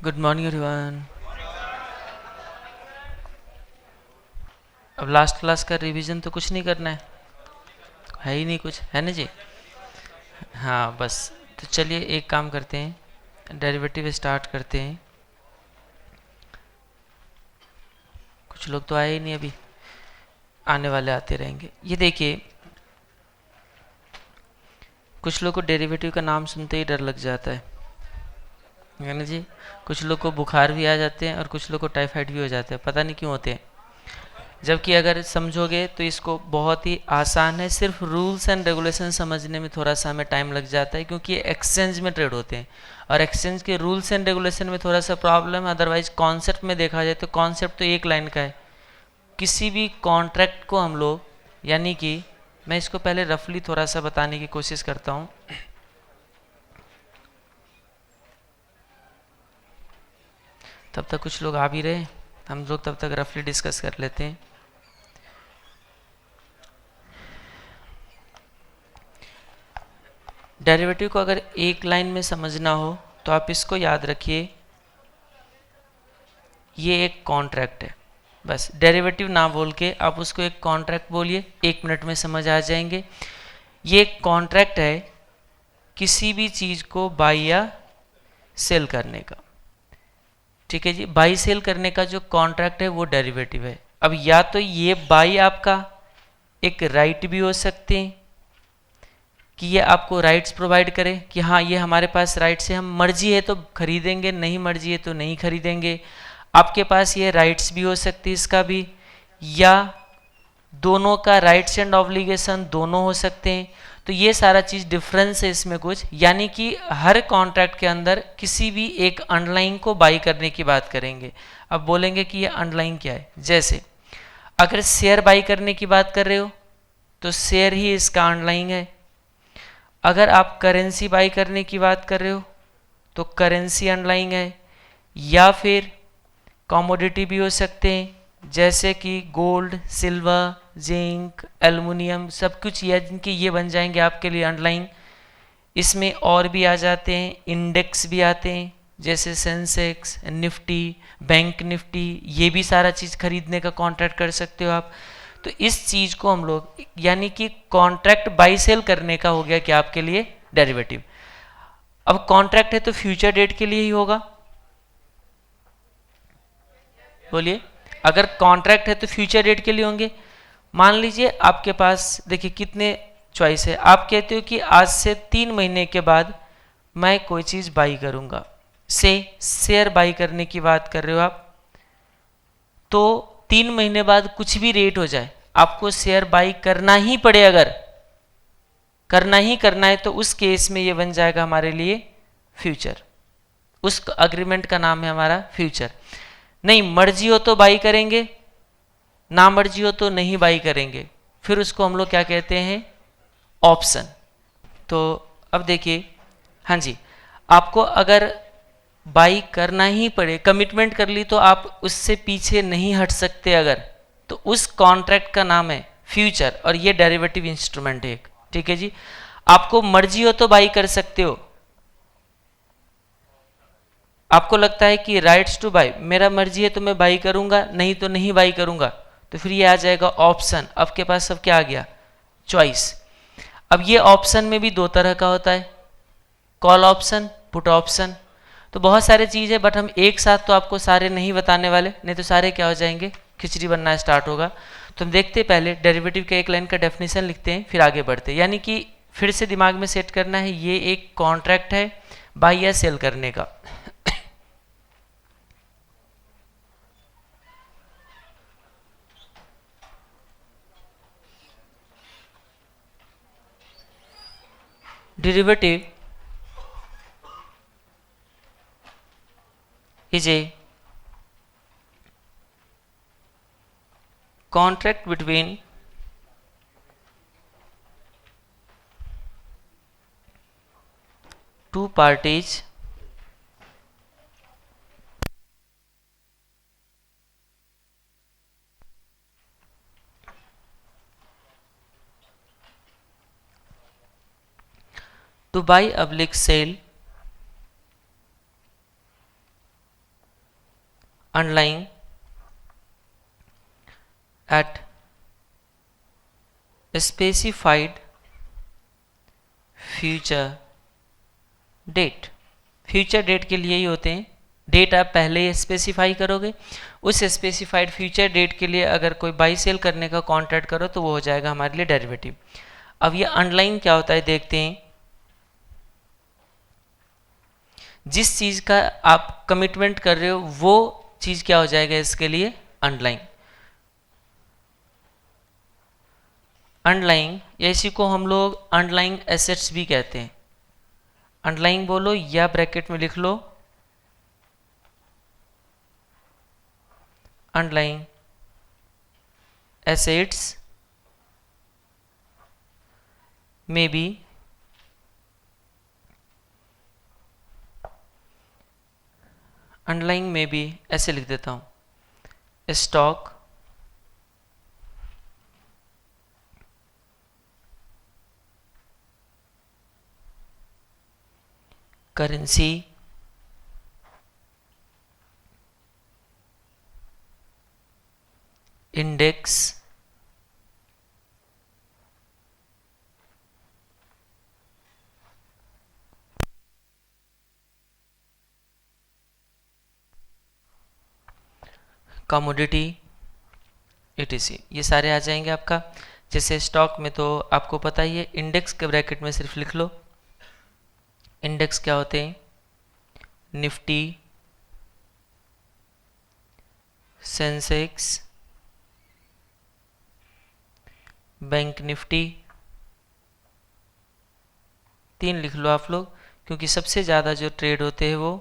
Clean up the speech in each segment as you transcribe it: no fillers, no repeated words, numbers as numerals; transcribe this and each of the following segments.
Good morning everyone. अब last class का revision तो कुछ नहीं करना है ही नहीं कुछ, है ना जी। हाँ बस, तो चलिए एक काम करते हैं, डेरिवेटिव स्टार्ट करते हैं। कुछ लोग तो आए ही नहीं अभी, आने वाले आते रहेंगे। ये देखिए, कुछ लोग को डेरिवेटिव का नाम सुनते ही डर लग जाता है ना जी। कुछ लोग को बुखार भी आ जाते हैं और कुछ लोग को टाइफाइड भी हो जाता है, पता नहीं क्यों होते हैं। जबकि अगर समझोगे तो इसको बहुत ही आसान है, सिर्फ रूल्स एंड रेगुलेशन समझने में थोड़ा सा हमें टाइम लग जाता है, क्योंकि ये एक्सचेंज में ट्रेड होते हैं और एक्सचेंज के रूल्स एंड रेगुलेशन में थोड़ा सा प्रॉब्लम है। अदरवाइज कॉन्सेप्ट में देखा जाए तो कॉन्सेप्ट तो एक लाइन का है। किसी भी कॉन्ट्रैक्ट को हम लोग, यानी कि मैं इसको पहले रफली थोड़ा सा बताने की कोशिश करता हूँ। तब तक कुछ लोग आ भी रहे, हम लोग तब तक रफली डिस्कस कर लेते हैं। डेरिवेटिव को अगर एक लाइन में समझना हो तो आप इसको याद रखिए, ये एक कॉन्ट्रैक्ट है। बस डेरिवेटिव ना बोल के आप उसको एक कॉन्ट्रैक्ट बोलिए, 1 मिनट में समझ आ जाएंगे। ये एक कॉन्ट्रैक्ट है किसी भी चीज़ को बाई या सेल करने का। ठीक है जी, बाई सेल करने का जो कॉन्ट्रैक्ट है वो डेरिवेटिव है। अब या तो ये बाई आपका एक राइट भी हो सकते हैं कि ये आपको राइट्स प्रोवाइड करे कि हाँ ये हमारे पास राइट्स है, हम मर्जी है तो खरीदेंगे, नहीं मर्जी है तो नहीं खरीदेंगे। आपके पास ये राइट्स भी हो सकती है इसका भी, या दोनों का राइट्स एंड ऑब्लिगेशन दोनों हो सकते हैं। तो ये सारा चीज़ डिफरेंस है इसमें कुछ, यानी कि हर कॉन्ट्रैक्ट के अंदर किसी भी एक अंडरलाइन को बाई करने की बात करेंगे। अब बोलेंगे कि ये अंडरलाइन क्या है। जैसे अगर शेयर बाई करने की बात कर रहे हो तो शेयर ही इसका अंडरलाइन है। अगर आप करेंसी बाई करने की बात कर रहे हो तो करेंसी अंडरलाइन है। या फिर कॉमोडिटी भी हो सकते हैं, जैसे कि गोल्ड, सिल्वर, जिंक, एल्युमिनियम, सब कुछ ये जिनके ये बन जाएंगे आपके लिए अंडरलाइन। इसमें और भी आ जाते हैं, इंडेक्स भी आते हैं, जैसे सेंसेक्स, निफ्टी, बैंक निफ्टी, ये भी सारा चीज़ खरीदने का कॉन्ट्रैक्ट कर सकते हो आप। तो इस चीज़ को हम लोग, यानी कि कॉन्ट्रैक्ट बाई सेल करने का हो गया कि आपके लिए डेरिवेटिव। अब कॉन्ट्रैक्ट है तो फ्यूचर डेट के लिए ही होगा, बोलिए। अगर कॉन्ट्रैक्ट है तो फ्यूचर डेट के लिए होंगे। मान लीजिए आपके पास, देखिए कितने चॉइस है। आप कहते हो कि आज से 3 महीने के बाद मैं कोई चीज़ बाई करूंगा, से शेयर बाई करने की बात कर रहे हो आप, तो 3 महीने बाद कुछ भी रेट हो जाए आपको शेयर बाई करना ही पड़े। अगर करना ही करना है तो उस केस में ये बन जाएगा हमारे लिए फ्यूचर। उस अग्रीमेंट का नाम है हमारा फ्यूचर। नहीं मर्जी हो तो बाई करेंगे, ना मर्जी हो तो नहीं बाई करेंगे, फिर उसको हम लोग क्या कहते हैं, ऑप्शन। तो अब देखिए, हाँ जी, आपको अगर बाई करना ही पड़े, कमिटमेंट कर ली तो आप उससे पीछे नहीं हट सकते अगर, तो उस कॉन्ट्रैक्ट का नाम है फ्यूचर और ये डेरिवेटिव इंस्ट्रूमेंट है एक। ठीक है जी, आपको मर्जी हो तो बाई कर सकते हो। आपको लगता है कि राइट्स टू बाई, मेरा मर्जी है तो मैं बाई करूंगा, नहीं तो नहीं बाई करूंगा, तो फिर ये आ जाएगा ऑप्शन। आपके पास सब क्या आ गया, चॉइस। अब ये ऑप्शन में भी दो तरह का होता है, कॉल ऑप्शन, पुट ऑप्शन। तो बहुत सारे चीज़ है, बट हम एक साथ तो आपको सारे नहीं बताने वाले, नहीं तो सारे क्या हो जाएंगे, खिचड़ी बनना स्टार्ट होगा। तो हम देखते पहले डेरिवेटिव के एक लाइन का डेफिनेशन लिखते हैं, फिर आगे बढ़ते हैं। यानी कि फिर से दिमाग में सेट करना है, ये एक कॉन्ट्रैक्ट है बाई या सेल करने का। Derivative is a contract between two parties to buy oblique sell underlying at specified future date. Future date के लिए ही होते हैं, डेट आप पहले स्पेसिफाई करोगे, उस स्पेसिफाइड फ्यूचर डेट के लिए अगर कोई बाई सेल करने का कॉन्ट्रैक्ट करो तो वो हो जाएगा हमारे लिए डेरिवेटिव। अब ये अंडरलाइन क्या होता है देखते हैं। जिस चीज़ का आप कमिटमेंट कर रहे हो वो चीज़ क्या हो जाएगा इसके लिए अंडरलाइन। अंडरलाइन या इसी को हम लोग अंडरलाइन एसेट्स भी कहते हैं। अंडरलाइन बोलो या ब्रैकेट में लिख लो अंडरलाइन एसेट्स में भी अंडरलाइन में भी ऐसे लिख देता हूं stock currency index commodity etc ये सारे आ जाएंगे आपका। जैसे स्टॉक में तो आपको पता ही है, इंडेक्स के ब्रैकेट में सिर्फ लिख लो इंडेक्स क्या होते हैं, निफ्टी, सेंसेक्स, बैंक निफ्टी, 3 लिख लो आप लोग, क्योंकि सबसे ज़्यादा जो ट्रेड होते हैं वो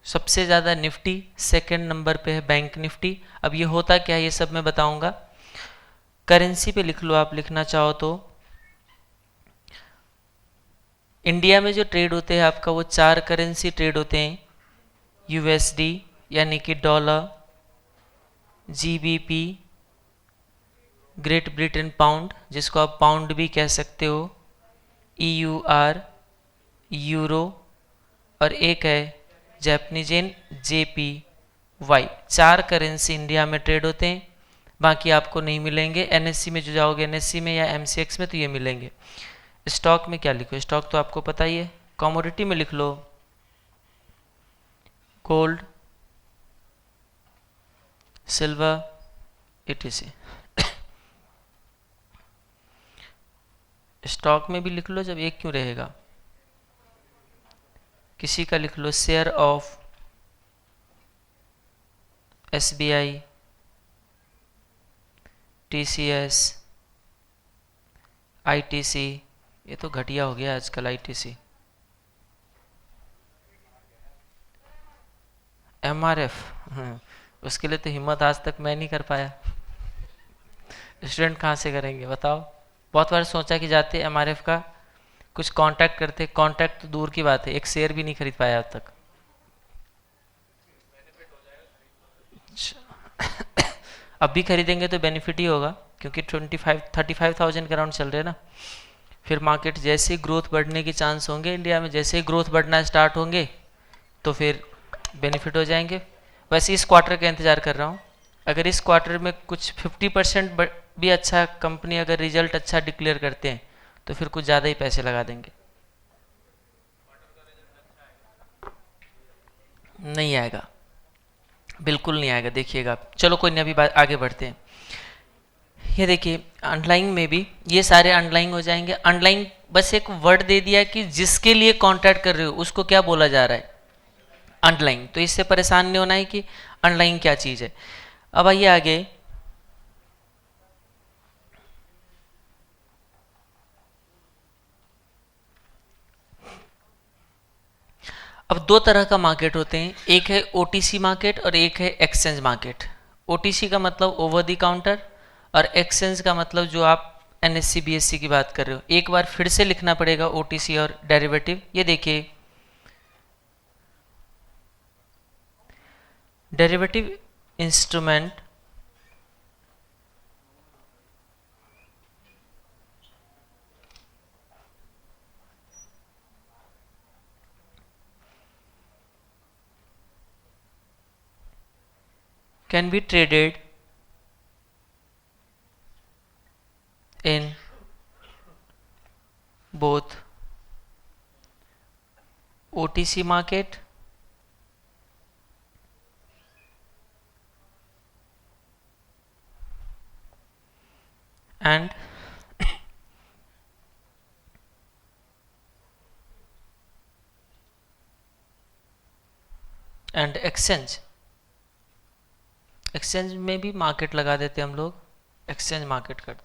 सबसे ज़्यादा निफ्टी, सेकंड नंबर पे है बैंक निफ्टी। अब ये होता क्या है ये सब मैं बताऊंगा। करेंसी पे लिख लो आप, लिखना चाहो तो इंडिया में जो ट्रेड होते हैं आपका वो 4 करेंसी ट्रेड होते हैं, यूएसडी यानी कि dollar, GBP great Britain pound जिसको आप पाउंड भी कह सकते हो, ईयूआर यूरो, और एक है Japanese yen JP Y. 4 currency India में ट्रेड होते हैं, बाकी आपको नहीं मिलेंगे। एनएससी में जो जाओगे एनएससी में या एमसीएक्स में तो ये मिलेंगे। स्टॉक में क्या लिखो, स्टॉक तो आपको पता ही है। कमोडिटी में लिख लो गोल्ड, सिल्वर etc। स्टॉक में भी लिख लो, जब एक क्यों रहेगा। किसी का लिख लो share of SBI, TCS, ITC, ये तो घटिया हो गया आजकल आईटीसी, एमआरएफ, उसके लिए तो हिम्मत आज तक मैं नहीं कर पाया। स्टूडेंट कहाँ से करेंगे बताओ। बहुत बार सोचा कि जाते एमआरएफ का कुछ कांटेक्ट करते, कांटेक्ट तो दूर की बात है, एक शेयर भी नहीं खरीद पाया अब तक। अब भी खरीदेंगे तो बेनिफिट ही होगा, क्योंकि 35,000 के अराउंड चल रहे हैं ना। फिर मार्केट जैसे ही ग्रोथ बढ़ने के चांस होंगे इंडिया में, जैसे ही ग्रोथ बढ़ना स्टार्ट होंगे तो फिर बेनिफिट हो जाएंगे। वैसे इस क्वार्टर का इंतज़ार कर रहा हूँ, अगर इस क्वार्टर में कुछ 50% भी अच्छा कंपनी अगर रिजल्ट अच्छा डिक्लेयर करते हैं तो फिर कुछ ज़्यादा ही पैसे लगा देंगे। नहीं आएगा, बिल्कुल नहीं आएगा, देखिएगा आप। चलो कोई नहीं, अभी आगे बढ़ते हैं। ये देखिए अंडरलाइन में भी ये सारे अंडरलाइन हो जाएंगे। अंडरलाइन बस एक वर्ड दे दिया कि जिसके लिए कॉन्ट्रैक्ट कर रहे हो उसको क्या बोला जा रहा है, अंडरलाइन। तो इससे परेशान नहीं होना है कि अंडरलाइन क्या चीज़ है। अब आइए आगे। अब 2 तरह का मार्केट होते हैं, एक है ओटीसी मार्केट और एक है एक्सचेंज मार्केट। ओटीसी का मतलब ओवर द काउंटर और एक्सचेंज का मतलब जो आप एनएससी बीएससी की बात कर रहे हो। एक बार फिर से लिखना पड़ेगा ओटीसी और डेरिवेटिव। ये देखिए derivative instrument can be traded in both OTC market and exchange. Exchange में भी मार्केट लगा देते हम लोग, एक्सचेंज मार्केट कर दो।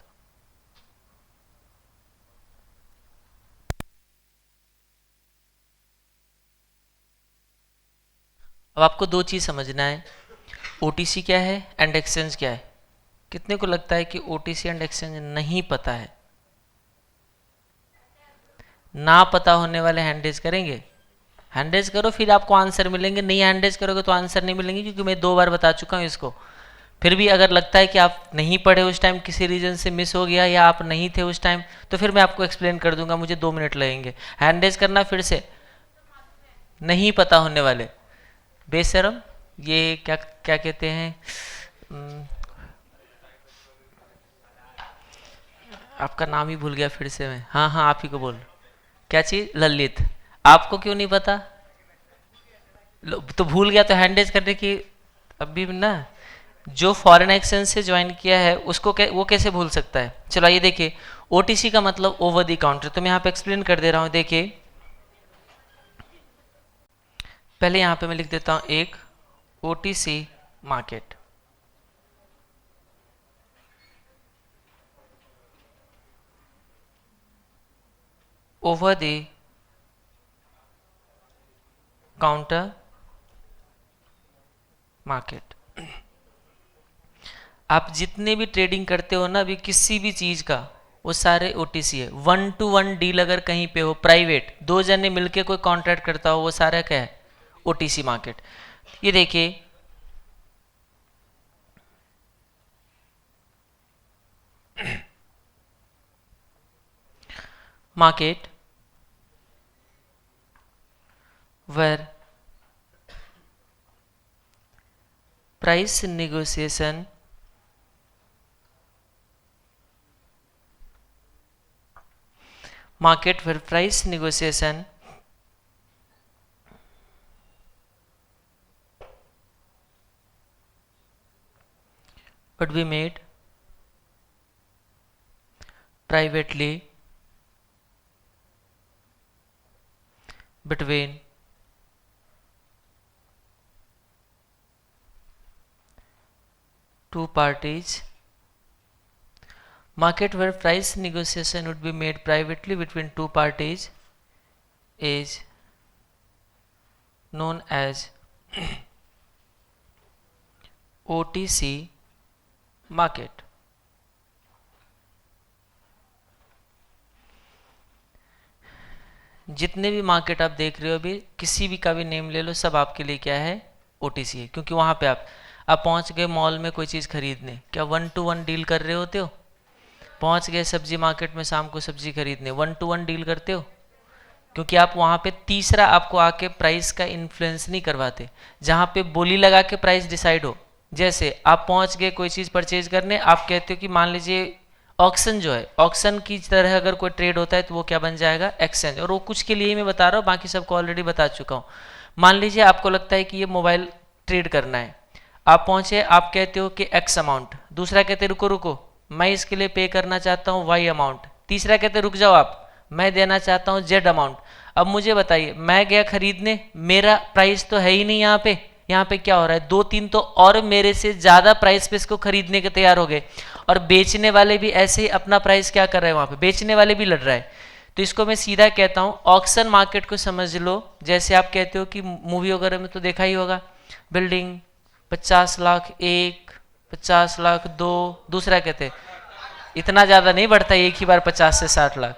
अब आपको दो चीज समझना है, ओटीसी क्या है एंड एक्सचेंज क्या है। कितने को लगता है कि ओटीसी एंड एक्सचेंज नहीं पता है? ना पता होने वाले हैंडेज करेंगे, हैंडेज करो फिर आपको आंसर मिलेंगे, नहीं हैंडेज करोगे तो आंसर नहीं मिलेंगे, क्योंकि मैं 2 बार बता चुका हूँ इसको। फिर भी अगर लगता है कि आप नहीं पढ़े उस टाइम, किसी रीजन से मिस हो गया या आप नहीं थे उस टाइम, तो फिर मैं आपको एक्सप्लेन कर दूंगा, मुझे 2 मिनट लगेंगे। हैंडेज करना फिर से, नहीं पता होने वाले बेशरम, ये क्या क्या कहते हैं, आपका नाम ही भूल गया फिर से मैं, हाँ हाँ आप ही को बोल, क्या चीज, ललित। आपको क्यों नहीं पता? तो भूल गया तो हैंडेज करने की अभी ना, जो फॉरेन एक्सचेंज से ज्वाइन किया है उसको वो कैसे भूल सकता है। चलो ये देखिए, ओटीसी का मतलब ओवर द काउंटर, तो मैं यहाँ पे एक्सप्लेन कर दे रहा हूँ। देखिए पहले यहाँ पे मैं लिख देता हूँ एक OTC market, over the counter market. आप जितने भी ट्रेडिंग करते हो ना अभी किसी भी चीज का, वो सारे ओटीसी है। 1-to-1 डील अगर कहीं पे हो प्राइवेट, 2 जने मिलके कोई कॉन्ट्रैक्ट करता हो, वो सारा क्या है, ओटीसी मार्केट। ये देखिए market where price negotiation would be made privately between two parties. Market where price negotiation would be made privately between two parties is known as OTC market. जितने भी मार्केट आप देख रहे हो अभी, किसी भी का भी नेम ले लो, सब आपके लिए क्या है, ओटीसी है। क्योंकि वहां पे आप पहुंच गए मॉल में कोई चीज़ खरीदने, क्या 1-to-1 डील कर रहे होते हो? पहुंच गए सब्जी मार्केट में शाम को सब्जी खरीदने, 1-to-1 डील करते हो? क्योंकि आप वहां पे तीसरा आपको आके प्राइस का इन्फ्लुएंस नहीं करवाते, जहां पे बोली लगा के प्राइस डिसाइड हो। जैसे आप पहुंच गए कोई चीज़ परचेज करने, आप कहते हो कि मान लीजिए ऑक्शन जो है, ऑक्शन की तरह अगर कोई ट्रेड होता है तो वो क्या बन जाएगा, एक्सचेंज। और वो कुछ के लिए ही मैं बता रहा हूँ, बाकी सबको ऑलरेडी बता चुका हूँ। मान लीजिए आपको लगता है कि ये मोबाइल ट्रेड करना है, आप पहुंचे, आप कहते हो कि एक्स अमाउंट, दूसरा कहते रुको रुको मैं इसके लिए पे करना चाहता हूँ वाई अमाउंट, तीसरा कहते रुक जाओ आप, मैं देना चाहता हूँ जेड अमाउंट। अब मुझे बताइए, मैं गया खरीदने, मेरा प्राइस तो है ही नहीं यहाँ पे क्या हो रहा है, 2-3 तो और मेरे से ज्यादा प्राइस पे इसको खरीदने के तैयार हो गए, और बेचने वाले भी ऐसे ही अपना प्राइस क्या कर रहे हैं, वहां पे बेचने वाले भी लड़ रहा है। तो इसको मैं सीधा कहता हूँ ऑक्शन मार्केट को समझ लो। जैसे आप कहते हो कि मूवी वगैरह में तो देखा ही होगा, बिल्डिंग 50 लाख एक, 50 लाख दो, दूसरा कहते इतना ज्यादा नहीं बढ़ता एक ही बार 50 से 60 लाख,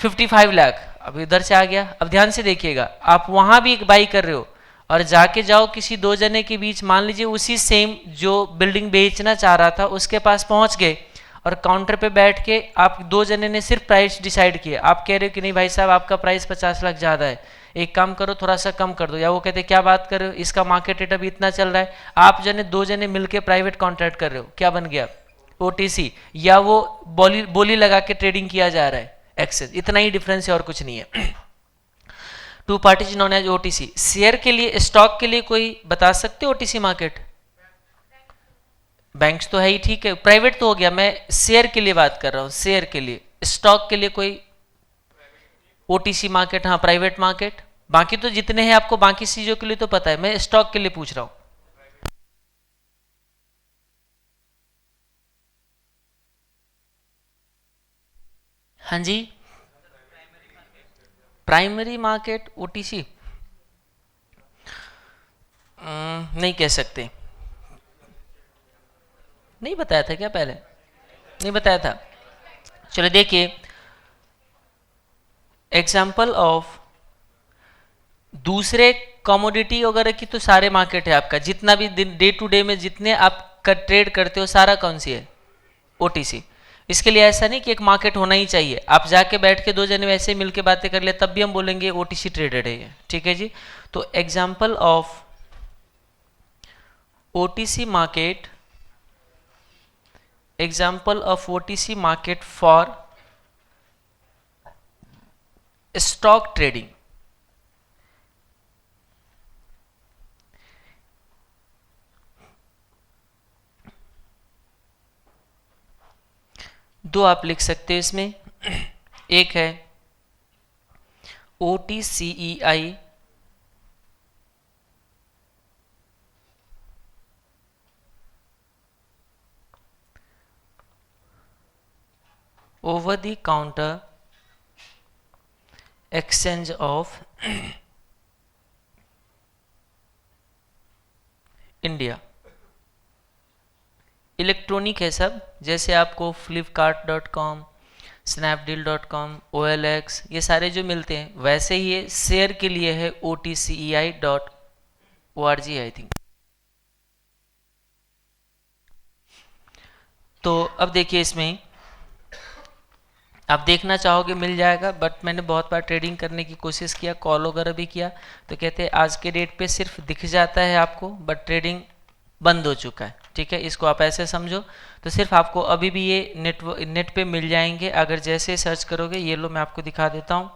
55 लाख। अब इधर से आ गया। अब ध्यान से देखिएगा, आप वहां भी एक बाई कर रहे हो और जाके जाओ किसी 2 जने के बीच, मान लीजिए उसी सेम जो बिल्डिंग बेचना चाह रहा था उसके पास पहुंच गए और काउंटर पे बैठ के आप 2 जने ने सिर्फ प्राइस डिसाइड किया। आप कह रहे हो कि नहीं भाई साहब आपका प्राइस 50 लाख ज़्यादा है, एक काम करो थोड़ा सा कम कर दो, या वो कहते क्या बात कर रहे हो, इसका मार्केट रेट अभी इतना चल रहा है, आप जने दो जने मिलके प्राइवेट कॉन्ट्रैक्ट कर रहे हो, क्या बन गया ओटीसी, या वो बोली बोली लगा के ट्रेडिंग किया जा रहा है एक्सेस, इतना ही डिफरेंस है और कुछ नहीं है। Two parties known as OTC. Share के लिए, स्टॉक के लिए कोई बता सकते हो ओटीसी मार्केट? बैंक्स तो है ही, ठीक है, प्राइवेट तो हो गया, मैं शेयर के लिए बात कर रहा हूं, शेयर के लिए, स्टॉक के लिए कोई ओटीसी मार्केट? हाँ प्राइवेट मार्केट, बाकी तो जितने हैं आपको बाकी चीजों के लिए तो पता है, मैं स्टॉक के लिए पूछ रहा हूं। हाँ जी, प्राइमरी मार्केट ओटीसी नहीं कह सकते, नहीं बताया था क्या पहले? नहीं बताया था। चलो देखिए, एग्जाम्पल ऑफ दूसरे कमोडिटी वगैरह की तो सारे मार्केट है आपका, जितना भी डे टू डे में जितने आप ट्रेड करते हो सारा कौन सी है? ओटीसी। इसके लिए ऐसा नहीं कि एक मार्केट होना ही चाहिए, आप जाके बैठ के दो जने वैसे मिलके बातें कर ले तब भी हम बोलेंगे ओटीसी ट्रेडेड है ये, ठीक है जी। तो example of OTC market, example of OTC market for stock trading. दो आप लिख सकते हो इसमें, एक है OTCEI, over the counter exchange of India. Electronic है सब, जैसे आपको flipkart.com, snapdeal.com, OLX ये सारे जो मिलते हैं, वैसे ही ये शेयर के लिए है OTCEI.org आई थिंक। तो अब देखिए इसमें आप देखना चाहोगे मिल जाएगा, बट मैंने बहुत बार ट्रेडिंग करने की कोशिश किया, कॉल वगैरह भी किया, तो कहते हैं आज के डेट पे सिर्फ दिख जाता है आपको, बट ट्रेडिंग बंद हो चुका है, ठीक है, इसको आप ऐसे समझो। तो सिर्फ आपको अभी भी ये नेट पे मिल जाएंगे, अगर जैसे सर्च करोगे, ये लो मैं आपको दिखा देता हूँ।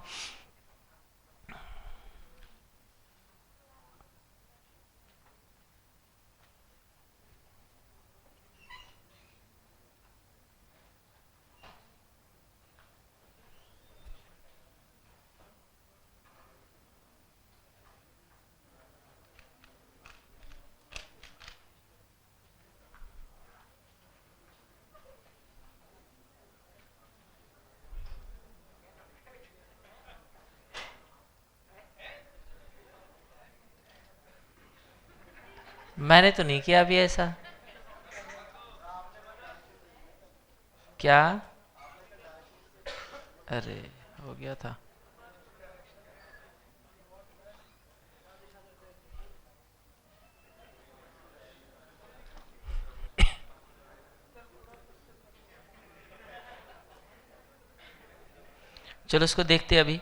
मैंने तो नहीं किया अभी ऐसा। क्या? अरे हो गया था। चलो इसको देखते हैं अभी।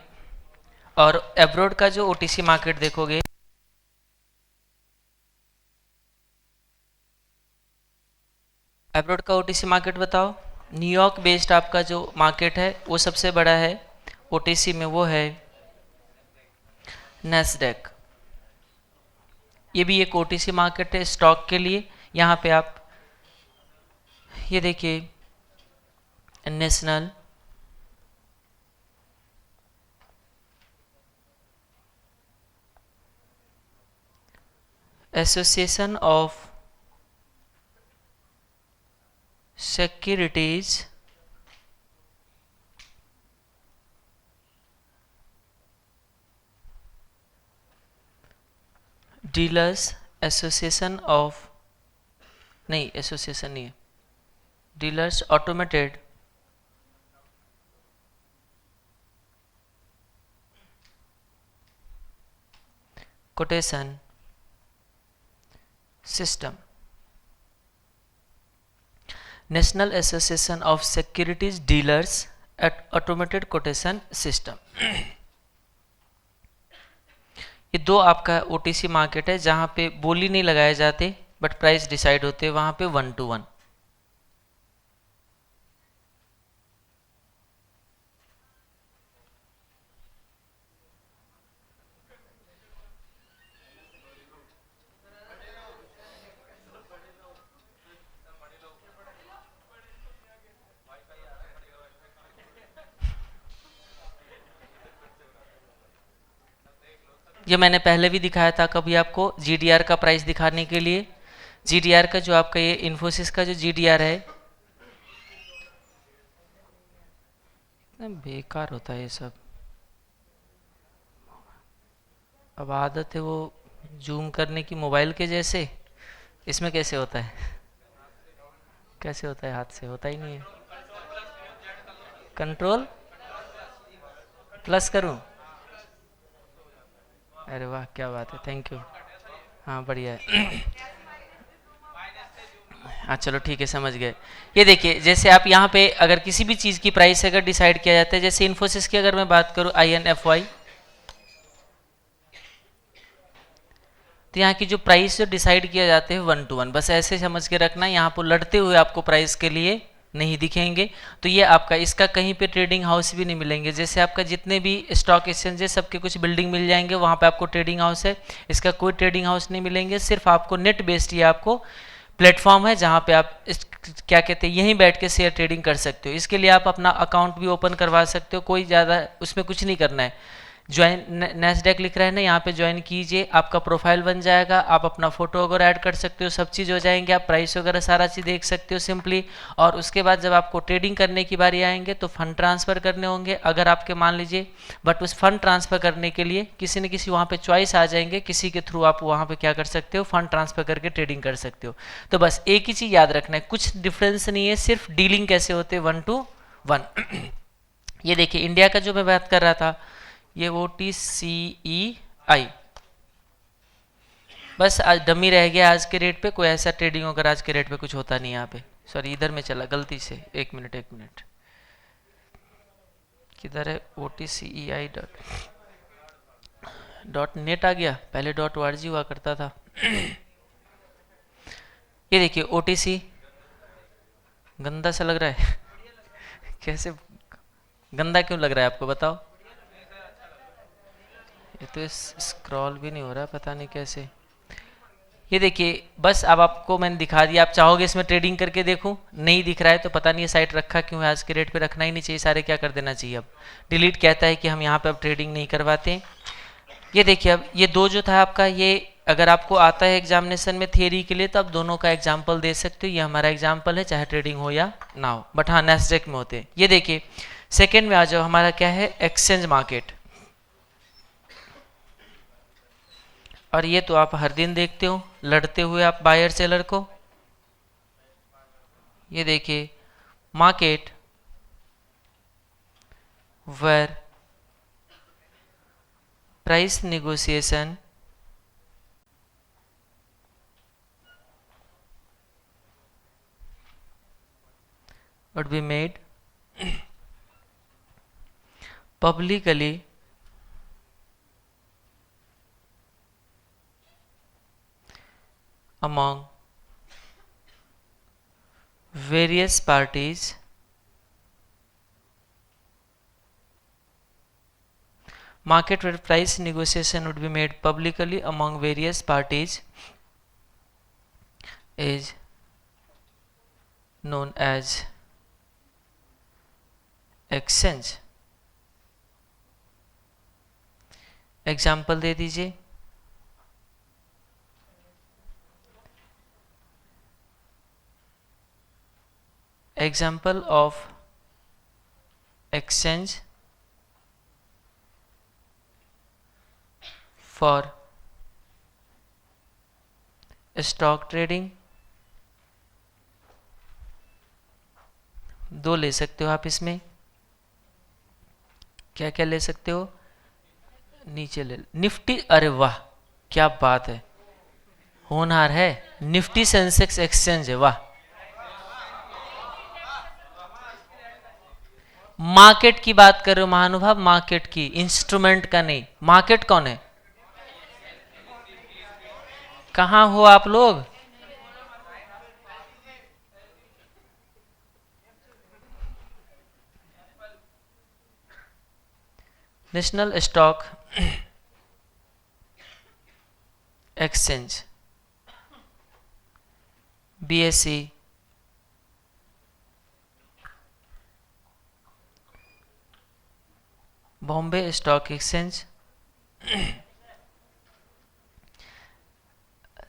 और एब्रोड का जो ओटीसी मार्केट देखोगे, एब्रोड का ओटीसी मार्केट बताओ। न्यूयॉर्क बेस्ड आपका जो मार्केट है वो सबसे बड़ा है ओटीसी में, वो है नैस्डैक। ये भी एक ओटीसी मार्केट है स्टॉक के लिए। यहाँ पे आप ये देखिए, national association of securities dealers association of, नहीं एसोसिएशन नहीं है, dealers automated quotation system, national association of securities dealers at automated quotation system. ये दो आपका ओटीसी मार्केट है जहाँ पे बोली नहीं लगाए जाते बट प्राइस डिसाइड होते हैं वहाँ पे 1-to-1। ये मैंने पहले भी दिखाया था कभी आपको जीडीआर का प्राइस दिखाने के लिए। जीडीआर का जो आपका ये इन्फोसिस का जो जीडीआर है, बेकार होता है ये सब। अब आदत है वो जूम करने की मोबाइल के जैसे, इसमें कैसे होता है? कैसे होता है? हाथ से होता ही नहीं है। कंट्रोल प्लस करूं? अरे वाह, क्या बात है, थैंक यू। हाँ बढ़िया है। हाँ चलो ठीक है, समझ गए। ये देखिए, जैसे आप यहाँ पे अगर किसी भी चीज़ की प्राइस अगर डिसाइड किया जाता है, जैसे इन्फोसिस की अगर मैं बात करूँ INFY, तो यहाँ की जो प्राइस जो डिसाइड किया जाते हैं 1-to-1, बस ऐसे समझ के रखना। यहाँ पर लड़ते हुए आपको प्राइस के लिए नहीं दिखेंगे। तो ये आपका इसका कहीं पे ट्रेडिंग हाउस भी नहीं मिलेंगे। जैसे आपका जितने भी स्टॉक एक्सचेंज है सबके कुछ बिल्डिंग मिल जाएंगे, वहाँ पे आपको ट्रेडिंग हाउस है, इसका कोई ट्रेडिंग हाउस नहीं मिलेंगे। सिर्फ आपको नेट बेस्ड ये आपको प्लेटफॉर्म है जहाँ पे आप क्या कहते हैं, यहीं बैठ के शेयर ट्रेडिंग कर सकते हो। इसके लिए आप अपना अकाउंट भी ओपन करवा सकते हो, कोई ज़्यादा उसमें कुछ नहीं करना है। ज्वाइन नैस्डैक लिख रहा है ना, यहाँ पे ज्वाइन कीजिए, आपका प्रोफाइल बन जाएगा, आप अपना फोटो वगैरह ऐड कर सकते हो, सब चीज़ हो जाएंगे, आप प्राइस वगैरह सारा चीज़ देख सकते हो सिंपली। और उसके बाद जब आपको ट्रेडिंग करने की बारी आएंगे तो फंड ट्रांसफ़र करने होंगे। अगर आपके मान लीजिए, बट उस फंड ट्रांसफ़र करने के लिए किसी न किसी वहाँ पे चॉइस आ जाएंगे, किसी के थ्रू आप वहाँ पे क्या कर सकते हो, फंड ट्रांसफ़र करके ट्रेडिंग कर सकते हो। तो बस एक ही चीज़ याद रखना है, कुछ डिफरेंस नहीं है, सिर्फ डीलिंग कैसे होते हैं 1-to-1। ये देखिए इंडिया का जो मैं बात कर रहा था, ये OTCEI बस आज डमी रह गया आज के रेट पे। कोई ऐसा ट्रेडिंग अगर आज के रेट पे कुछ होता नहीं यहाँ पे। सॉरी, इधर में चला गलती से, एक मिनट किधर है? OTCEI डॉट नेट आ गया, पहले .org हुआ करता था। ये देखिए OTC गंदा सा लग रहा है। कैसे गंदा क्यों लग रहा है आपको, बताओ? ये तो स्क्रॉल भी नहीं हो रहा, पता नहीं कैसे। ये देखिए, बस अब आपको मैंने दिखा दिया। आप चाहोगे इसमें ट्रेडिंग करके देखूं, नहीं दिख रहा है तो पता नहीं ये साइट रखा क्यों है, आज के रेट पे रखना ही नहीं चाहिए, सारे क्या कर देना चाहिए, अब डिलीट कहता है कि हम यहाँ पे अब ट्रेडिंग नहीं करवाते। ये देखिए, अब ये दो जो था आपका, ये अगर आपको आता है एग्जामिनेशन में थियरी के लिए तो आप दोनों का एग्जाम्पल दे सकते हो। ये हमारा एग्जाम्पल है, चाहे ट्रेडिंग हो या ना हो, बट हाँ नैस्डैक में होते हैं। ये देखिए सेकेंड में आ जाओ, हमारा क्या है, एक्सचेंज मार्केट। और ये तो आप हर दिन देखते हो लड़ते हुए आप बायर सेलर को। ये देखिए market where price negotiation would be made publicly among various parties market where price negotiation would be made publicly among various parties is known as exchange। Example दे दीजिए। Example of exchange for stock trading, दो ले सकते हो आप इसमें। क्या क्या ले सकते हो? नीचे ले निफ्टी, अरे वाह क्या बात है, होनहार है। निफ्टी सेंसेक्स एक्सचेंज है, वाह। मार्केट की बात कर रहे हो महानुभाव, मार्केट की, इंस्ट्रूमेंट का नहीं। मार्केट कौन है? कहाँ हो आप लोग? National stock exchange, BSE, Bombay stock exchange,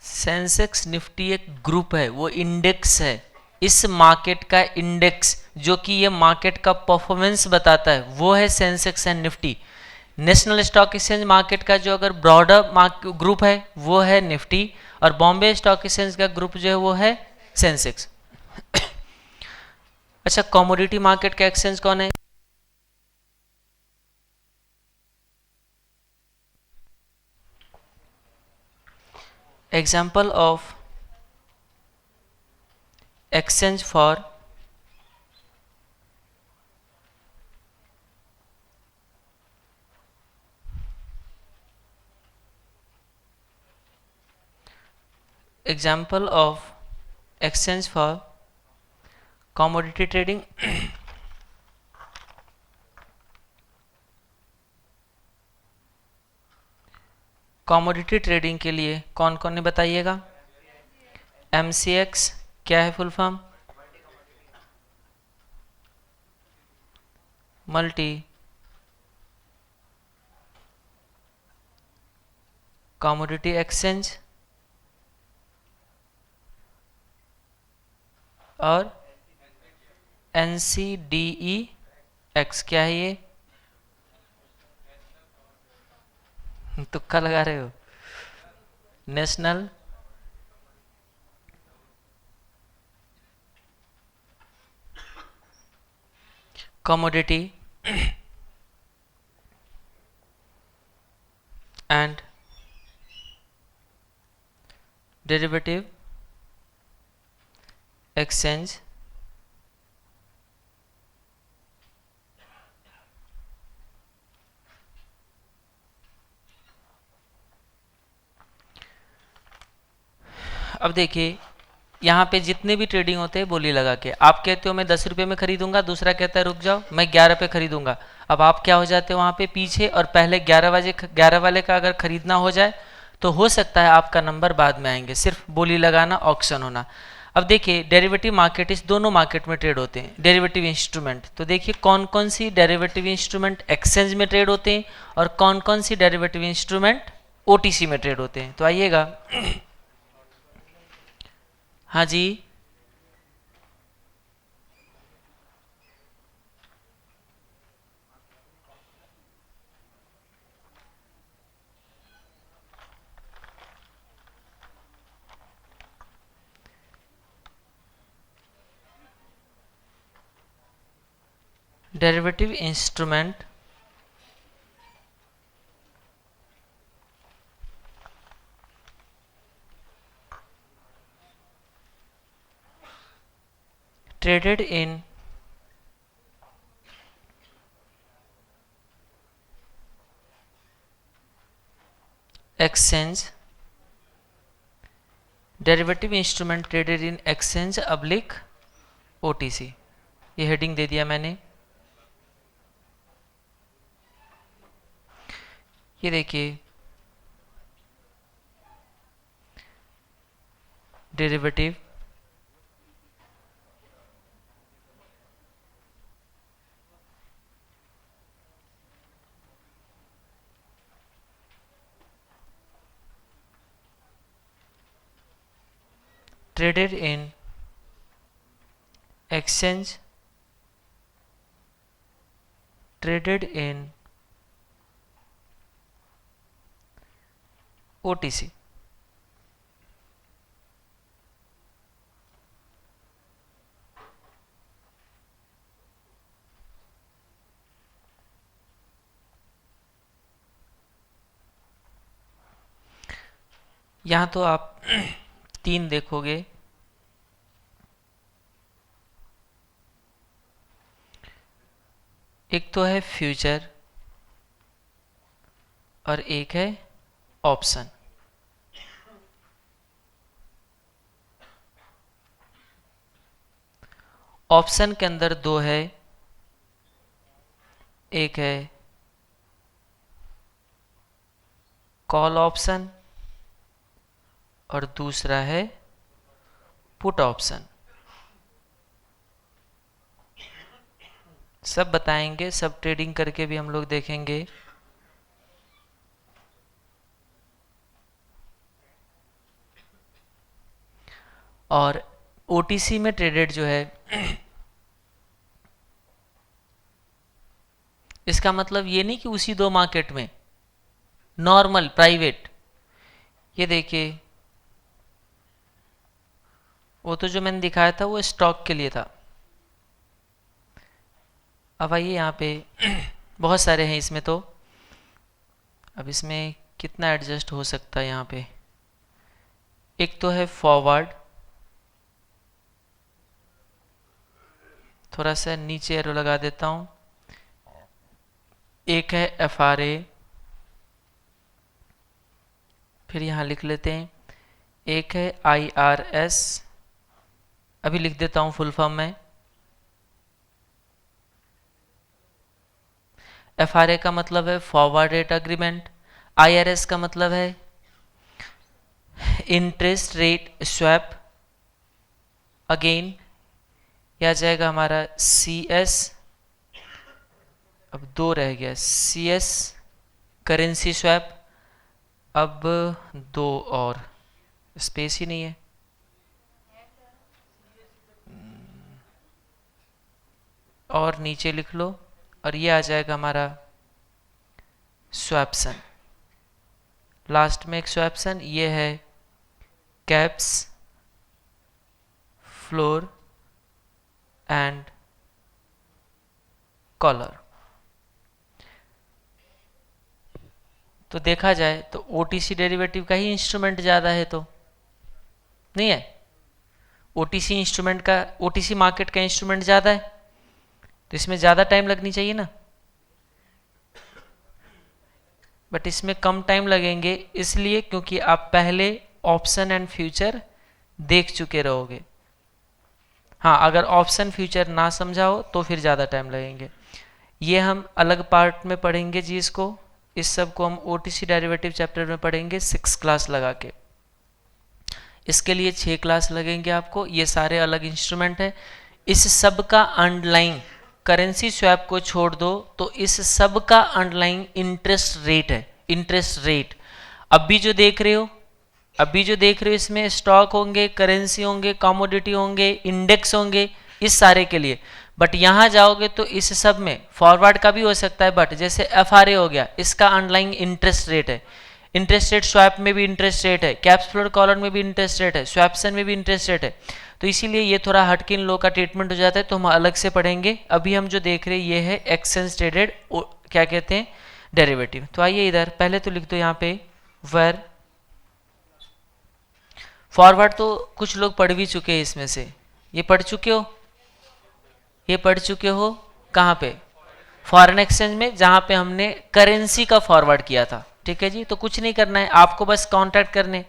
Sensex Nifty एक ग्रुप है, वो इंडेक्स है। इस मार्केट का इंडेक्स जो कि ये मार्केट का परफॉर्मेंस बताता है वो है Sensex and Nifty. National stock exchange market का जो अगर ब्रॉडर ग्रुप है वो है निफ्टी, और बॉम्बे स्टॉक एक्सचेंज का ग्रुप जो है वो है सेंसेक्स। अच्छा, कमोडिटी मार्केट का एक्सचेंज कौन है? Example of exchange for example of exchange for commodity trading commodity trading के लिए कौन कौन ने बताइएगा? MCX क्या है full form? Multi commodity exchange, और NCDEX क्या है ये? तुक्का लगा रहे हो? National commodity and derivative exchange अब देखिए यहाँ पे जितने भी ट्रेडिंग होते हैं बोली लगा के, आप कहते हो मैं 10 रुपये में खरीदूंगा, दूसरा कहता है रुक जाओ मैं 11 पे खरीदूंगा। अब आप क्या हो जाते हो वहाँ पे पीछे, और पहले 11 वाले का अगर खरीदना हो जाए तो हो सकता है आपका नंबर बाद में आएंगे, सिर्फ बोली लगाना, ऑक्शन होना। अब देखिए डेरिवेटिव मार्केट, इस दोनों मार्केट में ट्रेड होते हैं डेरिवेटिव इंस्ट्रूमेंट। तो देखिए कौन कौन सी डेरिवेटिव इंस्ट्रूमेंट एक्सचेंज में ट्रेड होते हैं और कौन कौन सी डेरिवेटिव इंस्ट्रूमेंट OTC में ट्रेड होते हैं। तो आइएगा हाँ जी, derivative instrument traded in exchange, derivative instrument traded in exchange अब्लिक OTC, ये हेडिंग दे दिया मैंने। ये देखिए derivative traded in exchange, traded in OTC। यहाँ तो आप 3 देखोगे, एक तो है फ्यूचर और एक है ऑप्शन। ऑप्शन के अंदर दो है, एक है कॉल ऑप्शन और दूसरा है पुट ऑप्शन। सब बताएंगे, सब ट्रेडिंग करके भी हम लोग देखेंगे। और ओटीसी में ट्रेडेड जो है इसका मतलब ये नहीं कि उसी दो मार्केट में, नॉर्मल प्राइवेट। ये देखिए, वो तो जो मैंने दिखाया था वो स्टॉक के लिए था। अब आइए यहाँ पे बहुत सारे हैं इसमें, तो अब इसमें कितना एडजस्ट हो सकता है यहाँ पे। एक तो है फॉरवर्ड, थोड़ा सा नीचे एरो लगा देता हूँ। एक है एफआरए, फिर यहाँ लिख लेते हैं। एक है आईआरएस, अभी लिख देता हूँ फुल फॉर्म में। एफआरए का मतलब है फॉरवर्ड रेट अग्रीमेंट, आईआरएस का मतलब है इंटरेस्ट रेट स्वैप। अगेन यह आ जाएगा हमारा सीएस, अब दो रह गया, सीएस करेंसी स्वैप। अब दो और, स्पेस ही नहीं है। और नीचे लिख लो, और ये आ जाएगा हमारा स्वैप्सन। लास्ट में एक स्वैप्सन, ये है कैप्स, फ्लोर एंड कॉलर। तो देखा जाए तो ओटीसी डेरिवेटिव का ही इंस्ट्रूमेंट ज़्यादा है, तो नहीं है? ओटीसी इंस्ट्रूमेंट का, ओटीसी मार्केट का इंस्ट्रूमेंट ज़्यादा है, तो इसमें ज़्यादा टाइम लगनी चाहिए ना। बट इसमें कम टाइम लगेंगे, इसलिए क्योंकि आप पहले ऑप्शन एंड फ्यूचर देख चुके रहोगे। हाँ, अगर ऑप्शन फ्यूचर ना समझा हो तो फिर ज़्यादा टाइम लगेंगे। ये हम अलग पार्ट में पढ़ेंगे जी इसको। इस सब को हम ओटीसी डेरिवेटिव चैप्टर में पढ़ेंगे 6 क्लास लगा के। इसके लिए 6 क्लास लगेंगे आपको। ये सारे अलग इंस्ट्रूमेंट है। इस सब का अंडरलाइन, करेंसी स्वैप को छोड़ दो तो इस सब का अंडरलाइन इंटरेस्ट रेट है। इंटरेस्ट रेट अभी जो देख रहे हो, इसमें स्टॉक होंगे, करेंसी होंगे, कमोडिटी होंगे, इंडेक्स होंगे, इस सारे के लिए। बट यहाँ जाओगे तो इस सब में फॉरवर्ड का भी हो सकता है, बट जैसे एफआरए हो गया, इसका अंडरलाइन इंटरेस्ट रेट है। इंटरेस्ट रेट स्वैप में भी इंटरेस्ट रेट है, कैप्स फ्लोर कॉलर में भी इंटरेस्ट रेट है, स्वैप्सन में भी इंटरेस्ट रेट है। तो इसीलिए ये थोड़ा हटके इन लोगों का ट्रीटमेंट हो जाता है, तो हम अलग से पढ़ेंगे। अभी हम जो देख रहे हैं ये है एक्सचेंज ट्रेडेड, क्या कहते हैं, डेरिवेटिव। तो आइए इधर पहले तो लिख दो यहाँ पे वेर। फॉरवर्ड तो कुछ लोग पढ़ भी चुके हैं इसमें से, ये पढ़ चुके हो, ये पढ़ चुके हो कहाँ पे, फॉरेन एक्सचेंज में, जहाँ पे हमने करेंसी का फॉरवर्ड किया था। ठीक है जी, तो कुछ नहीं करना है आपको, बस कॉन्ट्रैक्ट करने।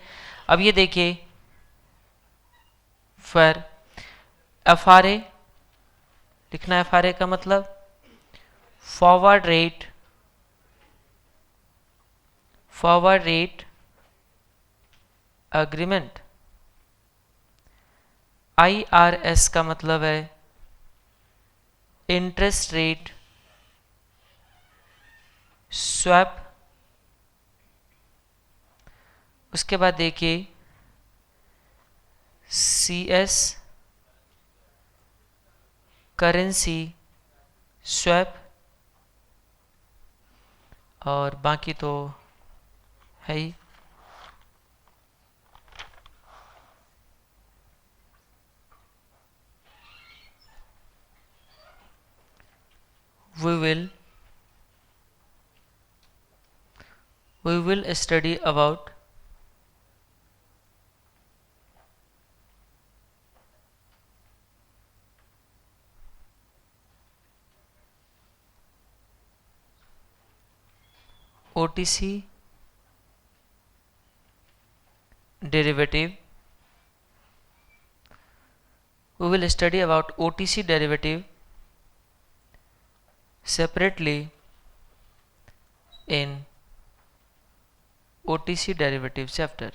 अब ये देखिए फिर एफआरए लिखना। एफआरए का मतलब फॉरवर्ड रेट अग्रीमेंट। आईआरएस का मतलब है इंटरेस्ट रेट स्वैप। उसके बाद देखिए सीएस करेंसी स्वैप, और बाकी तो है ही। we will study about OTC derivative, we will study about OTC derivative separately in OTC derivative chapter.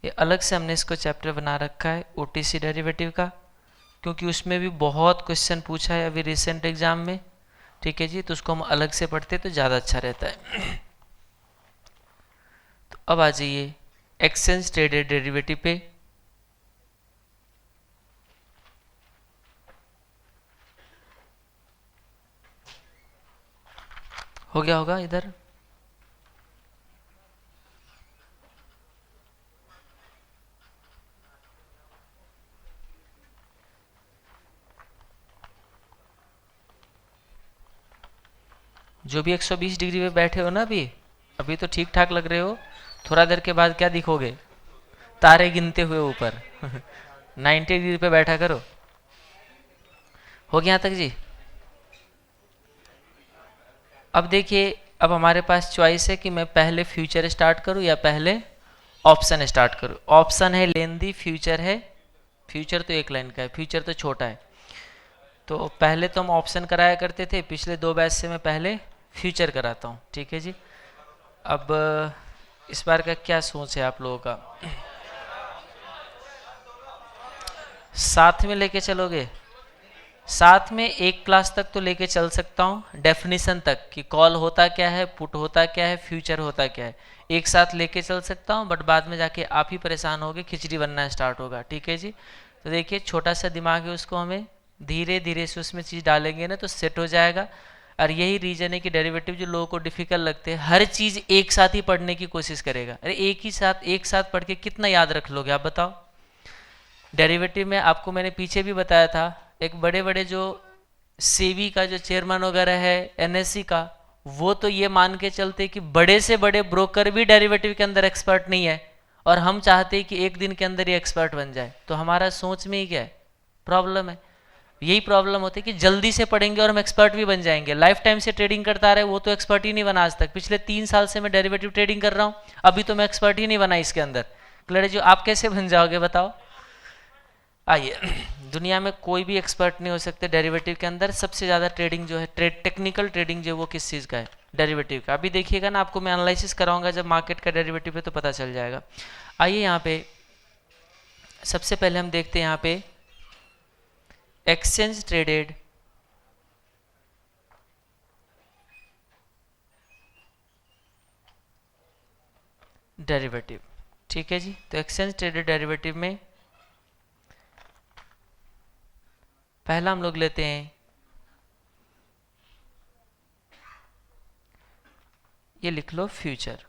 ये अलग से हमने इसको चैप्टर बना रखा है OTC डेरिवेटिव का, क्योंकि उसमें भी बहुत क्वेश्चन पूछा है अभी रिसेंट एग्जाम में। ठीक है जी, तो उसको हम अलग से पढ़ते तो ज़्यादा अच्छा रहता है। तो अब आ जाइए एक्सचेंज ट्रेडेड डेरिवेटिव पे। हो गया होगा इधर? जो भी 120 डिग्री पे बैठे हो ना, अभी तो ठीक ठाक लग रहे हो। थोड़ा देर के बाद क्या दिखोगे? तारे गिनते हुए ऊपर। 90 डिग्री पे बैठा करो। हो गया यहाँ तक जी? अब देखिए, अब हमारे पास चॉइस है कि मैं पहले फ्यूचर स्टार्ट करूं या पहले ऑप्शन स्टार्ट करूं। ऑप्शन है लेंदी, फ्यूचर है, फ्यूचर तो एक लाइन का है, फ्यूचर तो छोटा है। तो पहले तो हम ऑप्शन कराया करते थे, पिछले 2 बैच से मैं पहले फ्यूचर कराता हूँ। ठीक है जी। अब इस बार का क्या सोच है आप लोगों का? साथ में लेके चलोगे? साथ में एक क्लास तक तो लेके चल सकता हूँ, डेफिनेशन तक कि कॉल होता क्या है, पुट होता क्या है, फ्यूचर होता क्या है, एक साथ लेके चल सकता हूँ। बट बाद में जाके आप ही परेशान होगे, खिचड़ी बनना स्टार्ट होगा। ठीक है जी। तो देखिए, छोटा सा दिमाग है, उसको हमें धीरे धीरे से उसमें चीज़ डालेंगे ना तो सेट हो जाएगा। और यही रीजन है कि डेरिवेटिव जो लोगों को डिफिकल्ट लगते हैं, हर चीज़ एक साथ ही पढ़ने की कोशिश करेगा। अरे एक साथ पढ़ के कितना याद रख लोगे आप बताओ? डेरिवेटिव में आपको मैंने पीछे भी बताया था, एक बड़े बड़े जो सेबी का जो चेयरमैन वगैरह है, एनएससी का, वो तो ये मान के चलते कि बड़े से बड़े ब्रोकर भी डेरिवेटिव के अंदर एक्सपर्ट नहीं है, और हम चाहते हैं कि एक दिन के अंदर ही एक्सपर्ट बन जाए। तो हमारा सोच में ही क्या है? प्रॉब्लम है। यही प्रॉब्लम होती है कि जल्दी से पढ़ेंगे और हम एक्सपर्ट भी बन जाएंगे। लाइफ टाइम से ट्रेडिंग करता रहे, वो तो एक्सपर्ट ही नहीं बना आज तक। पिछले 3 साल से मैं डेरिवेटिव ट्रेडिंग कर रहा हूँ, अभी तो मैं एक्सपर्ट ही नहीं बना इसके अंदर। क्लियर? जो आप कैसे बन जाओगे बताओ? आइए, दुनिया में कोई भी एक्सपर्ट नहीं हो सकते डेरिवेटिव के अंदर। सबसे ज़्यादा ट्रेडिंग जो है, टेक्निकल ट्रेडिंग जो है, वो किस चीज़ का है? डेरिवेटिव का। अभी देखिएगा ना, आपको मैं एनालिसिस कराऊंगा जब मार्केट का डेरिवेटिव है तो पता चल जाएगा। आइए यहाँ पे सबसे पहले हम देखते हैं यहाँ पे एक्सचेंज ट्रेडेड डेरिवेटिव। ठीक है जी। तो एक्सचेंज ट्रेडेड डेरिवेटिव में पहला हम लोग लेते हैं, ये लिख लो फ्यूचर।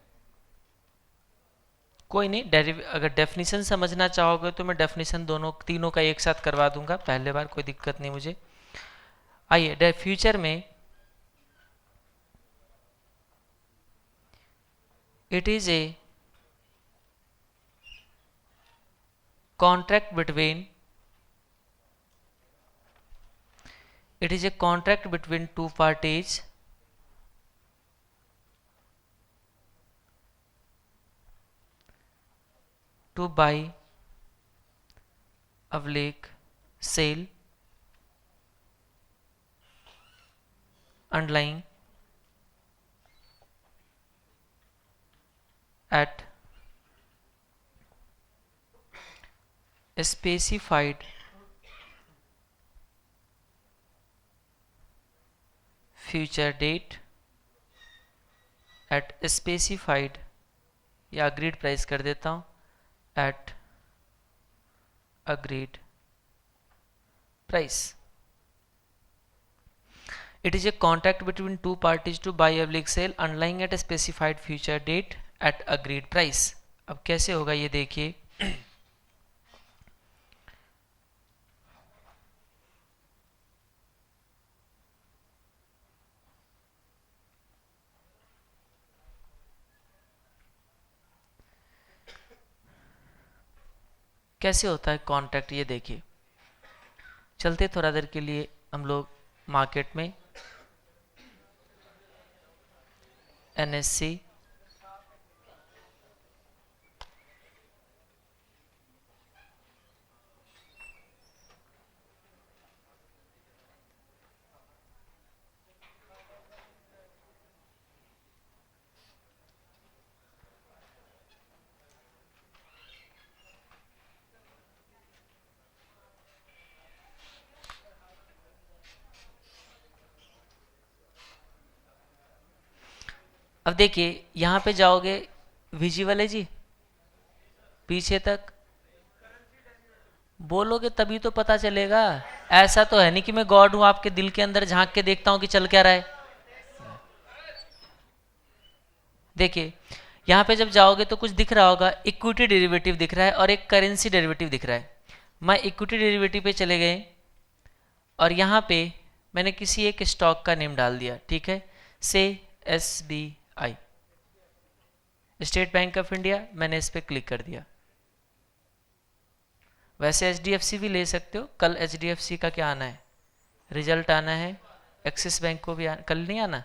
कोई नहीं, अगर डेफिनेशन समझना चाहोगे तो मैं डेफिनेशन तीनों का एक साथ करवा दूंगा पहले बार, कोई दिक्कत नहीं मुझे। आइए, फ्यूचर में it is a contract between two parties to buy, awake, sell, underlying at a specified future date at a specified, या agreed प्राइस कर देता हूँ, at agreed price. It is a contract between two parties to buy or sell underlying at a specified future date at agreed price. अब कैसे होगा ये देखिए। कैसे होता है कॉन्ट्रैक्ट, ये देखिए। चलते थोड़ा देर के लिए हम लोग मार्केट में, एनएससी अब देखिए यहाँ पे जाओगे, विजिबल है जी पीछे तक, बोलोगे तभी तो पता चलेगा। ऐसा तो है नहीं कि मैं गॉड हूं आपके दिल के अंदर झांक के देखता हूं कि चल क्या रहा है। देखिए यहां पे जब जाओगे तो कुछ दिख रहा होगा, इक्विटी डेरिवेटिव दिख रहा है और एक करेंसी डेरिवेटिव दिख रहा है। मैं इक्विटी डेरिवेटिव पे चले गए और यहां पे मैंने किसी एक स्टॉक का नेम डाल दिया, ठीक है, से SBI, state bank of India. मैंने इस पर क्लिक कर दिया। वैसे HDFC भी ले सकते हो, कल HDFC का क्या आना है, रिजल्ट आना है। एक्सिस बैंक को भी कल नहीं आना,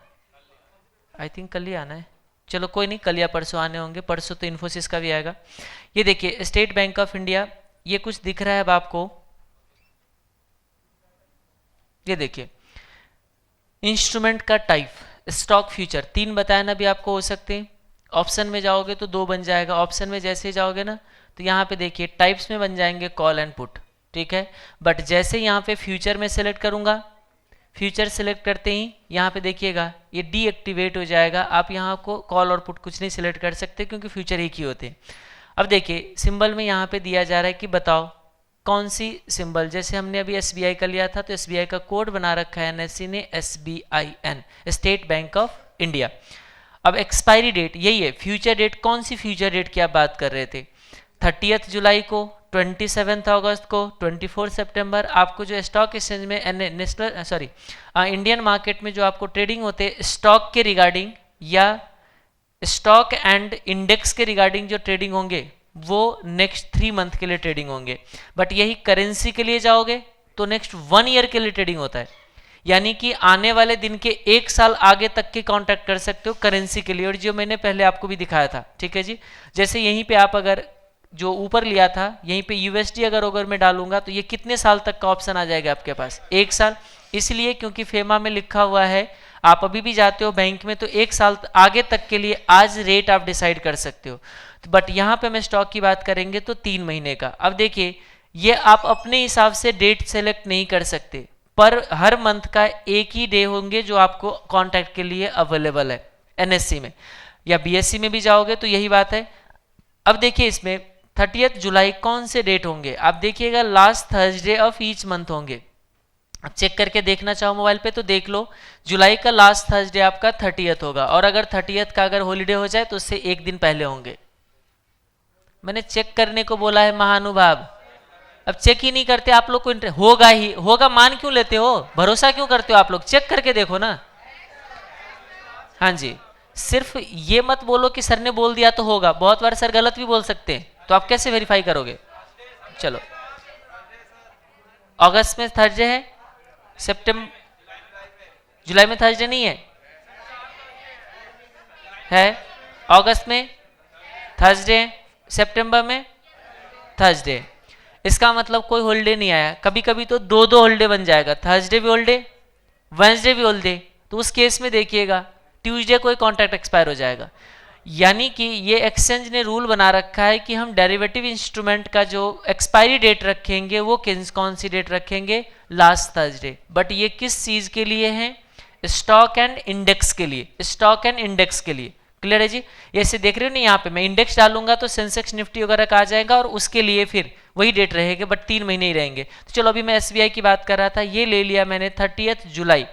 आई थिंक कल ही आना है। चलो कोई नहीं, कल या परसों आने होंगे, परसों तो इन्फोसिस का भी आएगा। ये देखिए स्टेट बैंक ऑफ इंडिया, ये कुछ दिख रहा है अब आपको, ये देखिए इंस्ट्रूमेंट का टाइप, स्टॉक फ्यूचर, 3 बताया ना अभी आपको हो सकते हैं। ऑप्शन में जाओगे तो 2 बन जाएगा, ऑप्शन में जैसे ही जाओगे ना तो यहाँ पे देखिए टाइप्स में बन जाएंगे कॉल एंड पुट, ठीक है। बट जैसे यहाँ पे फ्यूचर में सेलेक्ट करूंगा, फ्यूचर सेलेक्ट करते ही यहाँ पे देखिएगा ये डीएक्टिवेट हो जाएगा। आप यहाँ को कॉल और पुट कुछ नहीं सिलेक्ट कर सकते क्योंकि फ्यूचर एक ही होते हैं। अब देखिए सिंबल में यहाँ पे दिया जा रहा है कि बताओ कौन सी सिंबल, जैसे हमने अभी SBI का लिया था तो SBI का कोड बना रखा है NSE ने, SBIN, state bank of India. अब एक्सपायरी डेट यही है, फ्यूचर डेट कौन सी फ्यूचर डेट की आप बात कर रहे थे, 30 जुलाई को, 27 अगस्त को, 24 सितंबर। आपको जो स्टॉक एक्सचेंज में इंडियन मार्केट में जो आपको ट्रेडिंग होते हैं स्टॉक के रिगार्डिंग या स्टॉक एंड इंडेक्स के रिगार्डिंग जो ट्रेडिंग होंगे वो नेक्स्ट 3 मंथ के लिए ट्रेडिंग होंगे। बट यही करेंसी के लिए जाओगे तो नेक्स्ट 1 ईयर के लिए ट्रेडिंग होता है, यानी कि आने वाले दिन के 1 साल आगे तक के कॉन्ट्रैक्ट कर सकते हो करेंसी के लिए, और जो मैंने पहले आपको भी दिखाया था, ठीक है जी। जैसे यहीं पे आप अगर जो ऊपर लिया था यहीं पे USD अगर मैं डालूंगा तो ये कितने साल तक का ऑप्शन आ जाएगा आपके पास, 1 साल। इसलिए क्योंकि फेमा में लिखा हुआ है, आप अभी भी जाते हो बैंक में तो 1 साल आगे तक के लिए आज रेट आप डिसाइड कर सकते हो। बट यहाँ पे मैं स्टॉक की बात करेंगे तो 3 महीने का। अब देखिए ये आप अपने हिसाब से डेट सेलेक्ट नहीं कर सकते, पर हर मंथ का एक ही डे होंगे जो आपको कॉन्ट्रैक्ट के लिए अवेलेबल है। NSE में या BSE में भी जाओगे तो यही बात है। अब देखिए इसमें 30 जुलाई कौन से डेट होंगे, आप देखिएगा last Thursday of each month होंगे। अब चेक करके देखना चाहो मोबाइल पे तो देख लो, जुलाई का लास्ट थर्सडे आपका 30 होगा, और अगर 30 का अगर हॉलीडे हो जाए तो उससे 1 दिन पहले होंगे। मैंने चेक करने को बोला है महानुभाव, अब चेक ही नहीं करते आप लोग को, होगा ही होगा मान क्यों लेते हो, भरोसा क्यों करते हो आप लोग, चेक करके देखो ना। हाँ जी, सिर्फ ये मत बोलो कि सर ने बोल दिया तो होगा, बहुत बार सर गलत भी बोल सकते हैं, तो आप कैसे वेरीफाई करोगे। चलो अगस्त में थर्सडे है, सितंबर जुलाई में थर्सडे नहीं है अगस्त में थर्सडे, सितंबर में थर्सडे। इसका मतलब कोई हॉलीडे नहीं आया, कभी कभी तो 2 हॉलीडे बन जाएगा, थर्सडे भी हॉलीडे, वेंसडे भी हॉलीडे, तो उस केस में देखिएगा ट्यूसडे कोई कॉन्ट्रैक्ट एक्सपायर हो जाएगा। यानी कि ये एक्सचेंज ने रूल बना रखा है कि हम डेरिवेटिव इंस्ट्रूमेंट का जो एक्सपायरी डेट रखेंगे वो कौन सी डेट रखेंगे, लास्ट थर्सडे। बट ये किस चीज के लिए है, स्टॉक एंड इंडेक्स के लिए, स्टॉक एंड इंडेक्स के लिए। क्लियर है जी, ऐसे देख रहे हो ना, यहाँ पे मैं इंडेक्स डालूंगा तो सेंसेक्स निफ्टी वगैरह का आ जाएगा और उसके लिए फिर वही डेट रहेगा, बट 3 महीने ही रहेंगे। तो चलो अभी मैं SBI की बात कर रहा था, ये ले लिया मैंने 30 जुलाई।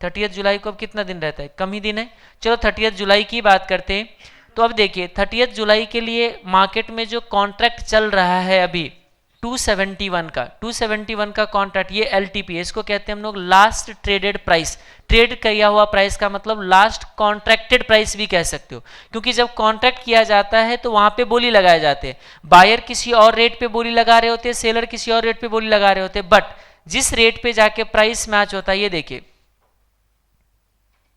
30 जुलाई को अब कितना दिन रहता है, कम ही दिन है। चलो 30 जुलाई की बात करते हैं। तो अब देखिए 30 जुलाई के लिए मार्केट में जो कॉन्ट्रैक्ट चल रहा है अभी 271 का कॉन्ट्रैक्ट, ये LTP है, इसको कहते हैं हम लोग लास्ट ट्रेडेड प्राइस। ट्रेड किया हुआ प्राइस का मतलब लास्ट कॉन्ट्रैक्टेड प्राइस भी कह सकते हो, क्योंकि जब कॉन्ट्रैक्ट किया जाता है तो वहां पे बोली लगाए जाते हैं, बायर किसी और रेट पे बोली लगा रहे होते हैं, सेलर किसी और रेट पे बोली लगा रहे होते हैं, बट जिस रेट पे जाके प्राइस मैच होता है, ये देखिए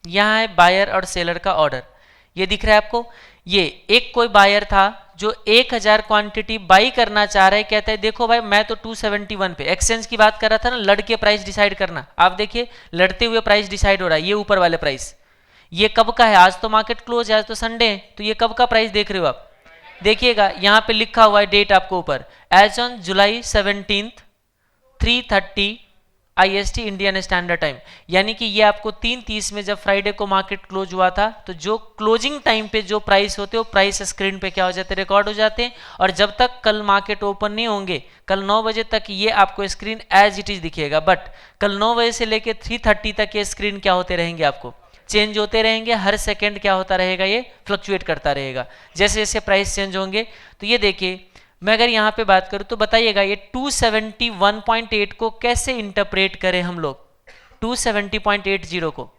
यहां है बायर और सेलर का ऑर्डर, ये दिख रहा है आपको। ये एक कोई बायर था जो 1000 क्वांटिटी बाई करना चाह रहा है, कहता है देखो भाई मैं तो 271 पे, एक्सचेंज की बात कर रहा था ना, लड़के प्राइस डिसाइड करना, आप देखिए लड़ते हुए प्राइस डिसाइड हो रहा है, ये ऊपर वाले प्राइस। ये कब का है, आज तो मार्केट क्लोज है, आज तो संडे है, तो ये कब का प्राइस देख रहे हो आप, देखिएगा यहाँ पे लिखा हुआ है डेट आपको ऊपर, एज ऑन जुलाई 17 3:30 IST इंडियन स्टैंडर्ड टाइम, यानी कि ये आपको 3:30 में जब फ्राइडे को मार्केट क्लोज हुआ था तो जो क्लोजिंग टाइम पे जो प्राइस होते हैं वो प्राइस स्क्रीन पे क्या हो जाते हैं, रिकॉर्ड हो जाते हैं। और जब तक कल मार्केट ओपन नहीं होंगे, कल 9 बजे तक ये आपको स्क्रीन एज इट इज दिखेगा, बट कल 9 बजे से लेकर 3:30 तक ये स्क्रीन क्या होते रहेंगे, आपको चेंज होते रहेंगे। हर सेकेंड क्या होता रहेगा, ये फ्लक्चुएट करता रहेगा जैसे जैसे प्राइस चेंज होंगे। तो ये देखिए, मैं अगर यहाँ पे बात करूँ तो बताइएगा ये 271.8 को कैसे इंटरप्रेट करें हम लोग, 270.80 को।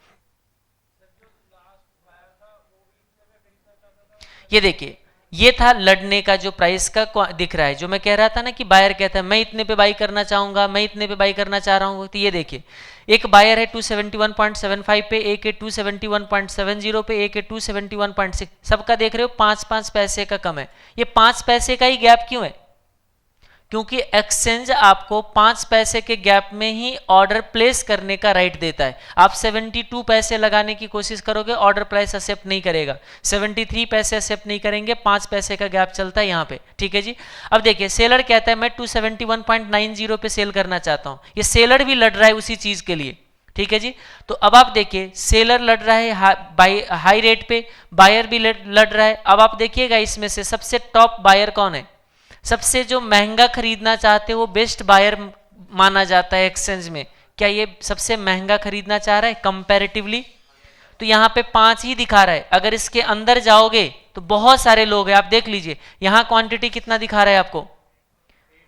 ये देखिए, ये था लड़ने का जो प्राइस का दिख रहा है, जो मैं कह रहा था ना कि बायर कहता है मैं इतने पे बाई करना चाहूंगा, मैं इतने पे बाई करना चाह रहा हूँ। तो ये देखिए, एक बायर है 271.75 पे, एक है 271.70 पे, एक है 271.6, सबका देख रहे हो 5-5 पैसे का कम है। ये 5 पैसे का ही गैप क्यों है, क्योंकि एक्सचेंज आपको 5 पैसे के गैप में ही ऑर्डर प्लेस करने का राइट देता है। आप 72 पैसे लगाने की कोशिश करोगे, ऑर्डर प्राइस एक्सेप्ट नहीं करेगा, 73 पैसे एक्सेप्ट नहीं करेंगे, 5 पैसे का गैप चलता है यहाँ पे, ठीक है जी। अब देखिए, सेलर कहता है मैं 271.90 पे सेल करना चाहता हूँ, ये सेलर भी लड़ रहा है उसी चीज के लिए, ठीक है जी। तो अब आप देखिए, सेलर लड़ रहा है हाई रेट पे, बायर भी लड़ रहा है। अब आप देखिएगा, इसमें से सबसे टॉप बायर कौन है, सबसे जो महंगा खरीदना चाहते हैं वो बेस्ट बायर माना जाता है एक्सचेंज में। क्या ये सबसे महंगा खरीदना चाह रहा है कंपैरेटिवली? तो यहाँ पे 5 ही दिखा रहा है। अगर इसके अंदर जाओगे तो बहुत सारे लोग हैं, आप देख लीजिए यहाँ क्वांटिटी कितना दिखा रहा है आपको,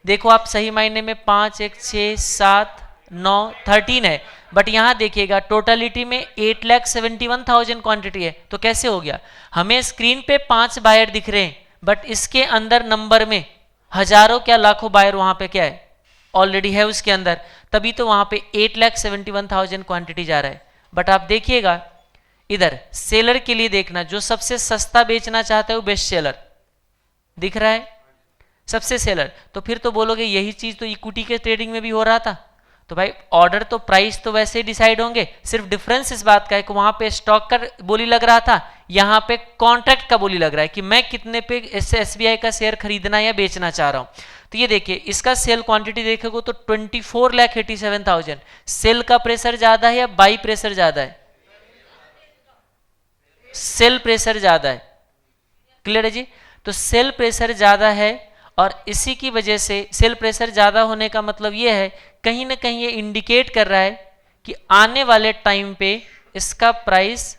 देखो आप सही मायने में 5, 1, 6, 7, 9, 13 है, बट यहाँ देखिएगा टोटलिटी में 8,71,000 क्वांटिटी है। तो कैसे हो गया, हमें स्क्रीन पे 5 बायर दिख रहे हैं, बट इसके अंदर नंबर में हजारों क्या लाखों बायर वहां पे क्या है, ऑलरेडी है उसके अंदर, तभी तो वहां पे 8,71,000 क्वांटिटी जा रहा है। बट आप देखिएगा इधर सेलर के लिए देखना, जो सबसे सस्ता बेचना चाहता है वो बेस्ट सेलर दिख रहा है, सबसे सेलर। तो फिर तो बोलोगे यही चीज तो इक्विटी के ट्रेडिंग में भी हो रहा था। तो भाई ऑर्डर तो प्राइस तो वैसे ही डिसाइड होंगे, सिर्फ डिफरेंस इस बात का है कि वहां पे स्टॉक का बोली लग रहा था, यहाँ पे कॉन्ट्रैक्ट का बोली लग रहा है कि मैं कितने पे SBI का शेयर खरीदना या बेचना चाह रहा हूं। तो ये देखिए, इसका सेल क्वांटिटी देखेगो तो 24,87,000। सेल का प्रेशर ज्यादा है या बाई प्रेशर ज्यादा है? सेल प्रेशर ज्यादा है, क्लियर है जी। तो सेल प्रेशर ज्यादा है, और इसी की वजह से सेल प्रेशर ज्यादा होने का मतलब ये है, कहीं ना कहीं ये इंडिकेट कर रहा है कि आने वाले टाइम पे इसका प्राइस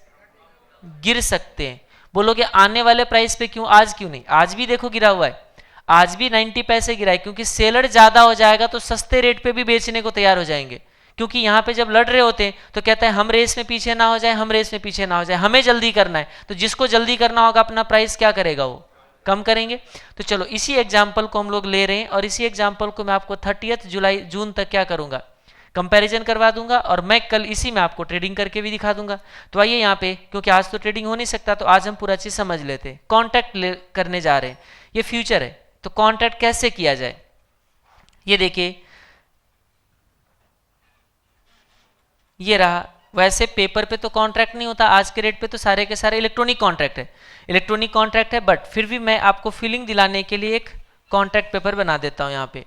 गिर सकते हैं। बोलोगे आने वाले प्राइस पे क्यों, आज क्यों नहीं? आज भी देखो गिरा हुआ है, आज भी 90 पैसे गिरा है, क्योंकि सेलर ज्यादा हो जाएगा तो सस्ते रेट पे भी बेचने को तैयार हो जाएंगे। क्योंकि यहाँ पे जब लड़ रहे होते हैं तो कहता है हम रेस में पीछे ना हो जाए, हम रेस में पीछे ना हो जाए, हमें जल्दी करना है। तो जिसको जल्दी करना होगा अपना प्राइस क्या करेगा, वो कम करेंगे। तो चलो इसी एग्जाम्पल को हम लोग ले रहे हैं, और इसी एग्जाम्पल को मैं आपको 30 जून तक क्या करूंगा, कंपैरिजन करवा दूंगा, और मैं कल इसी में आपको ट्रेडिंग करके भी दिखा दूंगा। तो आइए यहाँ पे, क्योंकि आज तो ट्रेडिंग हो नहीं सकता, तो आज हम पूरा चीज समझ लेते हैं। कॉन्ट्रैक्ट करने जा रहे हैं, ये फ्यूचर है, तो कॉन्ट्रैक्ट कैसे किया जाए। ये देखिए, ये रहा। वैसे पेपर पे तो कॉन्ट्रैक्ट नहीं होता, आज के रेट पे तो सारे के सारे इलेक्ट्रॉनिक कॉन्ट्रैक्ट है, इलेक्ट्रॉनिक कॉन्ट्रैक्ट है, बट फिर भी मैं आपको फीलिंग दिलाने के लिए एक कॉन्ट्रैक्ट पेपर बना देता हूं। यहाँ पे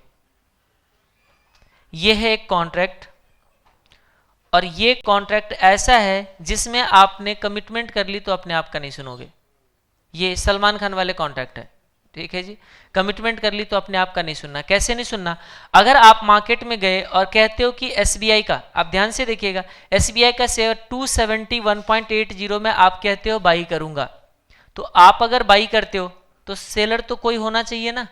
ये है एक कॉन्ट्रैक्ट, और ये कॉन्ट्रैक्ट ऐसा है जिसमें आपने कमिटमेंट कर ली तो अपने आप का नहीं सुनोगे। ये सलमान खान वाले कॉन्ट्रैक्ट है, ठीक है जी। कमिटमेंट कर ली तो अपने आप का नहीं सुनना। कैसे नहीं सुनना, अगर आप मार्केट में गए और कहते हो कि SBI का, आप ध्यान से देखिएगा, SBI का शेयर 271.80 में आप कहते हो बाई करूंगा, तो आप अगर बाई करते हो तो सेलर तो कोई होना चाहिए ना।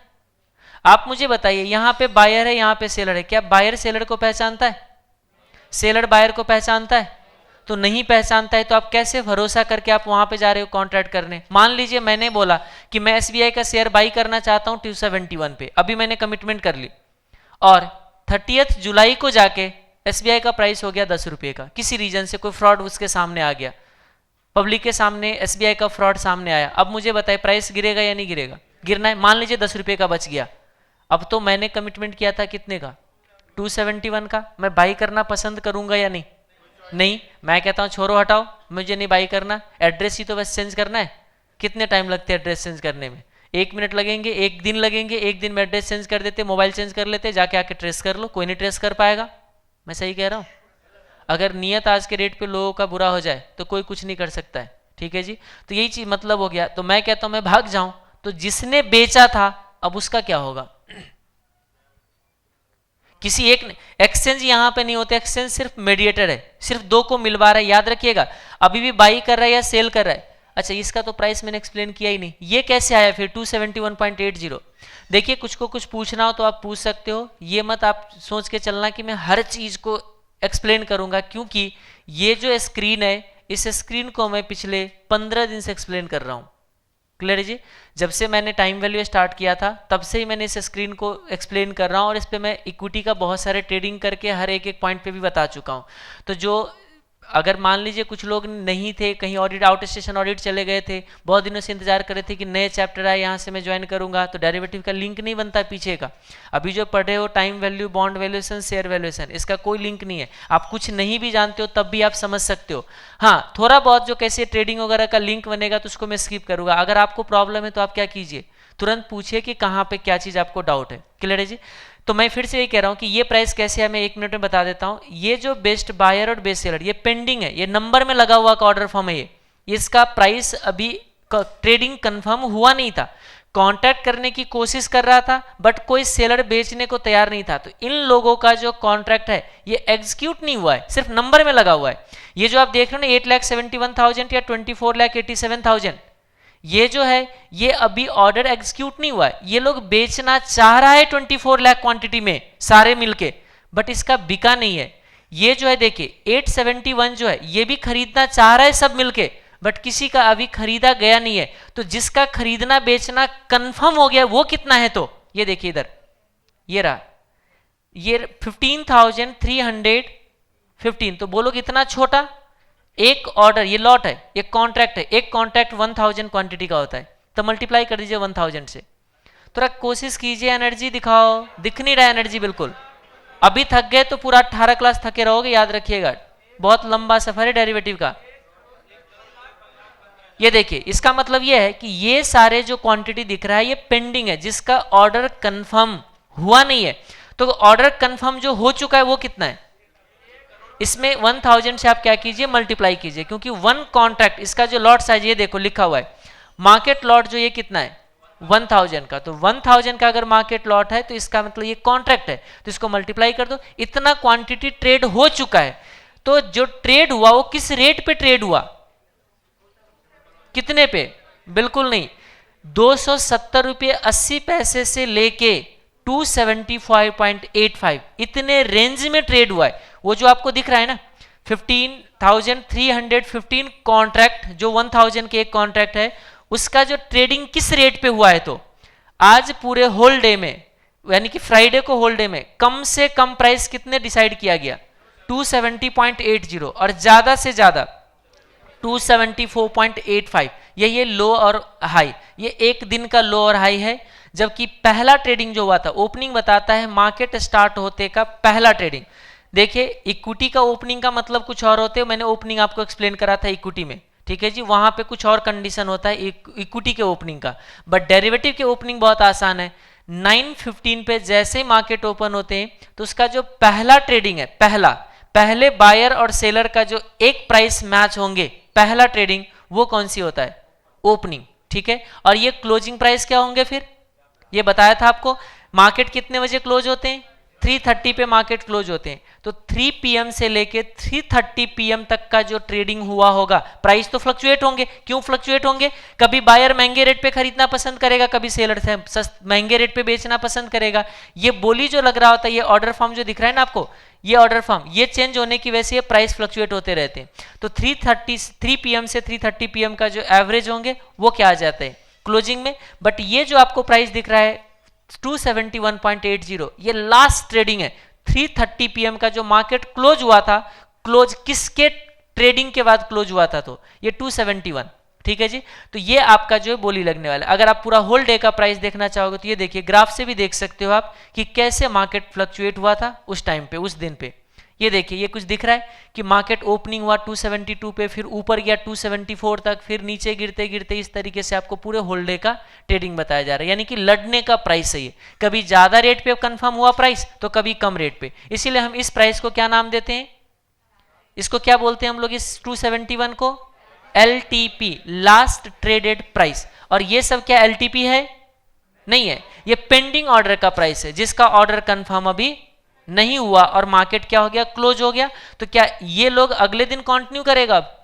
आप मुझे बताइए, यहाँ पे बायर है, यहाँ पे सेलर है, क्या बायर सेलर को पहचानता है? सेलर बायर को पहचानता है? तो नहीं पहचानता है, तो आप कैसे भरोसा करके आप वहां पे जा रहे हो कॉन्ट्रैक्ट करने। मान लीजिए मैंने बोला कि मैं SBI का शेयर बाई करना चाहता हूं 271 पे, अभी मैंने कमिटमेंट कर ली, और 30 जुलाई को जाके SBI का प्राइस हो गया 10 रुपये का, किसी रीजन से कोई फ्रॉड उसके सामने आ गया, पब्लिक के सामने SBI का फ्रॉड सामने आया। अब मुझे बताए प्राइस गिरेगा या नहीं गिरेगा? गिरना है। मान लीजिए 10 रुपये का बच गया, अब तो मैंने कमिटमेंट किया था कितने का, 271 का, मैं बाई करना पसंद करूंगा या नहीं? नहीं, मैं कहता हूं छोड़ो हटाओ, मुझे नहीं बाई करना, एड्रेस ही तो बस चेंज करना है। कितने टाइम लगते हैं एड्रेस चेंज करने में? 1 मिनट लगेंगे, 1 दिन लगेंगे, 1 दिन में एड्रेस चेंज कर देते, मोबाइल चेंज कर लेते, जाके आके ट्रेस कर लो, कोई नहीं ट्रेस कर पाएगा, मैं सही कह रहा हूँ? अगर नियत आज के रेट पे लोगों का बुरा हो जाए तो कोई कुछ नहीं कर सकता है, ठीक है जी। तो यही चीज मतलब हो गया। तो मैं कहता हूं मैं भाग जाऊं, तो जिसने बेचा था अब उसका क्या होगा? किसी एक एक्सचेंज यहां पे नहीं होते, एक्सचेंज सिर्फ मीडिएटर है, सिर्फ दो को मिलवा रहा है, याद रखिएगा। अभी भी बाई कर रहा है या सेल कर रहा है। अच्छा, इसका तो प्राइस मैंने एक्सप्लेन किया ही नहीं, ये कैसे आया फिर 271.80? देखिए, कुछ को कुछ पूछना हो तो आप पूछ सकते हो, ये मत आप सोच के चलना कि मैं हर चीज को एक्सप्लेन करूंगा, क्योंकि ये जो स्क्रीन है, इस स्क्रीन को मैं पिछले 15 दिन से एक्सप्लेन कर रहा हूं। क्लियर है जी? जब से मैंने टाइम वैल्यू स्टार्ट किया था तब से ही मैंने इस स्क्रीन को एक्सप्लेन कर रहा हूं, और इस पे मैं इक्विटी का बहुत सारे ट्रेडिंग करके हर एक एक पॉइंट पे भी बता चुका हूं। तो जो अगर मान लीजिए कुछ लोग नहीं थे, कहीं ऑडिट आउट स्टेशन ऑडिट चले गए थे, बहुत दिनों से इंतजार कर रहे थे कि नए चैप्टर आए यहाँ से मैं ज्वाइन करूंगा, तो डेरिवेटिव का लिंक नहीं बनता पीछे का। अभी जो पढ़े हो time value, bond valuation, share valuation, इसका कोई लिंक नहीं है। आप कुछ नहीं भी जानते हो तब भी आप समझ सकते हो। हाँ, थोड़ा बहुत जो कैसे ट्रेडिंग वगैरह का लिंक बनेगा तो उसको मैं स्किप करूंगा। अगर आपको प्रॉब्लम है तो आप क्या कीजिए, तुरंत पूछिए कि कहाँ पे क्या चीज आपको डाउट है। क्लियर है जी? तो मैं फिर से ये कह रहा हूं कि ये प्राइस कैसे है, मैं 1 मिनट में बता देता हूं। ये जो बेस्ट बायर और बेस्ट सेलर, ये पेंडिंग है, ये नंबर में लगा हुआ का ऑर्डर फॉर्म है। ये इसका प्राइस अभी ट्रेडिंग कंफर्म हुआ नहीं था, कांटेक्ट करने की कोशिश कर रहा था, बट कोई सेलर बेचने को तैयार नहीं था। तो इन लोगों का जो कॉन्ट्रैक्ट है ये एग्जीक्यूट नहीं हुआ है, सिर्फ नंबर में लगा हुआ है। ये जो आप देख रहे हो ना 8,71,000 या 24,87,000, ये जो है ये अभी ऑर्डर एग्जीक्यूट नहीं हुआ है। ये लोग बेचना चाह रहा है 24 लाख क्वांटिटी में सारे मिलके, बट इसका बिका नहीं है। ये जो है देखिए 871 जो है ये भी खरीदना चाह रहा है सब मिलके, बट किसी का अभी खरीदा गया नहीं है। तो जिसका खरीदना बेचना कंफर्म हो गया वो कितना है, तो ये देखिए इधर ये रहा, ये 15,315। तो बोलो कितना छोटा एक ऑर्डर, ये लॉट है, ये कॉन्ट्रैक्ट है, एक कॉन्ट्रैक्ट 1000 क्वांटिटी का होता है, तो मल्टीप्लाई कर दीजिए 1000 से। थोड़ा कोशिश कीजिए, एनर्जी दिखाओ, दिख नहीं रहा एनर्जी बिल्कुल। अभी थक गए तो पूरा 18 क्लास थके रहोगे, याद रखिएगा, बहुत लंबा सफर है डेरिवेटिव का। ये देखिए, इसका मतलब ये है कि ये सारे जो क्वांटिटी दिख रहा है ये पेंडिंग है, जिसका ऑर्डर कंफर्म हुआ नहीं है। तो ऑर्डर कंफर्म जो हो चुका है वो कितना है, इसमें 1000 से आप क्या कीजिए, मल्टीप्लाई कीजिए, क्योंकि वन कॉन्ट्रैक्ट, इसका जो लॉट साइज ये देखो लिखा हुआ है मार्केट लॉट, जो ये कितना है 1000 का। तो 1000 का अगर मार्केट लॉट है तो इसका मतलब ये कॉन्ट्रैक्ट है, तो इसको मल्टीप्लाई कर दो। इतना क्वांटिटी ट्रेड हो चुका है। तो जो ट्रेड हुआ वो किस रेट पे ट्रेड हुआ, कितने पे? बिल्कुल नहीं, 270 रुपये 80 पैसे से लेके 275.85 इतने रेंज में ट्रेड हुआ है। वो जो आपको दिख रहा है ना 15,315 कॉन्ट्रैक्ट, जो 1000 के एक कॉन्ट्रैक्ट है, उसका जो ट्रेडिंग किस रेट पे हुआ है, तो आज पूरे होल डे में, यानी कि फ्राइडे को होल डे में कम से कम प्राइस कितने डिसाइड किया गया, 270.80, और ज्यादा से ज्यादा 274.85। ये लो और हाई, ये एक दिन का लो और हाई है। जबकि पहला ट्रेडिंग जो हुआ था, ओपनिंग बताता है मार्केट स्टार्ट होते का पहला ट्रेडिंग। देखिए, इक्विटी का ओपनिंग का मतलब कुछ और होते है, मैंने ओपनिंग आपको एक्सप्लेन करा था इक्विटी में, ठीक है जी, वहां पे कुछ और कंडीशन होता है इक्विटी के ओपनिंग का। बट डेरिवेटिव के ओपनिंग बहुत आसान है। 9:15 पे जैसे ही मार्केट ओपन होते हैं तो उसका जो पहला ट्रेडिंग है, पहले बायर और सेलर का जो एक प्राइस मैच होंगे, पहला ट्रेडिंग वो कौन सी होता है, ओपनिंग, ठीक है। और ये क्लोजिंग प्राइस क्या होंगे, फिर ये बताया था आपको। मार्केट कितने बजे क्लोज होते हैं, 3:30 पे मार्केट क्लोज होते हैं। तो 3 PM से लेके 3:30 PM तक का जो ट्रेडिंग हुआ होगा, प्राइस तो फ्लक्चुएट होंगे। क्यों फ्लक्चुएट होंगे, कभी बायर महंगे रेट पे खरीदना पसंद करेगा, कभी सेलर महंगे रेट पे बेचना पसंद करेगा। ये बोली जो लग रहा होता है, ये ऑर्डर फॉर्म जो दिख रहा है ना आपको, ये ऑर्डर फॉर्म, ये चेंज होने की वजह से ये प्राइस फ्लक्चुएट होते रहते हैं। तो 3 PM से 3:30 PM का जो एवरेज होंगे वो क्या आ जाता है, क्लोजिंग में। बट ये जो आपको प्राइस दिख रहा है 271.80, ये लास्ट ट्रेडिंग है। 3:30 PM का जो मार्केट क्लोज हुआ था, क्लोज किसके ट्रेडिंग के बाद क्लोज हुआ था, तो ये 271, ठीक है जी। तो ये आपका जो है बोली लगने वाला है। अगर आप पूरा होल डे का प्राइस देखना चाहोगे तो ये देखिए, ग्राफ से भी देख सकते हो आप कि कैसे मार्केट फ्लक्चुएट हुआ था उस टाइम पे, उस दिन पे। ये देखिए ये कुछ दिख रहा है कि मार्केट ओपनिंग हुआ 272 पे, फिर ऊपर गया 274 तक, फिर नीचे गिरते गिरते इस तरीके से आपको पूरे होल डे का ट्रेडिंग बताया जा रहा है। यानी कि लड़ने का प्राइस है ये, कभी ज्यादा रेट पे कंफर्म हुआ प्राइस तो कभी कम रेट पे। इसीलिए हम इस प्राइस को क्या नाम देते हैं, इसको क्या बोलते हैं हम लोग, इस 271 को LTP, लास्ट ट्रेडेड प्राइस। और ये सब क्या LTP है? नहीं है, ये पेंडिंग ऑर्डर का प्राइस है, जिसका ऑर्डर कंफर्म अभी नहीं हुआ और मार्केट क्या हो गया, क्लोज हो गया। तो क्या ये लोग अगले दिन कंटिन्यू करेगा? अब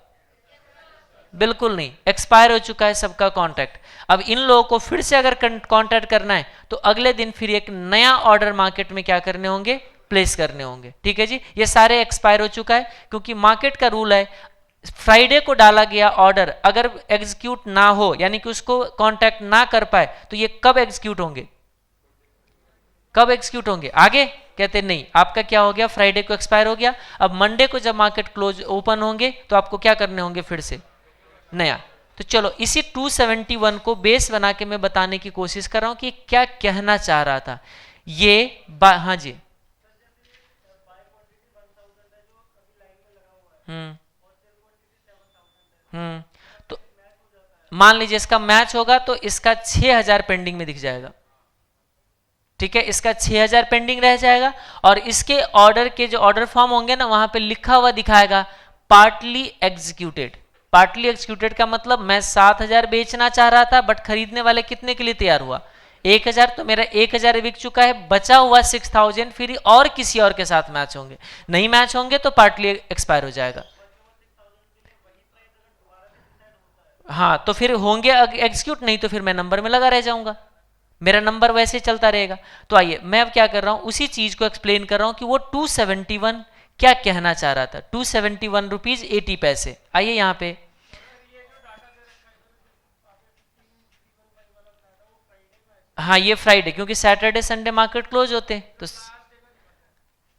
बिल्कुल नहीं, एक्सपायर हो चुका है सबका कॉन्ट्रैक्ट। अब इन लोगों को फिर से अगर कॉन्ट्रैक्ट करना है तो अगले दिन फिर एक नया ऑर्डर मार्केट में क्या करने होंगे, प्लेस करने होंगे। ठीक है जी, ये सारे एक्सपायर हो चुका है, क्योंकि मार्केट का रूल है फ्राइडे को डाला गया ऑर्डर अगर एग्जीक्यूट ना हो, यानी कि उसको कॉन्टैक्ट ना कर पाए, तो ये कब एग्जीक्यूट होंगे, कब एग्जीक्यूट होंगे? आगे कहते नहीं, आपका क्या हो गया, फ्राइडे को एक्सपायर हो गया, अब मंडे को जब मार्केट क्लोज ओपन होंगे तो आपको क्या करने होंगे, फिर से नया। तो चलो इसी 271 को बेस बना के मैं बताने की कोशिश कर रहा हूं कि क्या कहना चाह रहा था ये। हाँ जी, तो मान लीजिए इसका मैच होगा तो इसका 6000 पेंडिंग में दिख जाएगा। ठीक है, इसका 6000 पेंडिंग रह जाएगा और इसके ऑर्डर के जो ऑर्डर फॉर्म होंगे ना, वहां पे लिखा हुआ दिखाएगा पार्टली एग्जीक्यूटेड। पार्टली एग्जीक्यूटेड का मतलब मैं 7000 बेचना चाह रहा था, बट खरीदने वाले कितने के लिए तैयार हुआ, 1000, तो मेरा 1000 बिक चुका है, बचा हुआ 6000 फिर और किसी और के साथ मैच होंगे, नहीं मैच होंगे तो पार्टली एक्सपायर हो जाएगा। हाँ, तो फिर होंगे एग्जीक्यूट, नहीं तो फिर मैं नंबर में लगा रह जाऊंगा, मेरा नंबर वैसे चलता रहेगा। तो आइए मैं अब क्या कर रहा हूं, उसी चीज को एक्सप्लेन कर रहा हूं कि वो 271 क्या कहना चाह रहा था। 271 रुपीज 80 पैसे। आइए यहां पे, हाँ ये फ्राइडे, क्योंकि सैटरडे संडे मार्केट क्लोज होते हैं, तो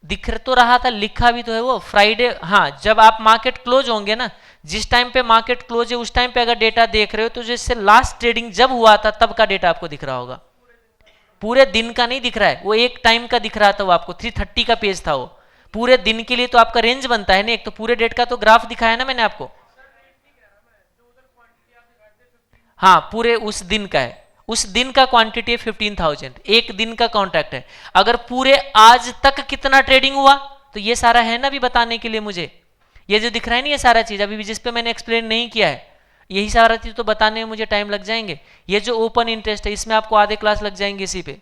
दिख तो रहा था, लिखा भी तो है वो फ्राइडे। हाँ, जब आप मार्केट क्लोज होंगे ना, जिस टाइम पे मार्केट क्लोज है उस टाइम पे अगर डेटा देख रहे हो तो जैसे लास्ट ट्रेडिंग जब हुआ था तब का डेटा आपको दिख रहा होगा, पूरे दिन का नहीं दिख रहा है, वो एक टाइम का दिख रहा था, वो आपको 330 का पेज था वो। पूरे दिन के लिए तो आपका रेंज बनता है ना, एक तो पूरे डेट का तो ग्राफ दिखाया ना मैंने आपको। हाँ, पूरे उस दिन का है, उस दिन का क्वांटिटी है 15,000, एक दिन का कॉन्ट्रैक्ट है। अगर पूरे आज तक कितना ट्रेडिंग हुआ तो ये सारा है ना अभी बताने के लिए मुझे, ये जो दिख रहा है ना ये सारा चीज अभी जिस पे मैंने एक्सप्लेन नहीं किया है, यही सारा चीज तो बताने में मुझे टाइम लग जाएंगे। ये जो ओपन इंटरेस्ट है इसमें आपको आधे क्लास लग जाएंगे इसी पे,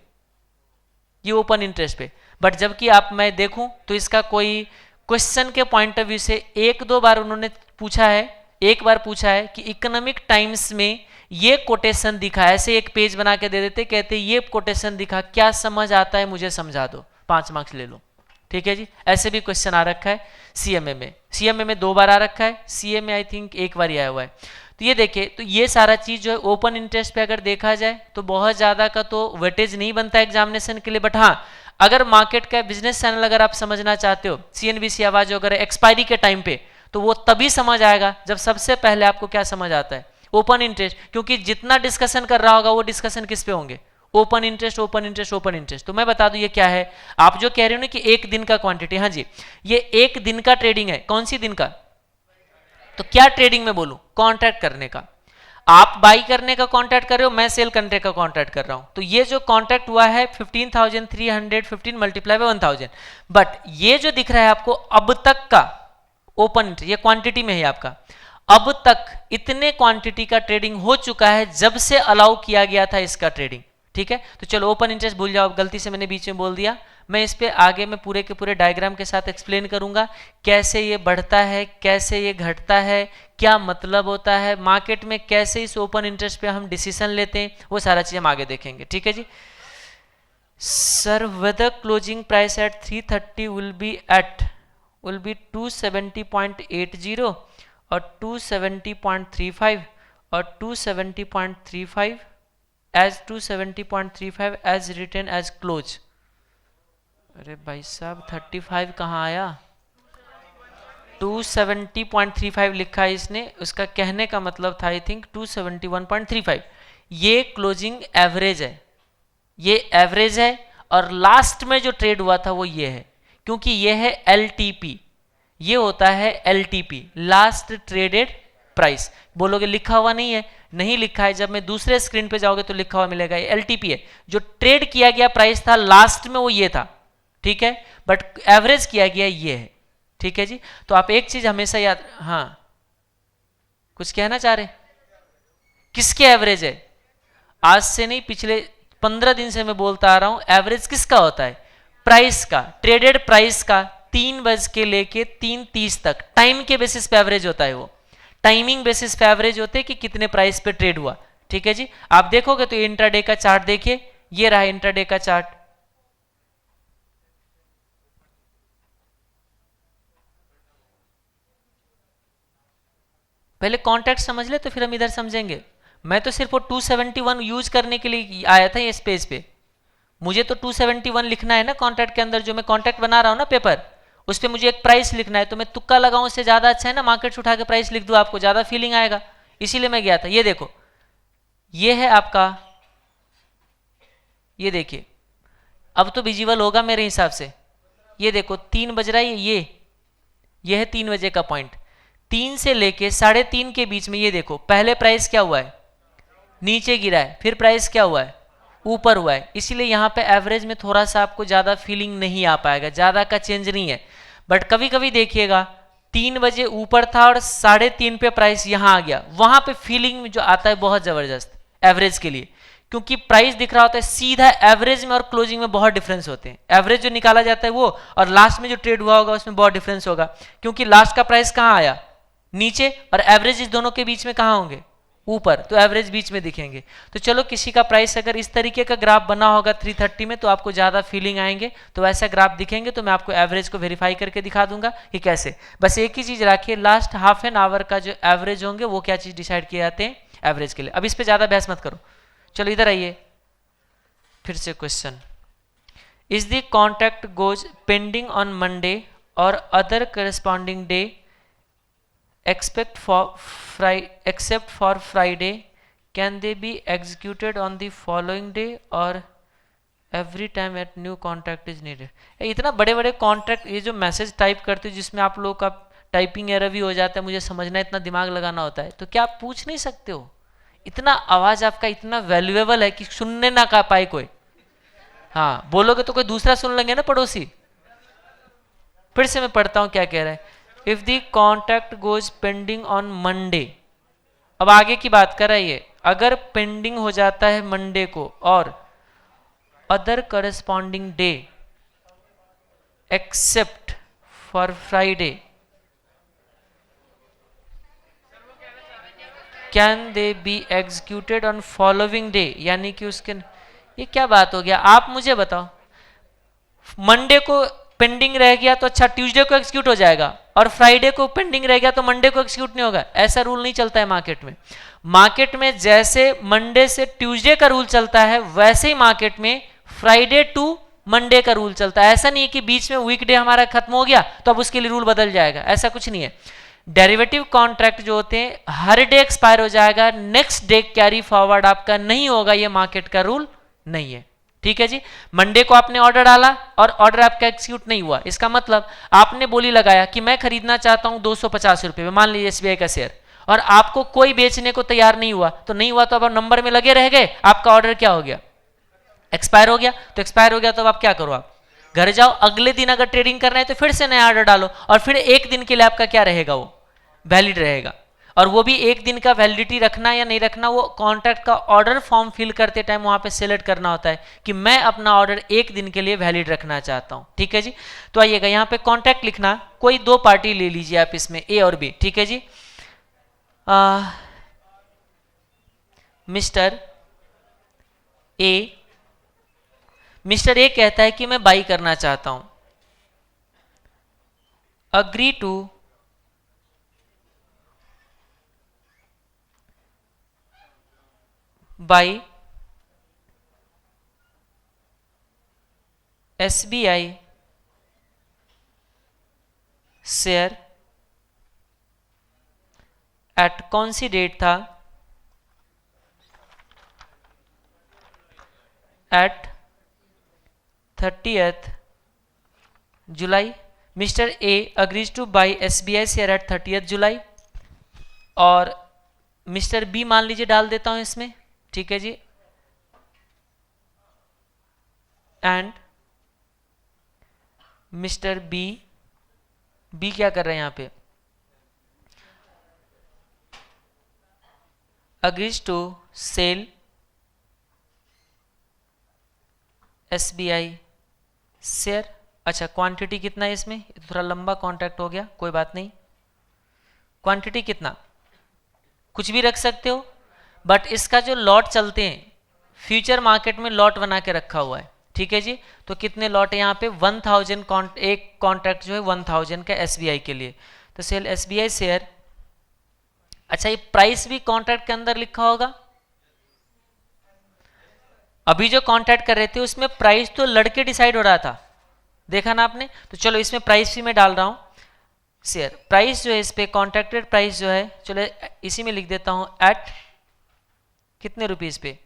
ये ओपन इंटरेस्ट पे। बट जबकि आप मैं देखूं तो इसका कोई क्वेश्चन के पॉइंट ऑफ व्यू से एक दो बार उन्होंने पूछा है, एक बार पूछा है कि इकोनॉमिक टाइम्स में ये कोटेशन दिखा, ऐसे एक पेज बना के दे देते, कहते ये कोटेशन दिखा, क्या समझ आता है मुझे समझा दो, 5 मार्क्स ले लो। ठीक है जी, ऐसे भी क्वेश्चन आ रखा है सीएमए में, सीएमए में 2 बार आ रखा है, सीए में आई थिंक 1 बार ही आया हुआ है। तो ये देखिए, तो ये सारा चीज जो है ओपन इंटरेस्ट पे अगर देखा जाए तो बहुत ज्यादा का तो वेटेज नहीं बनता एग्जामिनेशन के लिए। बट हाँ, अगर मार्केट का बिजनेस चैनल अगर आप समझना चाहते हो, सीएनबीसी आवाज अगर एक्सपायरी के टाइम पे, तो वो तभी समझ आएगा जब सबसे पहले आपको क्या समझ आता है, ओपन इंटरेस्ट। क्योंकि जितना डिस्कशन कर रहा होगा वो डिस्कशन किस पे होंगे, open interest, open interest, open interest. तो मैं बता दूं ये क्या है, आप जो कह रहे हो ना कि एक दिन का क्वांटिटी, हाँ जी, ये एक दिन का ट्रेडिंग है। कौन सी दिन का, तो क्या ट्रेडिंग में बोलूं, कॉन्ट्रैक्ट करने का। आप बाई करने का कॉन्ट्रैक्ट कर रहे हो, मैं सेल करने का कॉन्ट्रैक्ट कर रहा हूं। तो ये जो कॉन्ट्रैक्ट हुआ है 15,315 मल्टीप्लाई बाय 1000, बट ये जो दिख रहा है आपको अब तक का ओपन इंटरेस्ट, ये क्वांटिटी में है आपका, अब तक इतने क्वांटिटी का ट्रेडिंग हो चुका है जब से अलाउ किया गया था इसका ट्रेडिंग। ठीक है, तो चलो ओपन इंटरेस्ट भूल जाओ, गलती से मैंने बीच में बोल दिया। मैं इस पे आगे में पूरे के पूरे डायग्राम के साथ एक्सप्लेन करूंगा, कैसे ये बढ़ता है, कैसे ये घटता है, क्या मतलब होता है, मार्केट में कैसे इस ओपन इंटरेस्ट पे हम डिसीजन लेते हैं, वो सारा चीज हम आगे देखेंगे। ठीक है जी sir, whether closing price at 330 will be 270.80 और 270.35 और 270.35 as 270.35 as written as close। अरे भाई साहब 35 कहाँ आया, 270.35 लिखा है इसने, उसका कहने का मतलब था आई थिंक 271.35। ये क्लोजिंग एवरेज है, ये एवरेज है, और लास्ट में जो ट्रेड हुआ था वो ये है। क्योंकि ये है एलटीपी, ये होता है एलटीपी, लास्ट ट्रेडेड प्राइस। बोलोगे लिखा हुआ नहीं है, नहीं लिखा है, जब मैं दूसरे स्क्रीन पे जाओगे तो लिखा हुआ मिलेगा, ये एलटीपी है। जो ट्रेड किया गया प्राइस था लास्ट में वो ये था, ठीक है, बट एवरेज किया गया ये है, ठीक है जी। तो आप एक चीज हमेशा याद, हाँ कुछ कहना चाह रहे, किसके एवरेज है? आज से नहीं, पिछले 15 दिन से मैं बोलता आ रहा हूं, एवरेज किसका होता है? प्राइस का, ट्रेडेड प्राइस का, 3 बज के लेके 3:30 तक टाइम के बेसिस पे एवरेज होता है, वो टाइमिंग बेसिस पे एवरेज होते हैं कि कितने प्राइस पे ट्रेड हुआ, ठीक है जी। आप देखोगे तो इंट्राडे का चार्ट देखिए, ये रहा इंट्राडे का चार्ट, पहले कॉन्ट्रैक्ट समझ ले तो फिर हम इधर समझेंगे। मैं तो सिर्फ वो 271 यूज करने के लिए आया था ये पेज पे, मुझे तो 271 लिखना है ना कॉन्ट्रैक्ट के अंदर, जो मैं कॉन्ट्रैक्ट बना रहा हूं ना पेपर, उस पर मुझे एक प्राइस लिखना है, तो मैं तुक्का लगाऊं उससे ज्यादा अच्छा है ना मार्केट से उठा के प्राइस लिख दूं, आपको ज्यादा फीलिंग आएगा, इसीलिए मैं गया था। ये देखो, ये है आपका, ये देखिए अब तो विजिबल होगा मेरे हिसाब से, ये देखो 3 बज रहा है, ये है 3 बजे का पॉइंट, 3 से लेके 3:30 के बीच में ये देखो पहले प्राइस क्या हुआ है? नीचे गिरा है, फिर प्राइस क्या हुआ है? ऊपर हुआ है, इसीलिए यहाँ पे एवरेज में थोड़ा सा आपको ज्यादा फीलिंग नहीं आ पाएगा, ज्यादा का चेंज नहीं है। बट कभी कभी देखिएगा 3 बजे ऊपर था और 3:30 पे प्राइस यहाँ आ गया, वहां पे फीलिंग जो आता है बहुत जबरदस्त एवरेज के लिए, क्योंकि प्राइस दिख रहा होता है सीधा, एवरेज में और क्लोजिंग में बहुत डिफरेंस होते हैं, एवरेज जो निकाला जाता है वो और लास्ट में जो ट्रेड हुआ होगा उसमें बहुत डिफरेंस होगा, क्योंकि लास्ट का प्राइस कहाँ आया? नीचे, और एवरेज इस दोनों के बीच में कहाँ होंगे? ऊपर, तो एवरेज बीच में दिखेंगे। तो चलो किसी का प्राइस अगर इस तरीके का ग्राफ बना होगा 330 में तो आपको ज्यादा फीलिंग आएंगे, तो वैसा ग्राफ दिखेंगे तो मैं आपको एवरेज को वेरीफाई करके दिखा दूंगा कि कैसे। बस एक ही चीज रखिए, लास्ट हाफ एन आवर का जो एवरेज होंगे वो क्या चीज डिसाइड किए जाते हैं एवरेज के लिए। अब इस पर ज्यादा बहस मत करो, चलो इधर आइए फिर से question, is the contract goes pending on Monday और other corresponding day except for Friday, can they be executed on the following day or every time at new contract is needed? इतना बड़े बड़े कॉन्ट्रैक्ट, ये जो message type करते हो जिसमें आप लोगों का टाइपिंग एरर भी हो जाता है, मुझे समझना, इतना दिमाग लगाना होता है, तो क्या आप पूछ नहीं सकते हो? इतना आवाज आपका इतना वैल्यूएबल है कि सुनने ना का पाए कोई, हाँ बोलोगे तो कोई दूसरा सुन लेंगे ना पड़ोसी। फिर से मैं पढ़ता हूं क्या कह रहा है, if the contract goes pending on Monday, अब आगे की बात कर रही है, अगर पेंडिंग हो जाता है मंडे को और other corresponding day except for Friday, can they be executed on following day, यानी कि उसके, ये क्या बात हो गया? आप मुझे बताओ, मंडे को पेंडिंग रह गया तो अच्छा ट्यूसडे को एग्जीक्यूट हो जाएगा, और फ्राइडे को पेंडिंग रह गया तो मंडे को एग्जीक्यूट नहीं होगा? ऐसा रूल नहीं चलता है मार्केट में। मार्केट में जैसे मंडे से ट्यूसडे का रूल चलता है वैसे ही मार्केट में फ्राइडे टू मंडे का रूल चलता है। ऐसा नहीं है कि बीच में वीकडे हमारा खत्म हो गया तो अब उसके लिए रूल बदल जाएगा, ऐसा कुछ नहीं है। डेरिवेटिव कॉन्ट्रैक्ट जो होते हैं हर डे एक्सपायर हो जाएगा, नेक्स्ट डे कैरी फॉरवर्ड आपका नहीं होगा, ये मार्केट का रूल नहीं है, ठीक है जी। मंडे को आपने ऑर्डर डाला और ऑर्डर आपका एग्जीक्यूट नहीं हुआ, इसका मतलब आपने बोली लगाया कि मैं खरीदना चाहता हूं 250 रुपए में, मान लीजिए एसबीआई का शेयर, और आपको कोई बेचने को तैयार नहीं हुआ, तो नहीं हुआ तो अब नंबर में लगे रह गए, आपका ऑर्डर क्या हो गया? एक्सपायर हो गया। तो एक्सपायर हो गया तो अब क्या करो, आप घर जाओ, अगले दिन अगर ट्रेडिंग करना है तो फिर से नया ऑर्डर डालो, और फिर एक दिन के लिए आपका क्या रहेगा, वो वैलिड रहेगा। और वो भी एक दिन का वैलिडिटी रखना या नहीं रखना वो कॉन्ट्रैक्ट का ऑर्डर फॉर्म फिल करते टाइम वहां पे सिलेक्ट करना होता है कि मैं अपना ऑर्डर एक दिन के लिए वैलिड रखना चाहता हूं, ठीक है जी। तो आइएगा यहाँ पे कॉन्ट्रैक्ट लिखना, कोई 2 पार्टी ले लीजिए आप इसमें, ए और बी, ठीक है जी। मिस्टर ए कहता है कि मैं बाई करना चाहता हूं, agree to buy SBI share at कौन सी डेट था, एट 30th जुलाई, mister A agrees to buy SBI share at 30th जुलाई, और मिस्टर बी मान लीजिए डाल देता हूं इसमें, ठीक है जी, एंड मिस्टर बी क्या कर रहे हैं यहां पे, agrees to sell SBI share. अच्छा, क्वांटिटी कितना है इसमें, थोड़ा लंबा कॉन्ट्रैक्ट हो गया, कोई बात नहीं। क्वांटिटी कितना, कुछ भी रख सकते हो, बट इसका जो लॉट चलते हैं फ्यूचर मार्केट में लॉट बना के रखा हुआ है, ठीक है जी। तो कितने लॉट है यहाँ पे 1000, एक कॉन्ट्रैक्ट जो है 1000 का SBI के लिए, तो सेल SBI शेयर। अच्छा, ये प्राइस भी कॉन्ट्रैक्ट के अंदर लिखा होगा, अभी जो कॉन्ट्रैक्ट कर रहे थे उसमें प्राइस तो लड़के डिसाइड हो रहा था, देखा ना आपने। तो चलो इसमें प्राइस भी मैं डाल रहा हूं, शेयर प्राइस जो है इस पे कॉन्ट्रैक्टेड प्राइस जो है, चलो इसी में लिख देता हूं एट कितने रुपीस पे,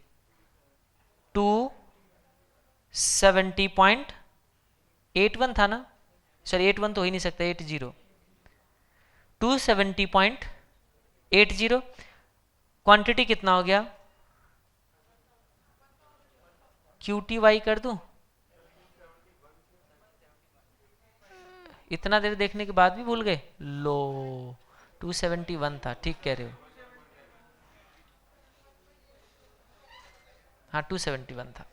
270.81 था ना, सॉरी 81 तो हो ही नहीं सकता, 270.80। क्वांटिटी कितना हो गया, QTY कर दूं, इतना देर देखने के बाद भी भूल गए, लो 271 था, ठीक कह रहे हो, हाँ 271 था।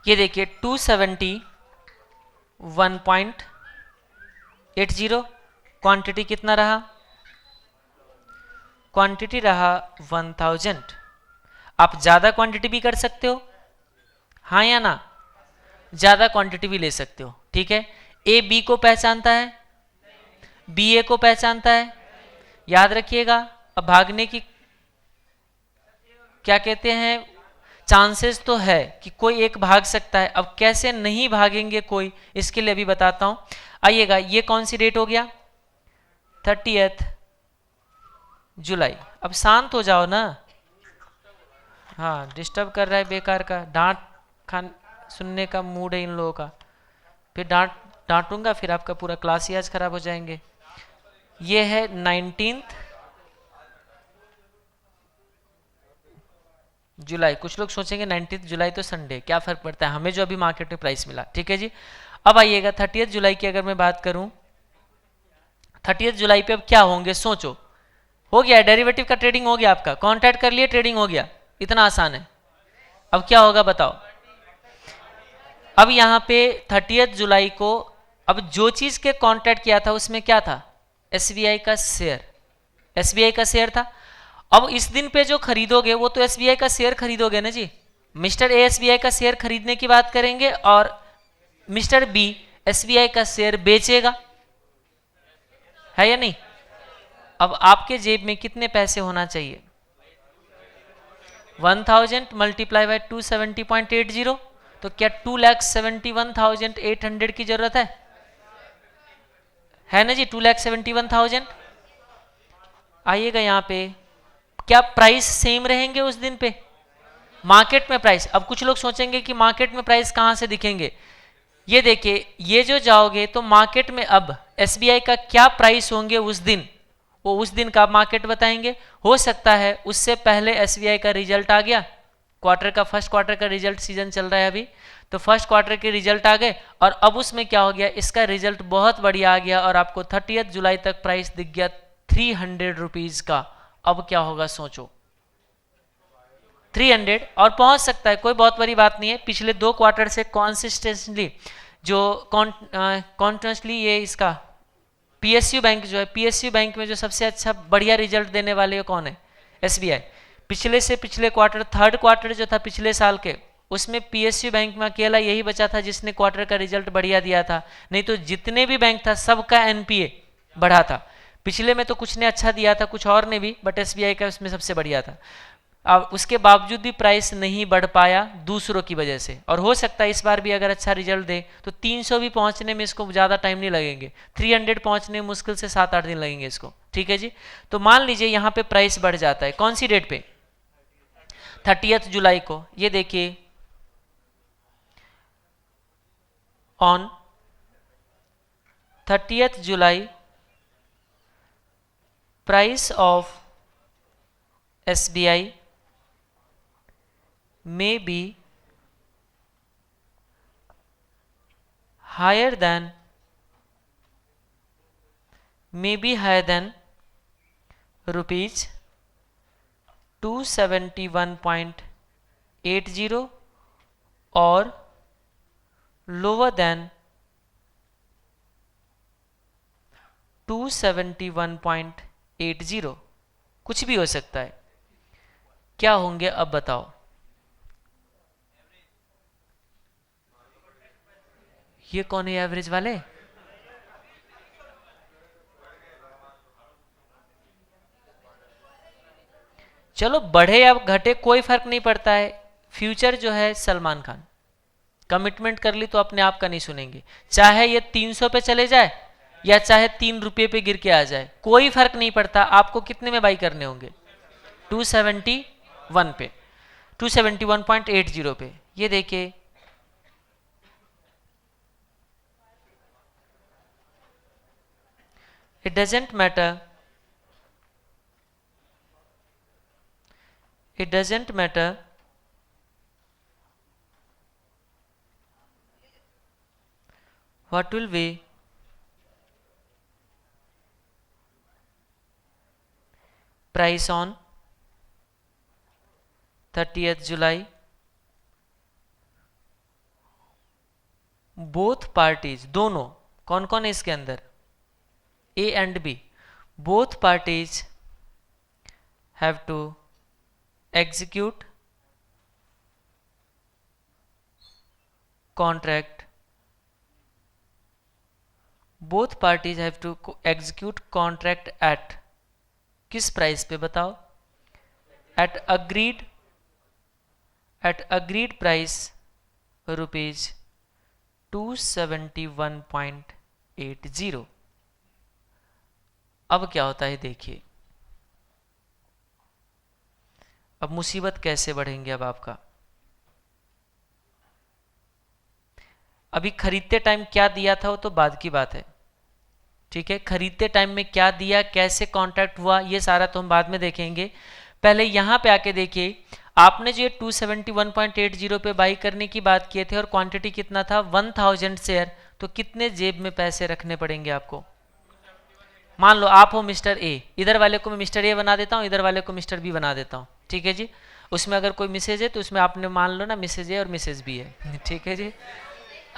ये देखिए 271.80, क्वांटिटी कितना रहा, क्वांटिटी रहा 1000। आप ज्यादा क्वांटिटी भी कर सकते हो, हाँ या ना, ज्यादा क्वांटिटी भी ले सकते हो, ठीक है। ए बी को पहचानता है, बी ए को पहचानता है, याद रखिएगा। अब भागने की क्या कहते हैं, चांसेस तो है कि कोई एक भाग सकता है, अब कैसे नहीं भागेंगे कोई, इसके लिए अभी बताता हूं। आइएगा, ये कौन सी डेट हो गया, 30th जुलाई। अब शांत हो जाओ ना, हाँ डिस्टर्ब कर रहा है बेकार का, डांट खान सुनने का मूड है इन लोगों का, फिर डांटूंगा, फिर आपका पूरा क्लास ही आज खराब हो जाएंगे। ये है 19th जुलाई। कुछ लोग सोचेंगे 19th जुलाई तो संडे, क्या फर्क पड़ता है, हमें जो अभी मार्केट में प्राइस मिला, ठीक है जी। अब आइएगा 30th जुलाई की अगर मैं बात करूं, 30th जुलाई पे अब क्या होंगे सोचो, हो गया डेरिवेटिव का ट्रेडिंग हो गया, आपका कॉन्ट्रैक्ट कर लिए, ट्रेडिंग हो गया, इतना आसान है। अब क्या होगा बताओ, अब यहां पे 30th जुलाई को अब जो चीज के कॉन्ट्रैक्ट किया था उसमें क्या था, SBI का शेयर, SBI का शेयर था। अब इस दिन पे जो खरीदोगे वो तो SBI का शेयर खरीदोगे ना जी, मिस्टर ए SBI का शेयर खरीदने की बात करेंगे और मिस्टर बी SBI का शेयर बेचेगा, है या नहीं। अब आपके जेब में कितने पैसे होना चाहिए, 1000 मल्टीप्लाई बाय 270.80, तो क्या 2,71,800 की जरूरत है ना जी, 2,71,000। आइएगा यहाँ पे, क्या प्राइस सेम रहेंगे उस दिन पे, मार्केट में प्राइस। अब कुछ लोग सोचेंगे कि मार्केट में प्राइस कहां से दिखेंगे, ये देखिए, ये जो जाओगे तो मार्केट में अब SBI का क्या प्राइस होंगे उस दिन, वो उस दिन का मार्केट बताएंगे। हो सकता है उससे पहले SBI का रिजल्ट आ गया, क्वार्टर का, फर्स्ट क्वार्टर का रिजल्ट सीजन चल रहा है अभी, तो फर्स्ट क्वार्टर के रिजल्ट आ गए और अब उसमें क्या हो गया, इसका रिजल्ट बहुत बढ़िया आ गया और आपको 30th जुलाई तक प्राइस दिख गया 300 रुपीज का। अब क्या होगा सोचो, 300 और पहुंच सकता है, कोई बहुत बड़ी बात नहीं है। पिछले 2 क्वार्टर से कॉन्सिस्टेंटली जो कॉन्टिन्यूसली ये इसका PSU बैंक जो है, PSU बैंक में जो सबसे अच्छा बढ़िया रिजल्ट देने वाले कौन है, SBI। पिछले से पिछले क्वार्टर, थर्ड क्वार्टर जो था पिछले साल के, उसमें PSU बैंक में अकेला यही बचा था जिसने क्वार्टर का रिजल्ट बढ़िया दिया था, नहीं तो जितने भी बैंक था सबका NPA बढ़ा था। पिछले में तो कुछ ने अच्छा दिया था, कुछ और ने भी, बट SBI का उसमें सबसे बढ़िया था। अब उसके बावजूद भी प्राइस नहीं बढ़ पाया दूसरों की वजह से, और हो सकता है इस बार भी अगर अच्छा रिजल्ट दे तो 300 भी पहुंचने में इसको ज़्यादा टाइम नहीं लगेंगे, 300 पहुंचने में मुश्किल से 7-8 दिन लगेंगे इसको। ठीक है जी। तो मान लीजिए यहाँ पे प्राइस बढ़ जाता है, कौन सी डेट पे, 30 जुलाई को। ये देखिए on 30 July price of SBI may be higher than rupees 271.80 or lower than 271.80, कुछ भी हो सकता है। क्या होंगे अब बताओ? ये कौन है एवरेज वाले? चलो बढ़े या घटे कोई फर्क नहीं पड़ता है, फ्यूचर जो है सलमान खान, कमिटमेंट कर ली तो अपने आप का नहीं सुनेंगे, चाहे ये 300 पे चले जाए या चाहे 3 रुपये पे गिर के आ जाए, कोई फर्क नहीं पड़ता। आपको कितने में बाई करने होंगे? 271 पे, 271.80 पे। ये देखिए it doesn't matter, what will be price on 30th July, both parties, दोनों, कौन कौन है इसके अंदर, A and B, both parties have to execute contract, both parties have to execute contract at, किस प्राइस पे बताओ? at agreed price rupees 271.80। अब क्या होता है देखिए, अब मुसीबत कैसे बढ़ेंगे अब आपका। अभी खरीदते टाइम क्या दिया था वो तो बाद की बात है, ठीक है, खरीदते टाइम में क्या दिया, कैसे कॉन्ट्रैक्ट हुआ, ये सारा तो हम बाद में देखेंगे। पहले यहां पे आके देखिए, आपने जो 271.80 पे बाई करने की बात किए थे और क्वांटिटी कितना था, 1000 शेयर, तो कितने जेब में पैसे रखने पड़ेंगे आपको? मान लो आप हो मिस्टर ए, इधर वाले को मैं मिस्टर ए बना देता हूँ, इधर वाले को मिस्टर बी बना देता हूँ, ठीक है जी। उसमें अगर कोई मिसेज है तो उसमें आपने मान लो ना मिसेज ए और मिसेज बी है, ठीक है जी।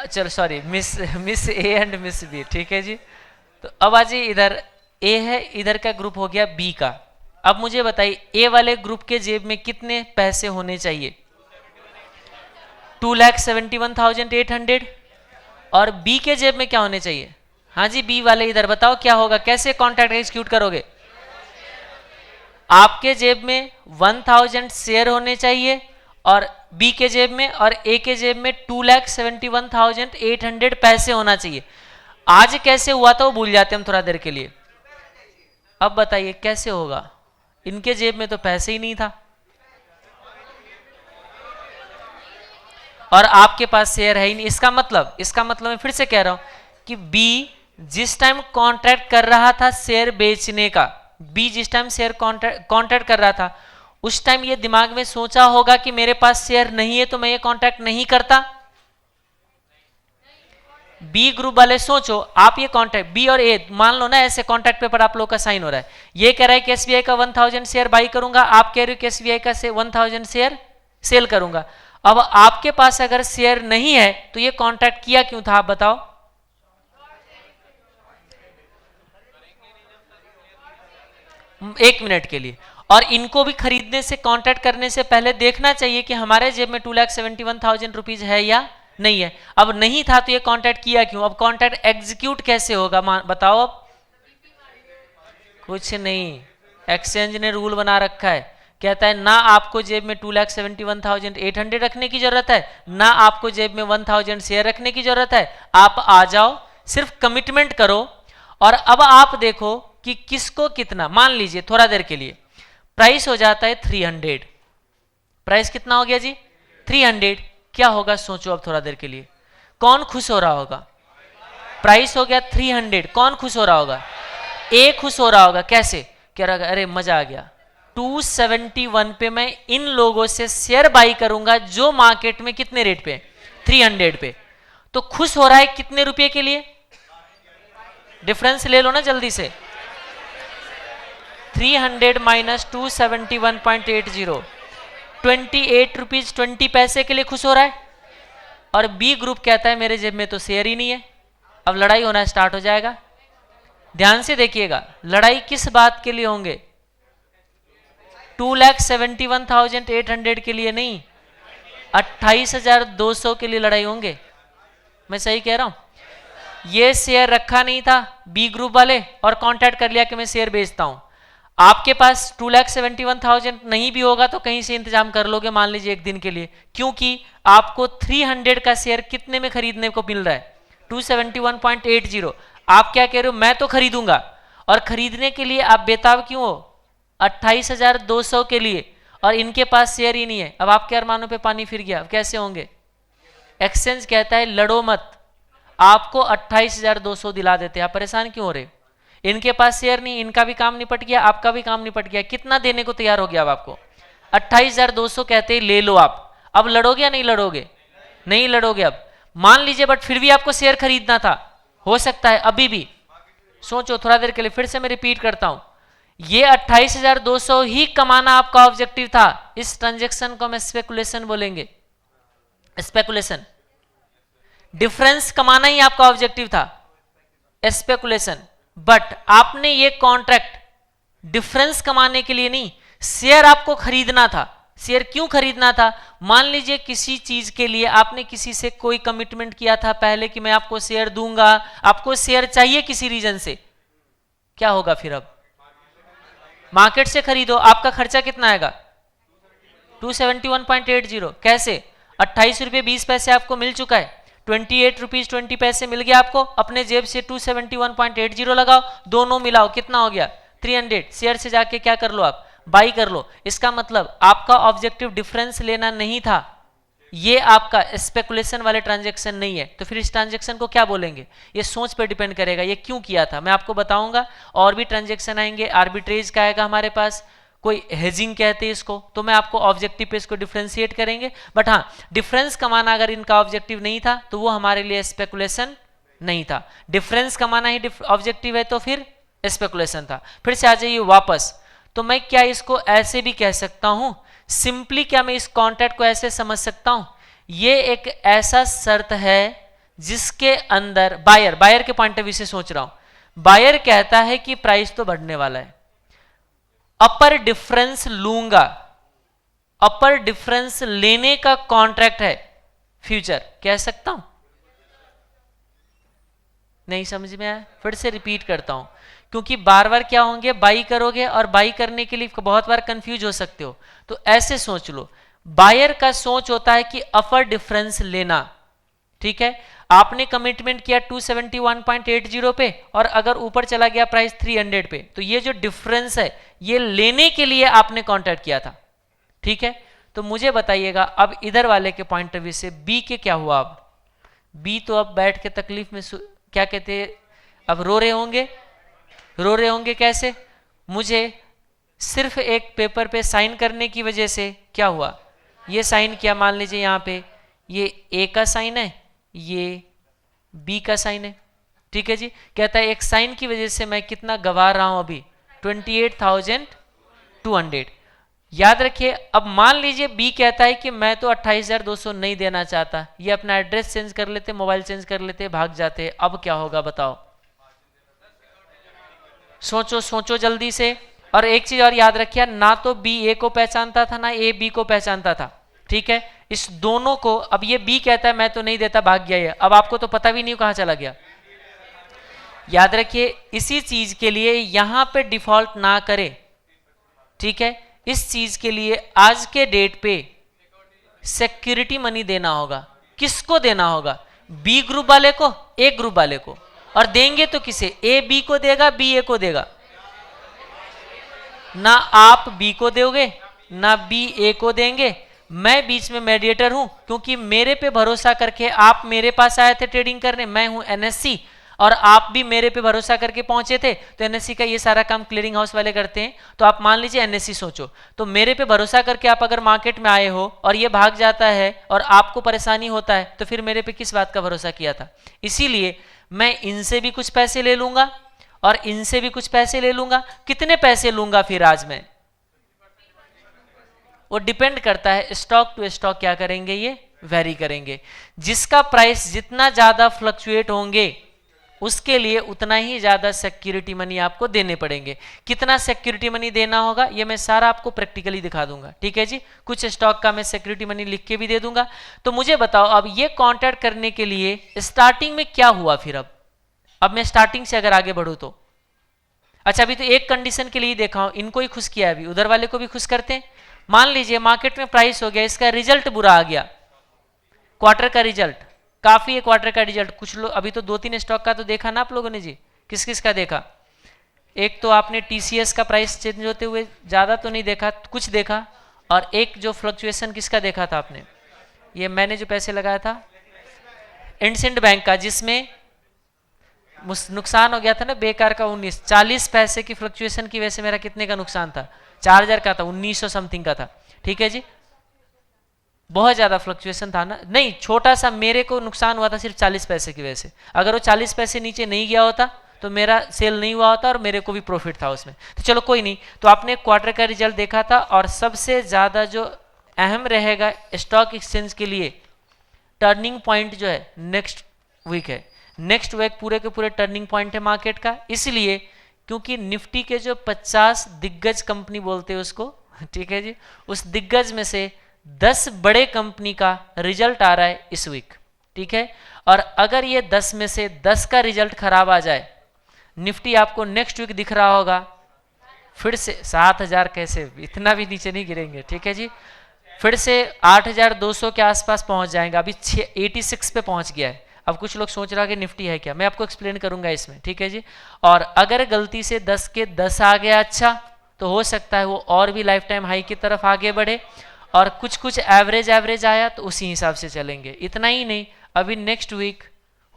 चलो sorry, miss A and miss B, ठीक है जी। तो अब आज इधर ए है, इधर का ग्रुप हो गया बी का। अब मुझे बताइए ए वाले ग्रुप के जेब में कितने पैसे होने चाहिए? 2,71,800। और बी के जेब में क्या होने चाहिए? हाँ जी, बी वाले इधर बताओ क्या होगा, कैसे कॉन्ट्रैक्ट एग्जीक्यूट करोगे? आपके जेब में 1000 शेयर होने चाहिए और बी के जेब में और ए के जेब में 2,71,800 पैसे होना चाहिए। आज कैसे हुआ था वो भूल जाते हम थोड़ा देर के लिए। अब बताइए कैसे होगा? इनके जेब में तो पैसे ही नहीं था और आपके पास शेयर है ही नहीं। इसका मतलब मैं फिर से कह रहा हूं कि बी जिस टाइम कॉन्ट्रैक्ट कर रहा था शेयर बेचने का, बी जिस टाइम शेयर कॉन्ट्रैक्ट कर रहा था उस टाइम ये दिमाग में सोचा होगा कि मेरे पास शेयर नहीं है तो मैं ये कॉन्ट्रैक्ट नहीं करता। बी ग्रुप वाले सोचो, आप ये कॉन्ट्रैक्ट बी और ए मान लो ना, ऐसे कॉन्ट्रैक्ट पेपर आप लोग का साइन हो रहा है, ये कह रहा है कि एसबीआई का 1000 शेयर बाई करूंगा, आप कह रहे हो कि एसबीआई का 1000 शेयर सेल करूंगा। अब आपके पास अगर शेयर नहीं है तो ये कॉन्ट्रैक्ट किया क्यों था आप बताओ? एक मिनट के लिए। और इनको भी खरीदने से कॉन्ट्रैक्ट करने से पहले देखना चाहिए कि हमारे जेब में 2,71,000 रुपीज है या नहीं है। अब नहीं था तो ये कॉन्ट्रैक्ट किया क्यों? अब कॉन्ट्रैक्ट एग्जीक्यूट कैसे होगा बताओ? अब कुछ नहीं, एक्सचेंज ने रूल बना रखा है कहता है ना आपको जेब में 2,71,800 रखने की जरूरत है, ना आपको जेब में 1,000 शेयर रखने की जरूरत है। आप आ जाओ, सिर्फ कमिटमेंट करो और अब आप देखो कि किसको कितना। मान लीजिए थोड़ा देर के लिए प्राइस हो जाता है 300। प्राइस कितना हो गया जी? 300। क्या होगा सोचो अब थोड़ा देर के लिए, कौन खुश हो रहा होगा? प्राइस हो गया 300, कौन खुश हो रहा होगा? ए खुश हो रहा होगा। कैसे? कह रहा अरे मजा आ गया, 271 पे मैं इन लोगों से शेयर बाई करूंगा जो मार्केट में कितने रेट पे? 300 पे। तो खुश हो रहा है कितने रुपए के लिए? डिफरेंस ले लो ना जल्दी से। 300 माइनस 271.80, 28 रुपीज 20 पैसे के लिए खुश हो रहा है। और बी ग्रुप कहता है मेरे जेब में तो शेयर ही नहीं है। अब लड़ाई होना स्टार्ट हो जाएगा। ध्यान से देखिएगा, लड़ाई किस बात के लिए होंगे? 2,71,800 के लिए नहीं, 28,200 के लिए लड़ाई होंगे। मैं सही कह रहा हूं? ये शेयर रखा नहीं था बी ग्रुप वाले और कांटेक्ट कर लिया कि मैं शेयर बेचता हूं। आपके पास 2,71,000 नहीं भी होगा तो कहीं से इंतजाम कर लोगे, मान लीजिए एक दिन के लिए, क्योंकि आपको 300 का शेयर कितने में खरीदने को मिल रहा है? 271.80। आप क्या कह रहे हो? मैं तो खरीदूंगा। और खरीदने के लिए आप बेताब क्यों हो? 28,200 के लिए, और इनके पास शेयर ही नहीं है। अब आपके अरमानों पे पानी फिर गया, कैसे होंगे? एक्सचेंज कहता है लड़ो मत, आपको 28,200 दिला देते हैं। आप परेशान क्यों हो रहे? इनके पास शेयर नहीं, इनका भी काम निपट गया, आपका भी काम निपट गया। कितना देने को तैयार हो गया अब आपको? 28,200 कहते हैं ले लो आप। अब लड़ोगे या नहीं लड़ोगे? नहीं लड़ोगे अब। मान लीजिए बट फिर भी आपको शेयर खरीदना था, हो सकता है अभी भी। सोचो थोड़ा देर के लिए, फिर से मैं रिपीट करता हूं, ये 28,200 ही कमाना आपका ऑब्जेक्टिव था। इस ट्रांजेक्शन को हम स्पेकुलेशन बोलेंगे। स्पेकुलेशन, डिफरेंस कमाना ही आपका ऑब्जेक्टिव था, स्पेकुलेशन। बट आपने ये कॉन्ट्रैक्ट डिफरेंस कमाने के लिए नहीं, शेयर आपको खरीदना था। शेयर क्यों खरीदना था? मान लीजिए किसी चीज के लिए आपने किसी से कोई कमिटमेंट किया था पहले कि मैं आपको शेयर दूंगा, आपको शेयर चाहिए किसी रीजन से। क्या होगा फिर? अब मार्केट से खरीदो, आपका खर्चा कितना आएगा? 271.80। कैसे? 28 रुपये 20 पैसे आपको मिल चुका है, 28 रुपीज 20 पैसे मिल गया आपको। अपने जेब से 271.80 लगाओ, दोनों मिलाओ, कितना हो गया? 300। शेयर से जाके क्या कर लो? आप बाई कर लो। इसका मतलब आपका ऑब्जेक्टिव डिफरेंस लेना नहीं था, ये आपका स्पेकुलेशन वाले ट्रांजैक्शन नहीं है। तो फिर इस ट्रांजैक्शन को क्या बोलेंगे? ये सोच पे डिपेंड करेगा ये क्यों किया था, मैं आपको बताऊंगा। और भी ट्रांजैक्शन आएंगे, आर्बिट्रेज का आएगा हमारे पास, कोई हेजिंग कहते हैं इसको, तो मैं आपको ऑब्जेक्टिव पे इसको डिफरेंशिएट करेंगे। बट हाँ, डिफरेंस कमाना अगर इनका ऑब्जेक्टिव नहीं था तो वो हमारे लिए स्पेकुलेशन नहीं था। डिफरेंस कमाना ही ऑब्जेक्टिव है तो फिर स्पेकुलेशन था। फिर से आ जाइए वापस। तो मैं क्या इसको ऐसे भी कह सकता हूं, सिंपली क्या मैं इस कॉन्ट्रैक्ट को ऐसे समझ सकता हूं, ये एक ऐसा शर्त है जिसके अंदर बायर के पॉइंट ऑफ व्यू से सोच रहा हूं, बायर कहता है कि प्राइस तो बढ़ने वाला है, अपर डिफरेंस लूंगा, अपर डिफरेंस लेने का कॉन्ट्रैक्ट है फ्यूचर, कह सकता हूं? नहीं समझ में आया? फिर से रिपीट करता हूं, क्योंकि बार बार क्या होंगे, बाई करोगे और बाई करने के लिए बहुत बार कंफ्यूज हो सकते हो। तो ऐसे सोच लो, बायर का सोच होता है कि अपर डिफरेंस लेना, ठीक है? आपने कमिटमेंट किया 271.80 पे और अगर ऊपर चला गया प्राइस 300 पे, तो ये जो डिफरेंस है ये लेने के लिए आपने कॉन्ट्रैक्ट किया था, ठीक है? तो मुझे बताइएगा अब इधर वाले के पॉइंट ऑफ व्यू से बी के क्या हुआ? अब बी तो अब बैठ के तकलीफ में क्या कहते हैं, अब रो रहे होंगे। रो रहे होंगे कैसे? मुझे सिर्फ एक पेपर पे साइन करने की वजह से क्या हुआ, ये साइन किया, मान लीजिए यहाँ पे ये ए का साइन है, ये बी का साइन है, ठीक है जी? कहता है एक साइन की वजह से मैं कितना गवा रहा हूं अभी, 28,200। याद रखिए, अब मान लीजिए बी कहता है कि मैं तो 28,200 नहीं देना चाहता, ये अपना एड्रेस चेंज कर लेते, मोबाइल चेंज कर लेते, भाग जाते। अब क्या होगा बताओ? सोचो सोचो जल्दी से। और एक चीज और याद रखिए, ना तो बी ए को पहचानता था ना ए बी को पहचानता था, ठीक है? इस दोनों को, अब ये बी कहता है मैं तो नहीं देता, भाग गया ये, अब आपको तो पता भी नहीं कहां चला गया। याद रखिए, इसी चीज के लिए यहां पे डिफॉल्ट ना करे, ठीक है? इस चीज के लिए आज के डेट पे सिक्योरिटी मनी देना होगा। किसको देना होगा? बी ग्रुप वाले को, ए ग्रुप वाले को। और देंगे तो किसे? ए बी को देगा, बी ए को देगा। ना आप बी को दोगे ना बी ए को देंगे। मैं बीच में मेडिएटर हूं, क्योंकि मेरे पे भरोसा करके आप मेरे पास आए थे ट्रेडिंग करने। मैं हूं एनएससी और आप भी मेरे पे भरोसा करके पहुंचे थे, तो एनएससी का ये सारा काम क्लियरिंग हाउस वाले करते हैं। तो आप मान लीजिए एनएससी सोचो, तो मेरे पे भरोसा करके आप अगर मार्केट में आए हो और ये भाग जाता है और आपको परेशानी होता है, तो फिर मेरे पे किस बात का भरोसा किया था? इसीलिए मैं इनसे भी कुछ पैसे ले लूंगा और इनसे भी कुछ पैसे ले लूंगा। कितने पैसे लूंगा फिर आज मैं? वो डिपेंड करता है, स्टॉक टू स्टॉक क्या करेंगे, ये वेरी करेंगे। जिसका प्राइस जितना ज्यादा फ्लक्चुएट होंगे उसके लिए उतना ही ज्यादा सिक्योरिटी मनी आपको देने पड़ेंगे। कितना सिक्योरिटी मनी देना होगा ये मैं सारा आपको प्रैक्टिकली दिखा दूंगा, ठीक है जी। कुछ स्टॉक का मैं सिक्योरिटी मनी लिख के भी दे दूंगा। तो मुझे बताओ, अब ये कॉन्ट्रैक्ट करने के लिए स्टार्टिंग में क्या हुआ फिर? अब मैं स्टार्टिंग से अगर आगे बढ़ूं तो अच्छा, अभी तो एक कंडीशन के लिए देखा हूं, इनको ही खुश किया, अभी उधर वाले को भी खुश करते हैं। मान लीजिए मार्केट में प्राइस हो गया, इसका रिजल्ट बुरा आ गया, क्वार्टर का रिजल्ट काफी है। क्वार्टर का रिजल्ट कुछ लोग, अभी तो 2-3 स्टॉक का तो देखा ना आप लोगों ने जी, किस किस का देखा? एक तो आपने टीसीएस का प्राइस चेंज होते हुए ज्यादा तो नहीं देखा, कुछ देखा। और एक जो फ्लक्चुएशन किसका देखा था आपने? ये मैंने जो पैसे लगाया था इंडसिंड बैंक का, जिसमें नुकसान हो गया था ना बेकार का 40 पैसे की फ्लक्चुएशन की वजह से मेरा कितने का नुकसान था? 4000 का था, 1900 समथिंग का था, ठीक है जी। बहुत ज्यादा फ्लक्चुएशन था ना, नहीं छोटा सा मेरे को नुकसान हुआ था सिर्फ 40 पैसे की वजह से। अगर वो 40 पैसे नीचे नहीं गया होता तो मेरा सेल नहीं हुआ होता और मेरे को भी प्रॉफिट था उसमें। तो चलो कोई नहीं। तो आपने क्वार्टर का रिजल्ट देखा था, और सबसे ज्यादा जो अहम रहेगा स्टॉक एक्सचेंज के लिए टर्निंग पॉइंट जो है नेक्स्ट वीक है। नेक्स्ट वीक पूरे के पूरे टर्निंग पॉइंट है मार्केट का, इसलिए क्योंकि निफ्टी के जो 50 दिग्गज कंपनी बोलते हैं उसको, ठीक है जी, उस दिग्गज में से 10 बड़े कंपनी का रिजल्ट आ रहा है इस वीक, ठीक है। और अगर ये 10 में से 10 का रिजल्ट खराब आ जाए, निफ्टी आपको नेक्स्ट वीक दिख रहा होगा फिर से 7000, कैसे इतना भी नीचे नहीं गिरेंगे, ठीक है जी, फिर से 8200 के आसपास पहुंच जाएगा। अभी 86 पे पहुंच गया है। अब कुछ लोग सोच रहा कि निफ्टी है क्या, मैं आपको एक्सप्लेन करूंगा इसमें, ठीक है जी। और अगर गलती से 10 के 10 आ गया अच्छा, तो हो सकता है वो और भी लाइफ टाइम हाई की तरफ आगे बढ़े। और कुछ कुछ एवरेज आया तो उसी हिसाब से चलेंगे। इतना ही नहीं, अभी नेक्स्ट वीक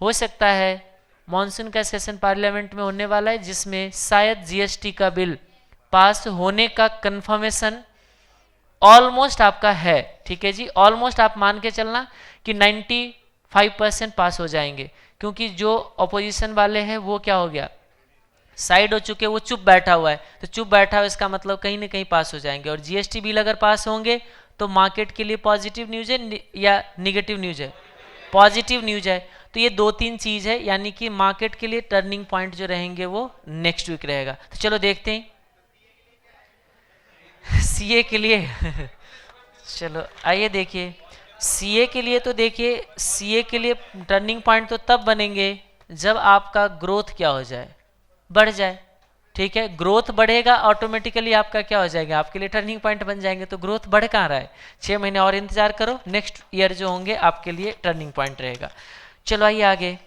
हो सकता है मॉनसून का सेशन पार्लियामेंट में होने वाला है, जिसमें शायद जीएसटी का बिल पास होने का कंफर्मेशन ऑलमोस्ट आपका है, ठीक है जी। ऑलमोस्ट आप मान के चलना कि 95% पास हो जाएंगे, क्योंकि जो अपोजिशन वाले हैं वो क्या हो गया, साइड हो चुके, वो चुप बैठा हुआ है। तो चुप बैठा हुआ इसका मतलब कहीं ना कहीं पास हो जाएंगे। और जीएसटी बिल अगर पास होंगे तो मार्केट के लिए पॉजिटिव न्यूज है या निगेटिव न्यूज है? पॉजिटिव न्यूज है। तो ये 2-3 चीज है, यानी कि मार्केट के लिए टर्निंग पॉइंट जो रहेंगे वो नेक्स्ट वीक रहेगा। तो चलो देखते हैं सीए के लिए चलो आइए देखिए सीए के लिए। तो देखिए सीए के लिए टर्निंग पॉइंट तो तब बनेंगे जब आपका ग्रोथ क्या हो जाए, बढ़ जाए, ठीक है। ग्रोथ बढ़ेगा ऑटोमेटिकली आपका क्या हो जाएगा, आपके लिए टर्निंग पॉइंट बन जाएंगे। तो ग्रोथ बढ़ कहाँ रहा है, 6 महीने और इंतजार करो, नेक्स्ट ईयर जो होंगे आपके लिए टर्निंग पॉइंट रहेगा। चलो आइए आगे।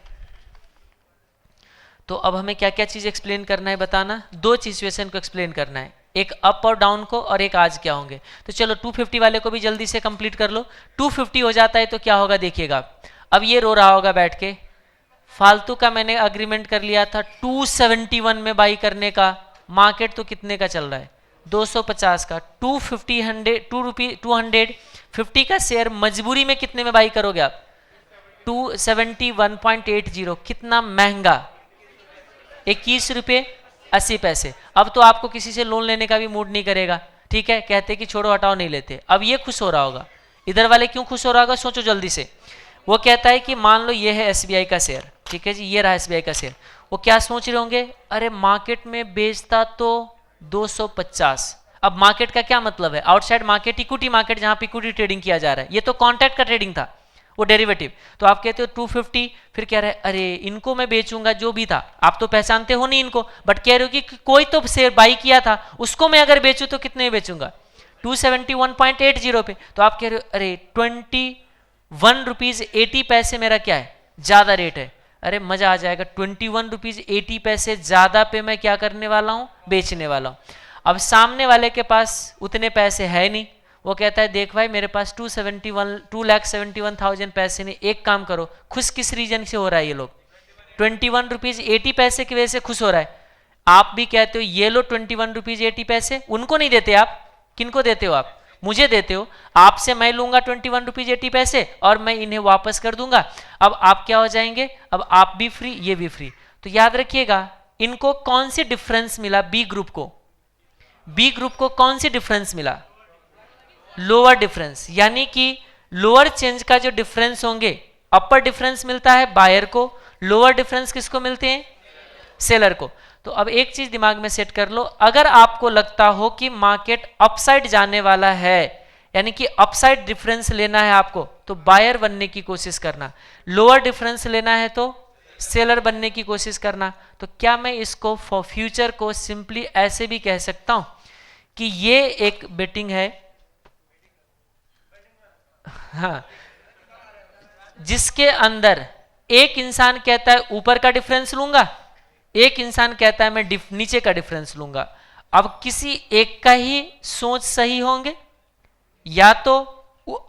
तो अब हमें क्या क्या चीज एक्सप्लेन करना है, बताना। 2 सिचुएशन को एक्सप्लेन करना है, एक अप और डाउन को, और एक आज क्या होंगे। तो चलो 250 वाले को भी जल्दी से कंप्लीट कर लो। 250 हो जाता है तो क्या होगा देखिएगा। अब ये रो रहा होगा बैठ के, फालतू का मैंने अग्रीमेंट कर लिया था 271 में बाई करने का, मार्केट तो कितने का चल रहा है, 250 का। 250 का शेयर मजबूरी में कितने में बाई करोगे आप, 271.80। कितना महंगा, 21 रुपये 80 पैसे। अब तो आपको किसी से लोन लेने का भी मूड नहीं करेगा, ठीक है, कहते कि छोड़ो हटाओ नहीं लेते। अब ये खुश हो रहा होगा, इधर वाले क्यों खुश हो रहा होगा, सोचो जल्दी से। वो कहता है कि मान लो ये है एसबीआई का शेयर, ठीक है जी, ये रहा एसबीआई का शेयर। वो क्या सोच रहे होंगे, अरे मार्केट में बेचता तो 250। अब मार्केट का क्या मतलब है, आउटसाइड मार्केट, इक्विटी मार्केट, जहां पे इक्विटी ट्रेडिंग किया जा रहा है। ये तो कॉन्ट्रैक्ट का ट्रेडिंग था, वो डेरिवेटिव। तो आप कहते हो 250, फिर कह रहे अरे इनको मैं बेचूंगा, जो भी था, आप तो पहचानते हो नहीं इनको, बट कह रहे हो कि कोई तो शेयर बाई किया था, उसको मैं अगर बेचूं तो कितने में बेचूंगा, 271.80 पे। तो आप कह रहे हो अरे 21 रुपीज 80 पैसे मेरा क्या है, ज्यादा रेट है। अरे मजा आ जाएगा, 21 रुपीज 80 पैसे ज्यादा पे मैं क्या करने वाला हूं, बेचने वाला हूं। अब सामने वाले के पास उतने पैसे है नहीं, वो कहता है देख भाई मेरे पास 2,71,000 पैसे नहीं, एक काम करो, खुश किस रीजन से हो रहा है ये लोग, 21 रुपीज 80 पैसे की वजह से खुश हो रहा है। आप भी कहते हो ये लो 21 रुपीज 80 पैसे, उनको नहीं देते आप, किनको देते हो आप, मुझे देते हो। आपसे मैं लूंगा 21 रुपीज 80 पैसे और मैं इन्हें वापस कर दूंगा। अब आप क्या हो जाएंगे, अब आप भी फ्री, ये भी फ्री। तो याद रखिएगा इनको कौन सी डिफरेंस मिला, बी ग्रुप को, बी ग्रुप को कौन सी डिफरेंस मिला, लोअर डिफरेंस। यानी कि लोअर चेंज का जो डिफरेंस होंगे, अपर डिफरेंस मिलता है बायर को, लोअर डिफरेंस किसको मिलते हैं, सेलर को। तो अब एक चीज दिमाग में सेट कर लो, अगर आपको लगता हो कि मार्केट अपसाइड जाने वाला है, यानी कि अपसाइड डिफरेंस लेना है आपको, तो बायर बनने की कोशिश करना, लोअर डिफरेंस लेना है तो सेलर बनने की कोशिश करना। तो क्या मैं इसको फॉर फ्यूचर को सिंपली ऐसे भी कह सकता हूं कि ये एक बेटिंग है, हाँ, जिसके अंदर एक इंसान कहता है ऊपर का डिफरेंस लूंगा, एक इंसान कहता है मैं नीचे का डिफरेंस लूंगा। अब किसी एक का ही सोच सही होंगे, या तो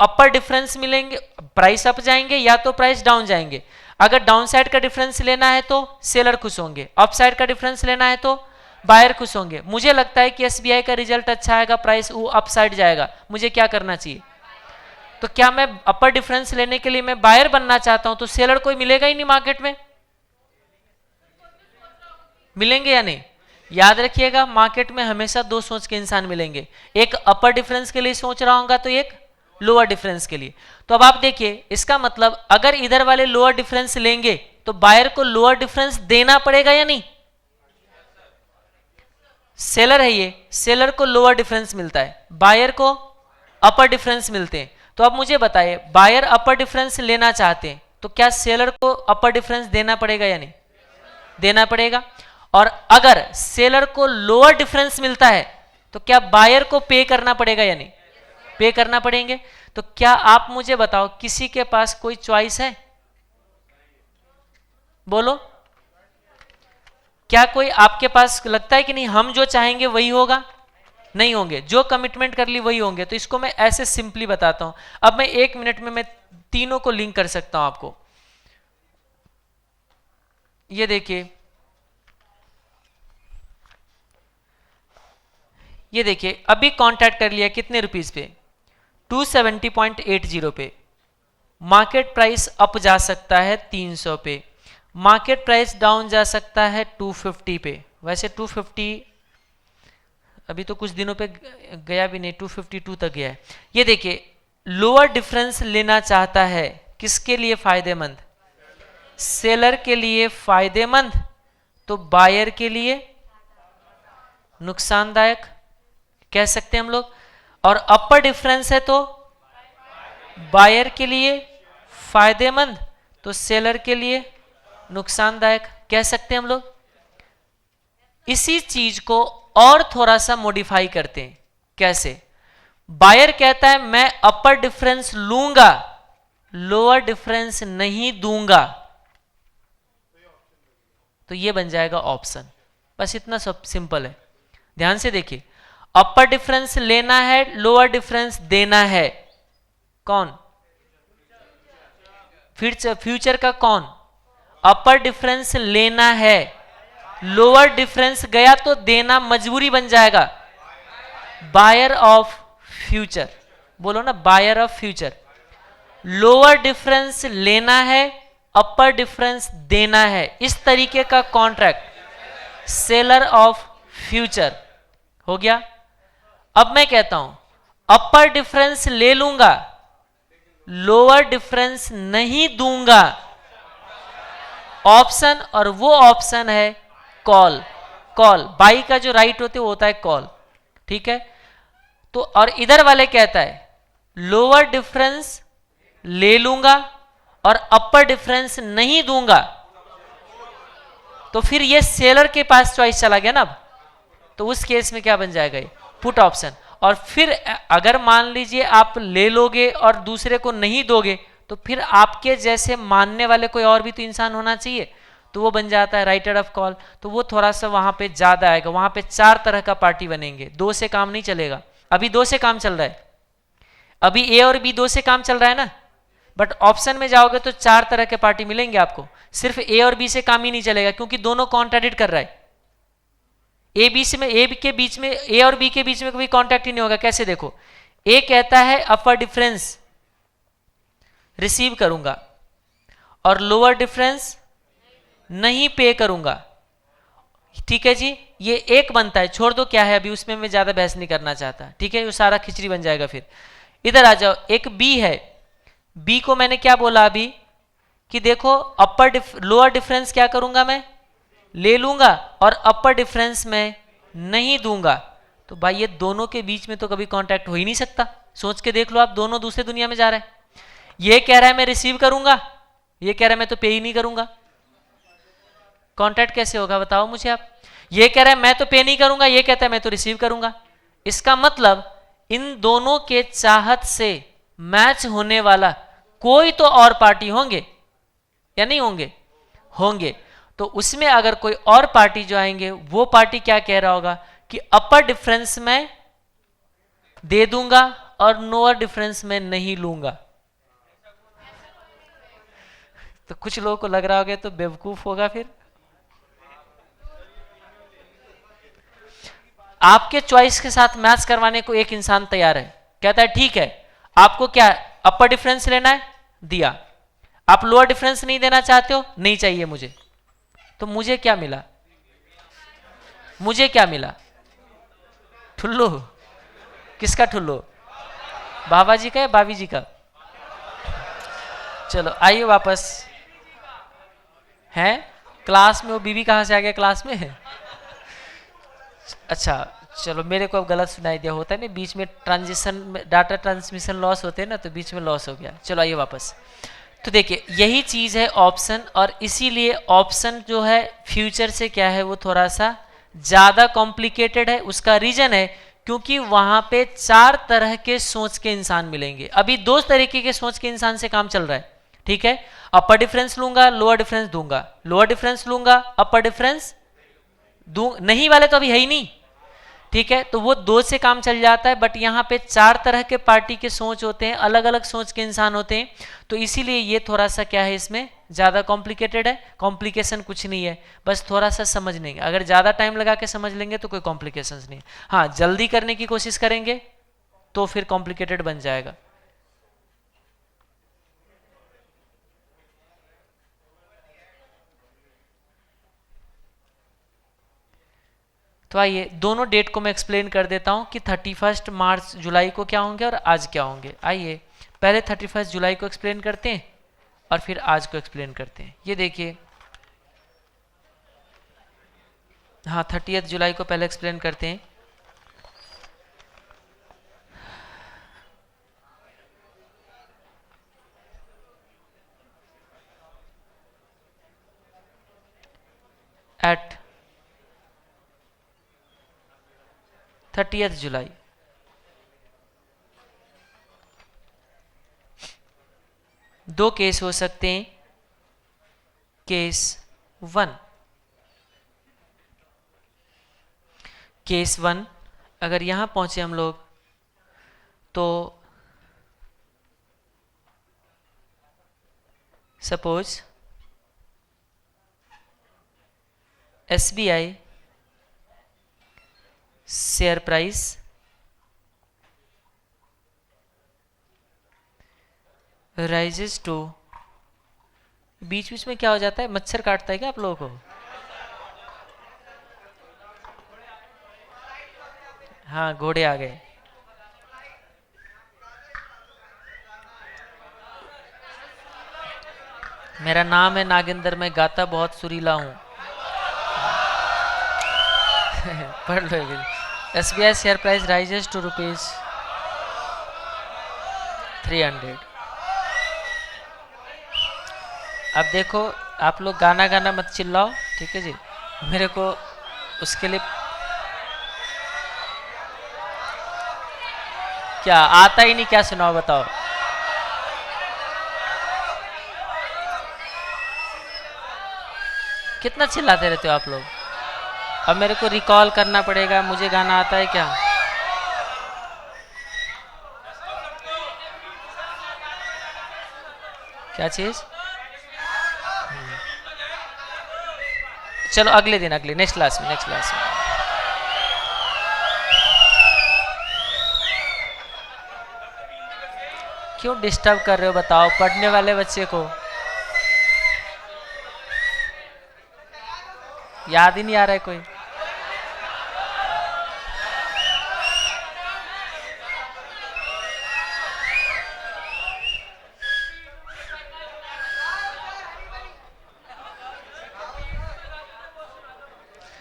अपर डिफरेंस मिलेंगे, प्राइस अप जाएंगे, या तो प्राइस डाउन जाएंगे। अगर डाउन साइड का डिफरेंस लेना है तो सेलर खुश होंगे, अप साइड का डिफरेंस लेना है तो बायर खुश होंगे। मुझे लगता है कि एसबीआई का रिजल्ट अच्छा आएगा, प्राइस वो अप साइड जाएगा, मुझे क्या करना चाहिए, तो क्या मैं अपर डिफरेंस लेने के लिए मैं बायर बनना चाहता हूं, तो सेलर कोई मिलेगा ही नहीं मार्केट में, मिलेंगे या नहीं। याद रखिएगा मार्केट में हमेशा दो सोच के इंसान मिलेंगे, एक अपर डिफरेंस के लिए सोच रहा होगा तो एक लोअर डिफरेंस के लिए। तो अब आप देखिए इसका मतलब अगर इधर वाले लोअर डिफरेंस लेंगे तो बायर को लोअर डिफरेंस देना पड़ेगा या नहीं, सेलर है ये, सेलर को लोअर डिफरेंस मिलता है, बायर को अपर डिफरेंस मिलते हैं। तो अब मुझे बताइए बायर अपर डिफरेंस लेना चाहते हैं तो क्या सेलर को अपर डिफरेंस देना पड़ेगा या नहीं, देना पड़ेगा। और अगर सेलर को लोअर डिफरेंस मिलता है तो क्या बायर को पे करना पड़ेगा या नहीं, पे करना पड़ेंगे। तो क्या आप मुझे बताओ किसी के पास कोई चॉइस है, बोलो, क्या कोई आपके पास लगता है कि नहीं हम जो चाहेंगे वही होगा, नहीं होंगे, जो कमिटमेंट कर ली वही होंगे। तो इसको मैं ऐसे सिंपली बताता हूं, अब मैं 1 मिनट में मैं तीनों को लिंक कर सकता हूं आपको। ये देखिए, ये देखिए अभी कांटेक्ट कर लिया कितने रुपीस पे, 270.80 पे। मार्केट प्राइस अप जा सकता है 300 पे, मार्केट प्राइस डाउन जा सकता है 250 पे। वैसे 250 अभी तो कुछ दिनों पे गया भी नहीं, 252 तक गया है। ये देखिए लोअर डिफरेंस लेना चाहता है, किसके लिए फायदेमंद, सेलर के लिए फायदेमंद, तो बायर के लिए नुकसानदायक कह सकते हैं हम लोग। और अपर डिफरेंस है तो बायर के लिए फायदेमंद, तो सेलर के लिए नुकसानदायक कह सकते हैं हम लोग। इसी चीज को और थोड़ा सा मॉडिफाई करते हैं, कैसे, बायर कहता है मैं अपर डिफरेंस लूंगा, लोअर डिफरेंस नहीं दूंगा, तो ये बन जाएगा ऑप्शन। बस इतना सब सिंपल है, ध्यान से देखिए, अपर डिफरेंस लेना है, लोअर डिफरेंस देना है, कौन, फ्यूचर का कौन, अपर डिफरेंस लेना है, लोअर डिफरेंस गया तो देना मजबूरी बन जाएगा, बायर ऑफ फ्यूचर, बोलो ना buyer of future. Lower difference लेना है, अपर डिफरेंस देना है, इस तरीके का कॉन्ट्रैक्ट सेलर ऑफ फ्यूचर हो गया। अब मैं कहता हूं अपर डिफरेंस ले लूंगा, लोअर डिफरेंस नहीं दूंगा, ऑप्शन, और वो ऑप्शन है कॉल। कॉल, बाई का जो राइट होते वो होता है कॉल, ठीक है। तो और इधर वाले कहता है लोअर डिफरेंस ले लूंगा और अपर डिफरेंस नहीं दूंगा, तो फिर ये सेलर के पास चॉइस चला गया ना अब, तो उस केस में क्या बन जाएगा, ये पुट ऑप्शन। और फिर अगर मान लीजिए आप ले लोगे और दूसरे को नहीं दोगे तो फिर आपके जैसे मानने वाले कोई और भी तो इंसान होना चाहिए, तो वो बन जाता है राइटर ऑफ कॉल। तो वो थोड़ा सा वहां पे ज्यादा आएगा, वहां पे 4 तरह का पार्टी बनेंगे, 2 से काम नहीं चलेगा। अभी 2 से काम चल रहा है, अभी ए और बी 2 से काम चल रहा है ना, बट ऑप्शन में जाओगे तो 4 तरह के पार्टी मिलेंगे आपको। सिर्फ ए और बी से काम ही नहीं चलेगा क्योंकि दोनों कॉन्ट्राडिक्ट कर रहा है। ए बी से में ए के बीच में, ए और बी के बीच में कोई कॉन्ट्रैक्ट ही नहीं होगा। कैसे देखो, ए कहता है अपर डिफरेंस रिसीव करूंगा और लोअर डिफरेंस नहीं पे करूंगा, ठीक है जी, ये एक बनता है। छोड़ दो क्या है अभी, उसमें मैं ज्यादा बहस नहीं करना चाहता, ठीक है, ये सारा खिचड़ी बन जाएगा। फिर इधर आ जाओ, एक बी है, बी को मैंने क्या बोला अभी कि देखो लोअर डिफरेंस क्या करूंगा मैं, ले लूंगा और अपर डिफरेंस में नहीं दूंगा। तो भाई ये दोनों के बीच में तो कभी कांटेक्ट हो ही नहीं सकता। सोच के देख लो आप, दोनों दूसरे दुनिया में जा रहे हैं। ये कह रहा है मैं रिसीव करूंगा, ये कह रहा है मैं तो पे ही नहीं करूंगा, कांटेक्ट कैसे होगा बताओ मुझे आप। ये कह रहा है मैं तो पे नहीं करूंगा, ये कहता है मैं तो रिसीव करूंगा। इसका मतलब इन दोनों के चाहत से मैच होने वाला कोई तो और पार्टी होंगे या नहीं होंगे, होंगे। तो उसमें अगर कोई और पार्टी जो आएंगे, वो पार्टी क्या कह रहा होगा कि अपर डिफरेंस में दे दूंगा और लोअर डिफरेंस में नहीं लूंगा। तो कुछ लोगों को लग रहा होगा तो बेवकूफ होगा। फिर आपके चॉइस के साथ मैच करवाने को एक इंसान तैयार है, कहता है ठीक है आपको क्या अपर डिफरेंस लेना है, दिया, आप लोअर डिफरेंस नहीं देना चाहते हो, नहीं चाहिए मुझे। तो मुझे क्या मिला, मुझे क्या मिला, ठुल्लू। किसका ठुल्लू, बाबा जी का या भाभी जी का। चलो आइए वापस, है क्लास में वो बीबी कहां से आ गया क्लास में है। अच्छा चलो, मेरे को अब गलत सुनाई दिया, होता है ना बीच में ट्रांजिशन, डाटा ट्रांसमिशन लॉस होते हैं ना, तो बीच में लॉस हो गया। चलो आइए वापस। तो देखिए यही चीज है ऑप्शन, और इसीलिए ऑप्शन जो है फ्यूचर से क्या है वो थोड़ा सा ज्यादा कॉम्प्लिकेटेड है। उसका रीजन है क्योंकि वहां पे 4 तरह के सोच के इंसान मिलेंगे। अभी 2 तरीके के सोच के इंसान से काम चल रहा है, ठीक है। अपर डिफरेंस लूंगा, लोअर डिफरेंस दूंगा, लोअर डिफरेंस लूंगा, अपर डिफरेंस दू नहीं वाले तो अभी है ही नहीं, ठीक है। तो वो 2 से काम चल जाता है, बट यहाँ पे 4 तरह के पार्टी के सोच होते हैं, अलग अलग सोच के इंसान होते हैं। तो इसीलिए ये थोड़ा सा क्या है, इसमें ज़्यादा कॉम्प्लिकेटेड है। कॉम्प्लिकेशन कुछ नहीं है, बस थोड़ा सा समझने, अगर ज़्यादा टाइम लगा के समझ लेंगे तो कोई कॉम्प्लिकेशंस नहीं। हाँ, जल्दी करने की कोशिश करेंगे तो फिर कॉम्प्लिकेटेड बन जाएगा। तो आइए दोनों डेट को मैं एक्सप्लेन कर देता हूं कि 31 मार्च जुलाई को क्या होंगे और आज क्या होंगे। आइए पहले 31 जुलाई को एक्सप्लेन करते हैं और फिर आज को एक्सप्लेन करते हैं। ये देखिए, हाँ 30 जुलाई को पहले एक्सप्लेन करते हैं। एट 30 जुलाई दो केस हो सकते हैं। केस 1, केस 1 अगर यहां पहुंचे हम लोग तो suppose SBI share price rises to, बीच बीच में क्या हो जाता है, मच्छर काटता है क्या आप लोगों को। हाँ घोड़े आ गए। मेरा नाम है नागेंद्र, मैं गाता बहुत सुरीला हूं। पढ़ लो। SBI share price rises to ₹300। अब देखो आप लोग गाना गाना मत चिल्लाओ, ठीक है जी, मेरे को उसके लिए क्या आता ही नहीं, क्या सुनाओ बताओ। कितना चिल्लाते रहते हो आप लोग। अब मेरे को रिकॉल करना पड़ेगा, मुझे गाना आता है क्या? क्या चीज? चलो अगले दिन, अगले नेक्स्ट क्लास में, नेक्स्ट क्लास में। क्यों डिस्टर्ब कर रहे हो बताओ पढ़ने वाले बच्चे को? याद ही नहीं आ रहा है कोई।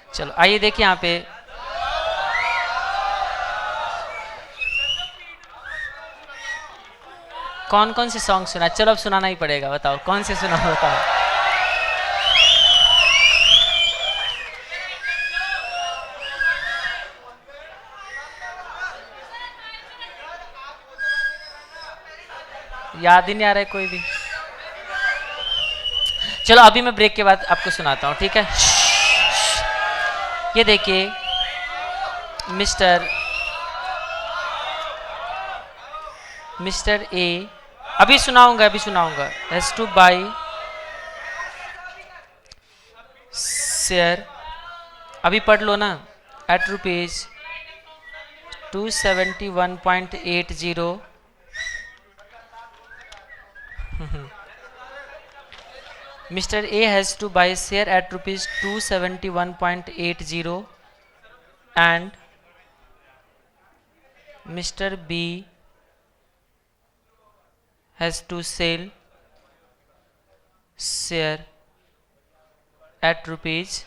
चलो आइए देखिए यहाँ पे कौन कौन से सॉन्ग सुना। चलो अब सुनाना ही पड़ेगा, बताओ कौन से सुना, बताओ। याद ही नहीं आ रहा है कोई भी। चलो अभी मैं ब्रेक के बाद आपको सुनाता हूँ, ठीक है? ये देखिए मिस्टर ए, अभी सुनाऊंगा, अभी सुनाऊंगा। हैज टू बाई शेयर, अभी पढ़ लो ना, eight rupees 271.80। Mr. A has to buy share at rupees 271.80 and Mr. B has to sell share at rupees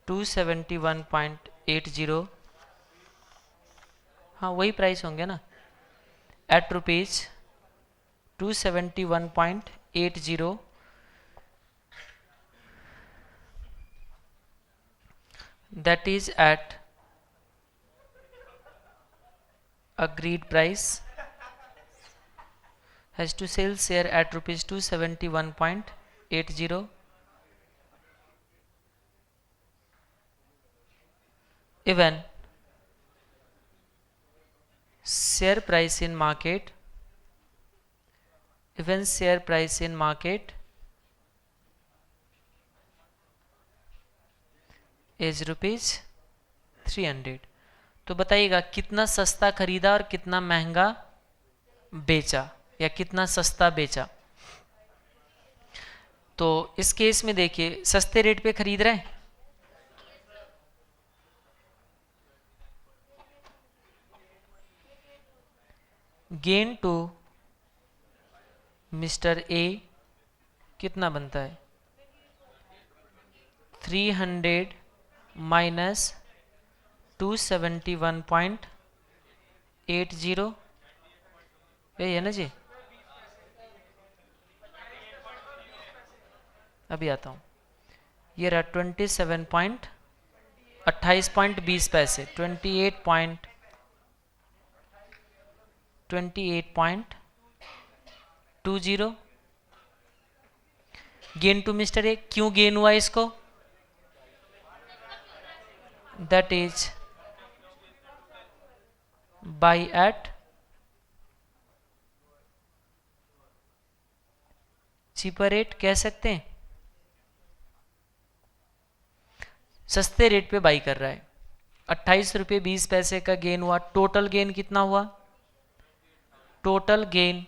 271.80। हाँ वही प्राइस होंगे ना, at rupees 271.80, that is at agreed price, has to sell share at rupees 271.80 even share price in market, even share price in market is rupees 300। तो बताइएगा कितना सस्ता खरीदा और कितना महंगा बेचा, या कितना सस्ता बेचा। तो इस केस में देखिए सस्ते रेट पे खरीद रहे हैं, गेन टू मिस्टर ए कितना बनता है, 300 माइनस 271.80, यही है ना जी। अभी आता हूँ, ये रहा 28.20 पैसे, 28.20 गेन टू मिस्टर ए। क्यों गेन हुआ इसको? That is buy at cheaper rate, कह सकते हैं सस्ते रेट पे बाई कर रहा है। 28 रुपये 20 पैसे का गेन हुआ। टोटल गेन कितना हुआ? टोटल गेन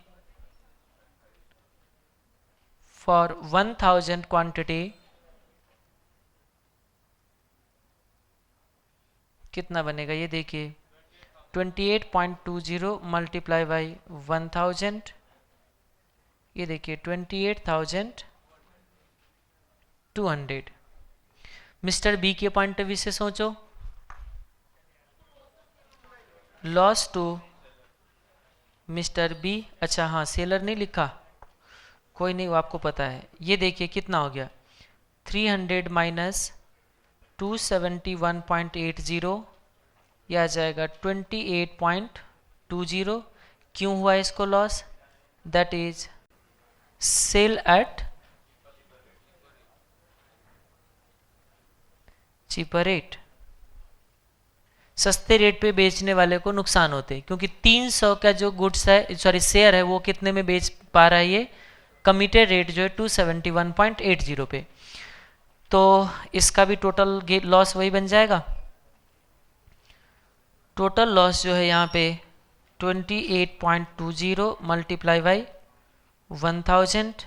फॉर 1000 क्वांटिटी कितना बनेगा, ये देखिए 28.20 मल्टीप्लाई बाई 1000, ये देखिए 28,200। मिस्टर बी के पॉइंट ऑफ व्यू से सोचो, लॉस टू मिस्टर बी। अच्छा हाँ सेलर नहीं लिखा, कोई नहीं, वो आपको पता है। ये देखिए कितना हो गया, 300 माइनस 271.80, यह आ जाएगा 28.20। क्यों हुआ इसको loss? That is sell at cheaper rate. सस्ते रेट पे बेचने वाले को नुकसान होते हैं, क्योंकि 300 का जो गुड्स है, सॉरी शेयर है, वो कितने में बेच पा रहा है? ये कमिटेड रेट जो है 271.80 पे। तो इसका भी टोटल लॉस वही बन जाएगा। टोटल लॉस जो है यहाँ पे 28.20 मल्टीप्लाई बाई 1000,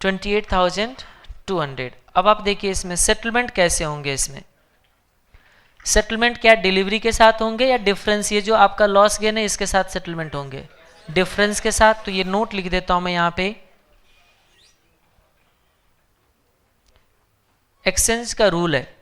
$28,200। अब आप देखिए इसमें सेटलमेंट कैसे होंगे। इसमें सेटलमेंट क्या डिलीवरी के साथ होंगे या डिफरेंस, ये जो आपका लॉस गेन है इसके साथ सेटलमेंट होंगे? डिफरेंस के साथ। तो ये नोट लिख देता हूं मैं यहाँ पे। एक्सचेंज का रूल है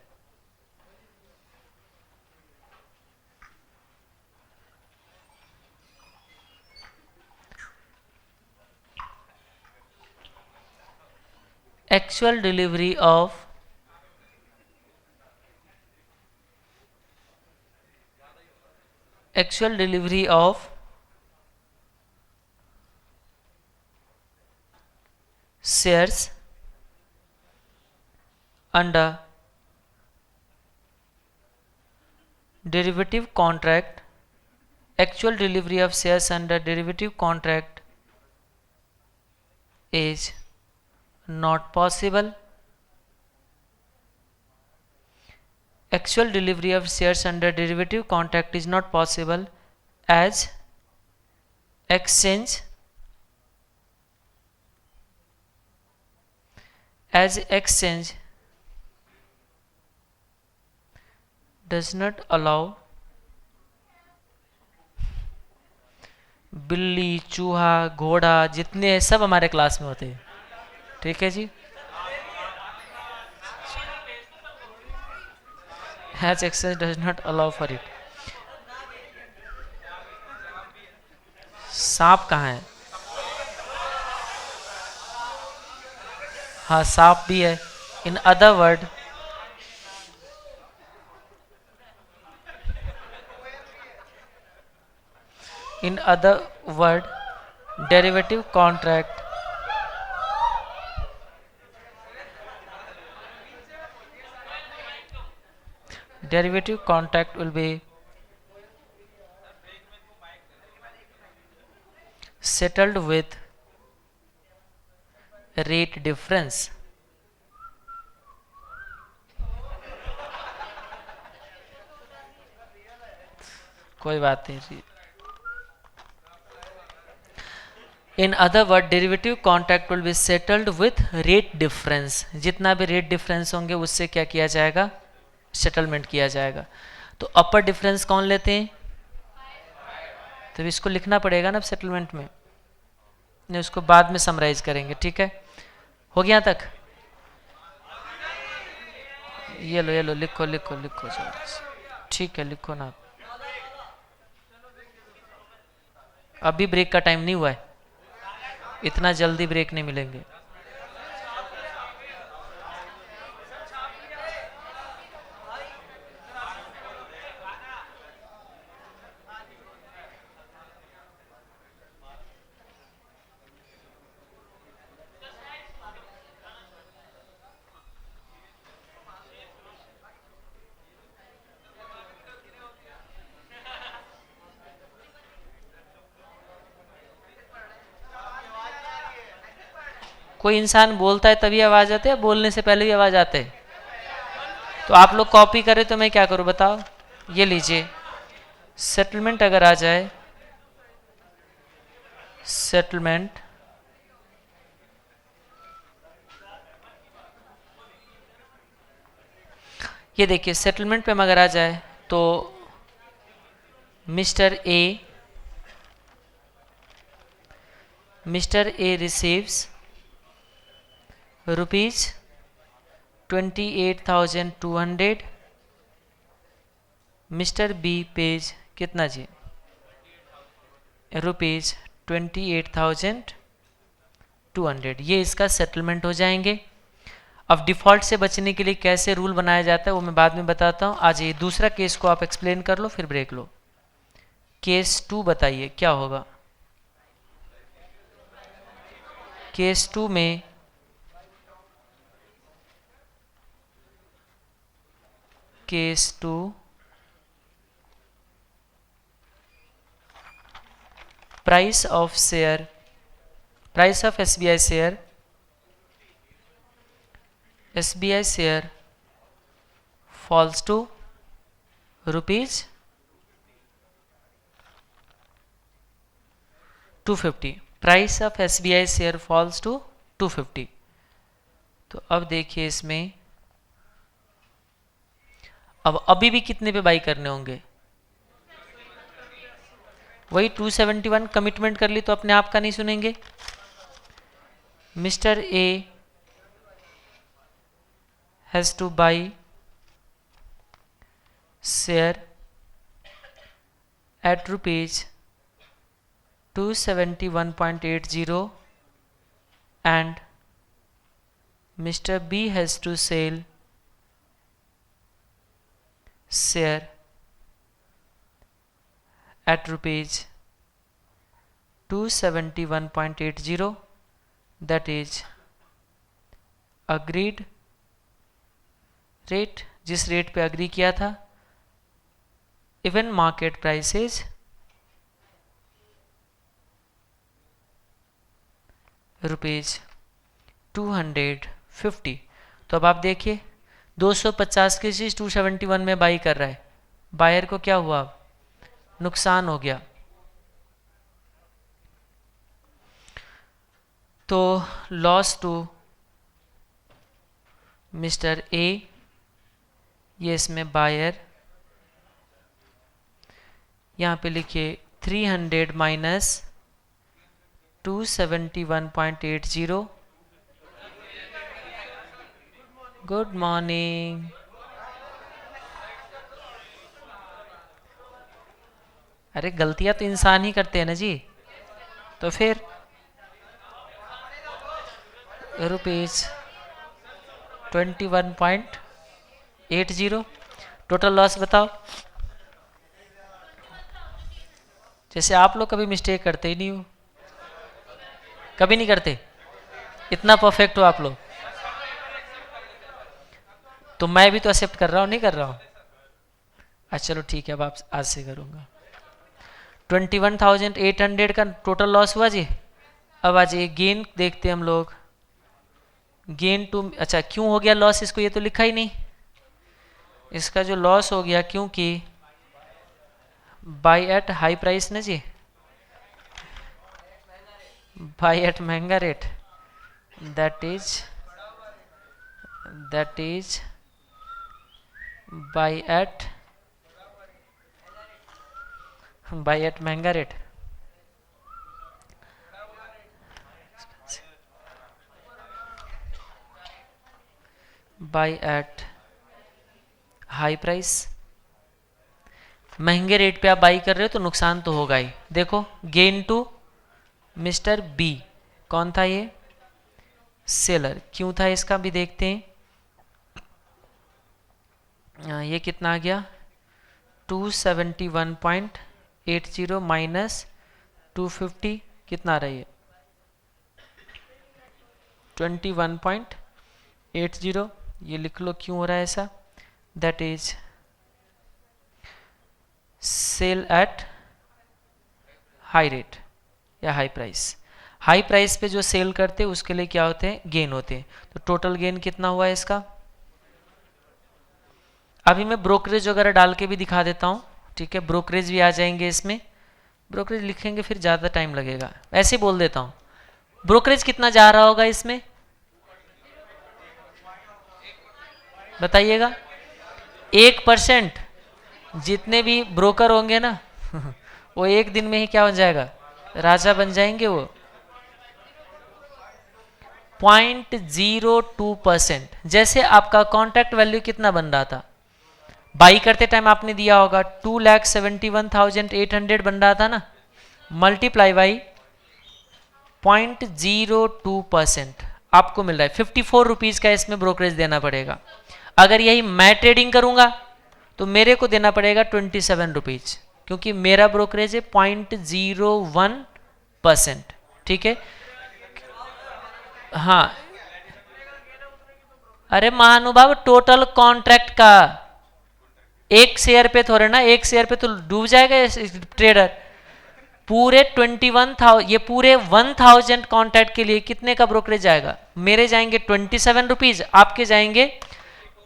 actual delivery of shares under derivative contract, actual delivery of shares under derivative contract is not possible. Actual delivery of shares under derivative contract is not possible as exchange does not allow बिल्ली, चूहा, घोड़ा जितने हैं सब हमारे class में होते हैं। ठीक है जी। As exchange does not allow for it। सांप कहाँ है? हाँ सांप भी है। In other word derivative contract will be settled with rate difference। कोई बात नहीं। In other word derivative contract will be settled with rate difference. जितना भी रेट डिफरेंस होंगे उससे क्या किया जाएगा? सेटलमेंट किया जाएगा। तो अपर डिफरेंस कौन लेते हैं? तो इसको लिखना पड़ेगा ना सेटलमेंट में, नहीं उसको बाद में समराइज करेंगे। ठीक है, हो गया तक? ये लो लिखो लिखो लिखो। ठीक है लिखो ना। अभी ब्रेक का टाइम नहीं हुआ है, इतना जल्दी ब्रेक नहीं मिलेंगे। कोई इंसान बोलता है तभी आवाज आती है, बोलने से पहले भी आवाज आते है? तो आप लोग कॉपी करें तो मैं क्या करूं बताओ? ये लीजिए, सेटलमेंट अगर आ जाए, सेटलमेंट ये देखिए सेटलमेंट पे अगर आ जाए तो mister A receives 28,200, mister B pays कितना जी, रुपीज़ 28,200। ये इसका सेटलमेंट हो जाएंगे। अब डिफ़ॉल्ट से बचने के लिए कैसे रूल बनाया जाता है वो मैं बाद में बताता हूँ। आज ये दूसरा केस को आप एक्सप्लेन कर लो, फिर ब्रेक लो। केस 2 बताइए क्या होगा। केस 2 में price of SBI share falls to rupees 250। Price of SBI share falls to 250। तो अब देखिए इसमें अब अभी भी कितने पे बाई करने होंगे, वही 271। कमिटमेंट कर ली तो अपने आप का नहीं सुनेंगे। Mister A has two by share eight rupees 271.80 and Mr. B has to sell share at rupees 271.80, that is agreed rate, जिस रेट पे अग्री किया था। Even market prices rupees 250। तो अब आप देखिए 250 की चीज 271 में बाई कर रहा है, बायर को क्या हुआ, नुकसान हो गया। तो लॉस टू मिस्टर ए, ये इसमें बायर, यहाँ पे लिखिए 300 माइनस 271.80। Good morning. अरे गलतियां तो इंसान ही करते हैं ना जी, तो फिर रुपीज 21.80। टोटल लॉस बताओ। जैसे आप लोग कभी मिस्टेक करते ही नहीं हो, कभी नहीं करते, इतना परफेक्ट हो आप लोग। तो मैं भी तो एक्सेप्ट कर रहा हूँ, नहीं कर रहा हूँ। अच्छा चलो ठीक है, अब आप आज से करूँगा। 21,800 का टोटल लॉस हुआ जी। अब आज ये गेन देखते हैं हम लोग। गेन टू, अच्छा क्यों हो गया लॉस, इसको ये तो लिखा ही नहीं। इसका जो लॉस हो गया क्योंकि बाई एट हाई प्राइस ना जी, बाई एट महंगा rate, that is buy at महंगा rate. Buy at high price, महंगे रेट पे आप बाई कर रहे हो तो नुकसान तो होगा ही। देखो गेन टू मिस्टर बी, कौन था ये, सेलर। क्यों था इसका भी देखते हैं। ये कितना आ गया 271.80 माइनस 250 कितना रहा है 21.80। ये लिख लो क्यों हो रहा है ऐसा, that is sell at high rate या हाई प्राइस। हाई प्राइस पे जो सेल करते हैं उसके लिए क्या होते हैं, गेन होते हैं। तो टोटल गेन कितना हुआ है इसका। अभी मैं ब्रोकरेज वगैरह डाल के भी दिखा देता हूँ, ठीक है। ब्रोकरेज भी आ जाएंगे इसमें, ब्रोकरेज लिखेंगे फिर ज़्यादा टाइम लगेगा, ऐसे बोल देता हूँ। ब्रोकरेज कितना जा रहा होगा इसमें बताइएगा। 1%। जितने भी ब्रोकर होंगे ना वो एक दिन में ही क्या हो जाएगा, राजा बन जाएंगे वो। 0.02%। जैसे आपका कॉन्ट्रैक्ट वैल्यू कितना बन रहा था, बाई करते टाइम आपने दिया होगा 2,71,800 बन रहा था ना, मल्टीप्लाई बाई 0.02% आपको मिल रहा है 54 रुपीज़ का इसमें ब्रोकरेज देना पड़ेगा। अगर यही मैं ट्रेडिंग करूंगा तो मेरे को देना पड़ेगा 27 रुपीज़, क्योंकि मेरा ब्रोकरेज है 0.01%। ठीक है, हाँ। अरे महानुभाव, टोटल कॉन्ट्रैक्ट का, एक शेयर पे थोड़े ना, एक शेयर पे तो डूब जाएगा ट्रेडर। पूरे 21,000, ये पूरे 1,000 कॉन्ट्रैक्ट के लिए कितने का ब्रोकरेज जाएगा? मेरे जाएंगे 27 रुपीज़, आपके जाएंगे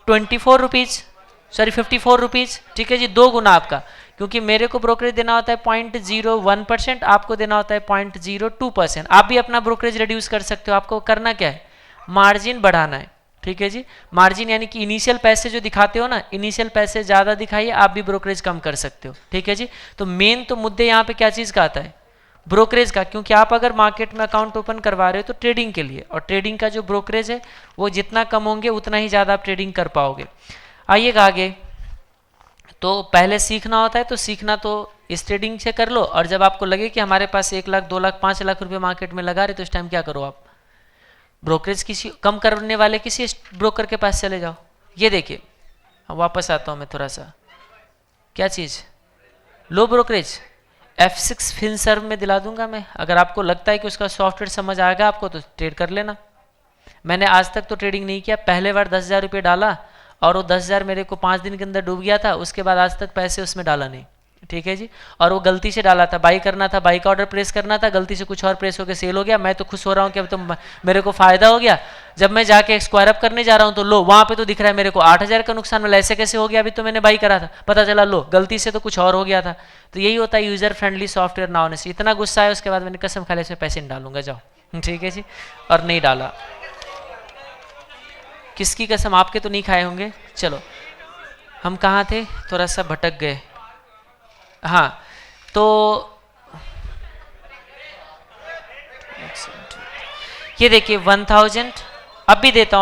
24 रुपीज़, सॉरी 54 रुपीज़। ठीक है जी, 2 गुना आपका, क्योंकि मेरे को ब्रोकरेज देना होता है 0.01%, आपको देना होता है 0.02%। आप भी अपना ब्रोकरेज रिड्यूस कर सकते हो, आपको करना क्या है, मार्जिन बढ़ाना है। ठीक है जी, मार्जिन यानी कि इनिशियल पैसे जो दिखाते हो ना, इनिशियल पैसे ज़्यादा दिखाइए, आप भी ब्रोकरेज कम कर सकते हो। ठीक है जी, तो मेन तो मुद्दे यहाँ पे क्या चीज़ का आता है, ब्रोकरेज का, क्योंकि आप अगर मार्केट में अकाउंट ओपन करवा रहे हो तो ट्रेडिंग के लिए, और ट्रेडिंग का जो ब्रोकरेज है वो जितना कम होंगे उतना ही ज़्यादा आप ट्रेडिंग कर पाओगे। आइएगा आगे। तो पहले सीखना होता है, तो सीखना तो इस ट्रेडिंग से कर लो, और जब आपको लगे कि हमारे पास 1 लाख 2 लाख 5 लाख रुपये मार्केट में लगा रहे, तो इस टाइम क्या करो, आप ब्रोकरेज किसी कम करने वाले किसी ब्रोकर के पास चले जाओ। ये देखिए, वापस आता हूँ मैं थोड़ा सा, क्या चीज़, लो ब्रोकरेज F6 फिनसर्व में दिला दूंगा मैं। अगर आपको लगता है कि उसका सॉफ्टवेयर समझ आएगा आपको, तो ट्रेड कर लेना। मैंने आज तक तो ट्रेडिंग नहीं किया, पहले बार 10,000 रुपये डाला और वो 10,000 मेरे को 5 दिन के अंदर डूब गया था, उसके बाद आज तक पैसे उसमें डाला नहीं। ठीक है जी, और वो गलती से डाला था, बाई करना था, बाई का ऑर्डर प्रेस करना था, गलती से कुछ और प्रेस होकर सेल हो गया। मैं तो खुश हो रहा हूँ कि अब तो मेरे को फायदा हो गया। जब मैं जाके स्क्वायर अप करने जा रहा हूँ तो लो, वहाँ पे तो दिख रहा है मेरे को 8,000 का नुकसान मिला। ऐसे कैसे हो गया, अभी तो मैंने बाई करा था, पता चला लो गलती से तो कुछ और हो गया था। तो यही होता है यूजर फ्रेंडली सॉफ्टवेयर ना होने से। इतना गुस्सा है, उसके बाद मैंने कसम खा ली इसमें पैसे नहीं डालूंगा, जाओ। ठीक है जी, और नहीं डाला। किसकी कसम, आपके तो नहीं खाए होंगे। चलो, हम कहाँ थे, थोड़ा सा भटक गए। हाँ, तो ये देखिए 1,000, अब भी देता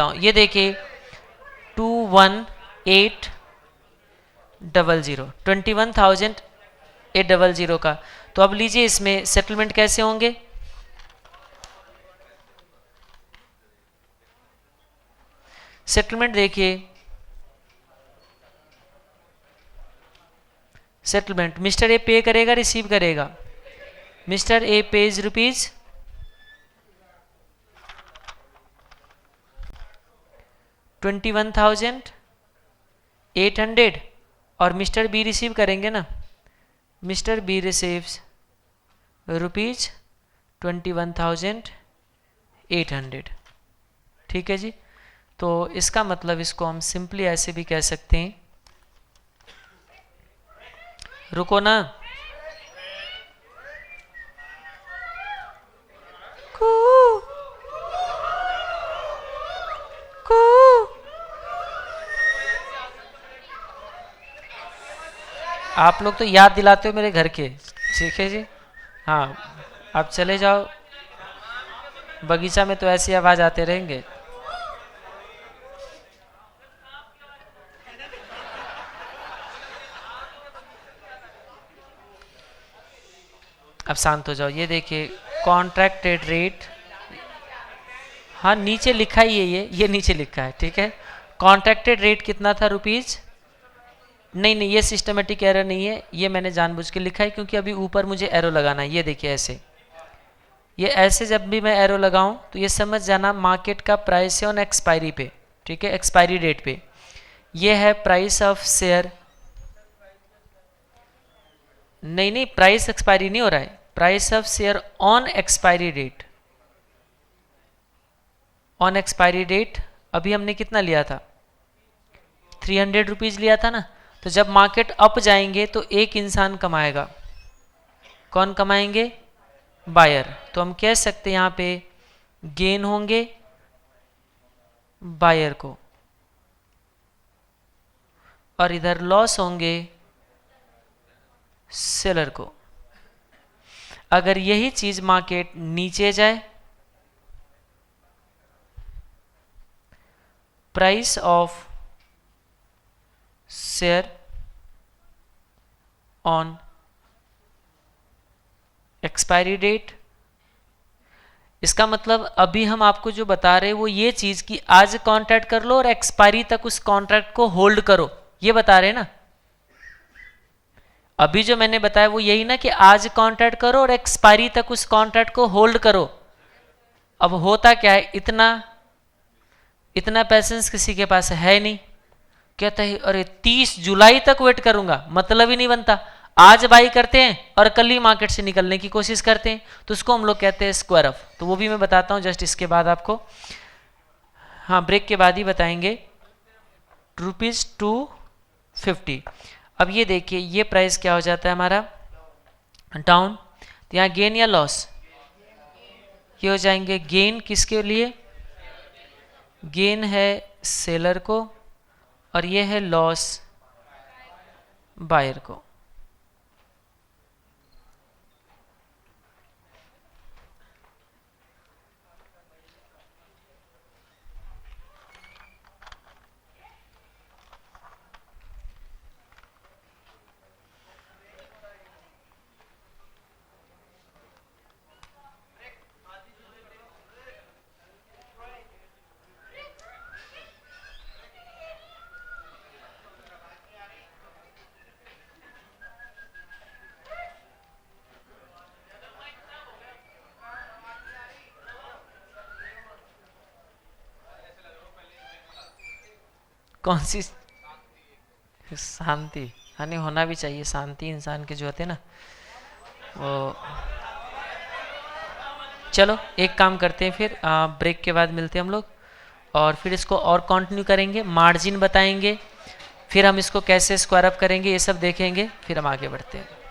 हूँ, ये देखिए 21,800, 21,800 का। तो अब लीजिए, इसमें सेटलमेंट कैसे होंगे, सेटलमेंट देखिए, सेटलमेंट मिस्टर ए पे करेगा, रिसीव करेगा। मिस्टर ए पेज रुपीज 21,800 और मिस्टर बी रिसीव करेंगे ना, मिस्टर बी रिसीव्स रुपीज 21,800। ठीक है जी, तो इसका मतलब इसको हम सिंपली ऐसे भी कह सकते हैं, रुको ना, आप लोग तो याद दिलाते हो मेरे घर के। ठीक है जी, हाँ, आप चले जाओ, बगीचा में तो ऐसी आवाज आते रहेंगे। अब शांत हो जाओ। ये देखिए कॉन्ट्रैक्टेड रेट, हाँ नीचे लिखा ही है, ये नीचे लिखा है। ठीक है, कॉन्ट्रैक्टेड रेट कितना था, रुपीज, नहीं ये सिस्टमेटिक एरर नहीं है, ये मैंने जानबूझ के लिखा है क्योंकि अभी ऊपर मुझे एरो लगाना है। ये देखिए ऐसे, ये ऐसे जब भी मैं एरो लगाऊं तो ये समझ जाना मार्केट का प्राइस है ऑन एक्सपायरी पे। ठीक है, एक्सपायरी डेट पे। ये है प्राइस ऑफ शेयर, नहीं प्राइस एक्सपायरी नहीं हो रहा है, price of share on expiry date. On expiry date अभी हमने कितना लिया था, 300 रुपीज लिया था ना। तो जब मार्केट अप जाएंगे तो एक इंसान कमाएगा, कौन कमाएंगे, बायर। तो हम कह सकते हैं यहाँ पे गेन होंगे बायर को, और इधर लॉस होंगे सेलर को। अगर यही चीज मार्केट नीचे जाए price of share on expiry date. इसका मतलब अभी हम आपको जो बता रहे हैं वो ये चीज कि आज कॉन्ट्रैक्ट कर लो और एक्सपायरी तक उस कॉन्ट्रैक्ट को होल्ड करो, ये बता रहे हैं ना। अभी जो मैंने बताया वो यही ना कि आज कॉन्ट्रैक्ट करो और एक्सपायरी तक उस कॉन्ट्रैक्ट को होल्ड करो। अब होता क्या है, इतना पैसेंस किसी के पास है नहीं, कहता है अरे 30 जुलाई तक वेट करूंगा, मतलब ही नहीं बनता। आज बाई करते हैं और कल ही मार्केट से निकलने की कोशिश करते हैं, तो उसको हम लोग कहते हैं स्क्वायर ऑफ। तो वो भी मैं बताता हूं जस्ट इसके बाद आपको, हाँ ब्रेक के बाद ही बताएंगे। ₹250। अब ये देखिए ये प्राइस क्या हो जाता है हमारा, डाउन। तो यहाँ गेन या लॉस, ये हो जाएंगे गेन किसके लिए, गेन है सेलर को और ये है लॉस बायर को। कौन सी शांति, यानी होना भी चाहिए शांति इंसान के जो होते हैं ना वो। चलो एक काम करते हैं फिर, ब्रेक के बाद मिलते हैं हम लोग और फिर इसको और कंटिन्यू करेंगे, मार्जिन बताएंगे, फिर हम इसको कैसे स्क्वायर अप करेंगे ये सब देखेंगे, फिर हम आगे बढ़ते हैं।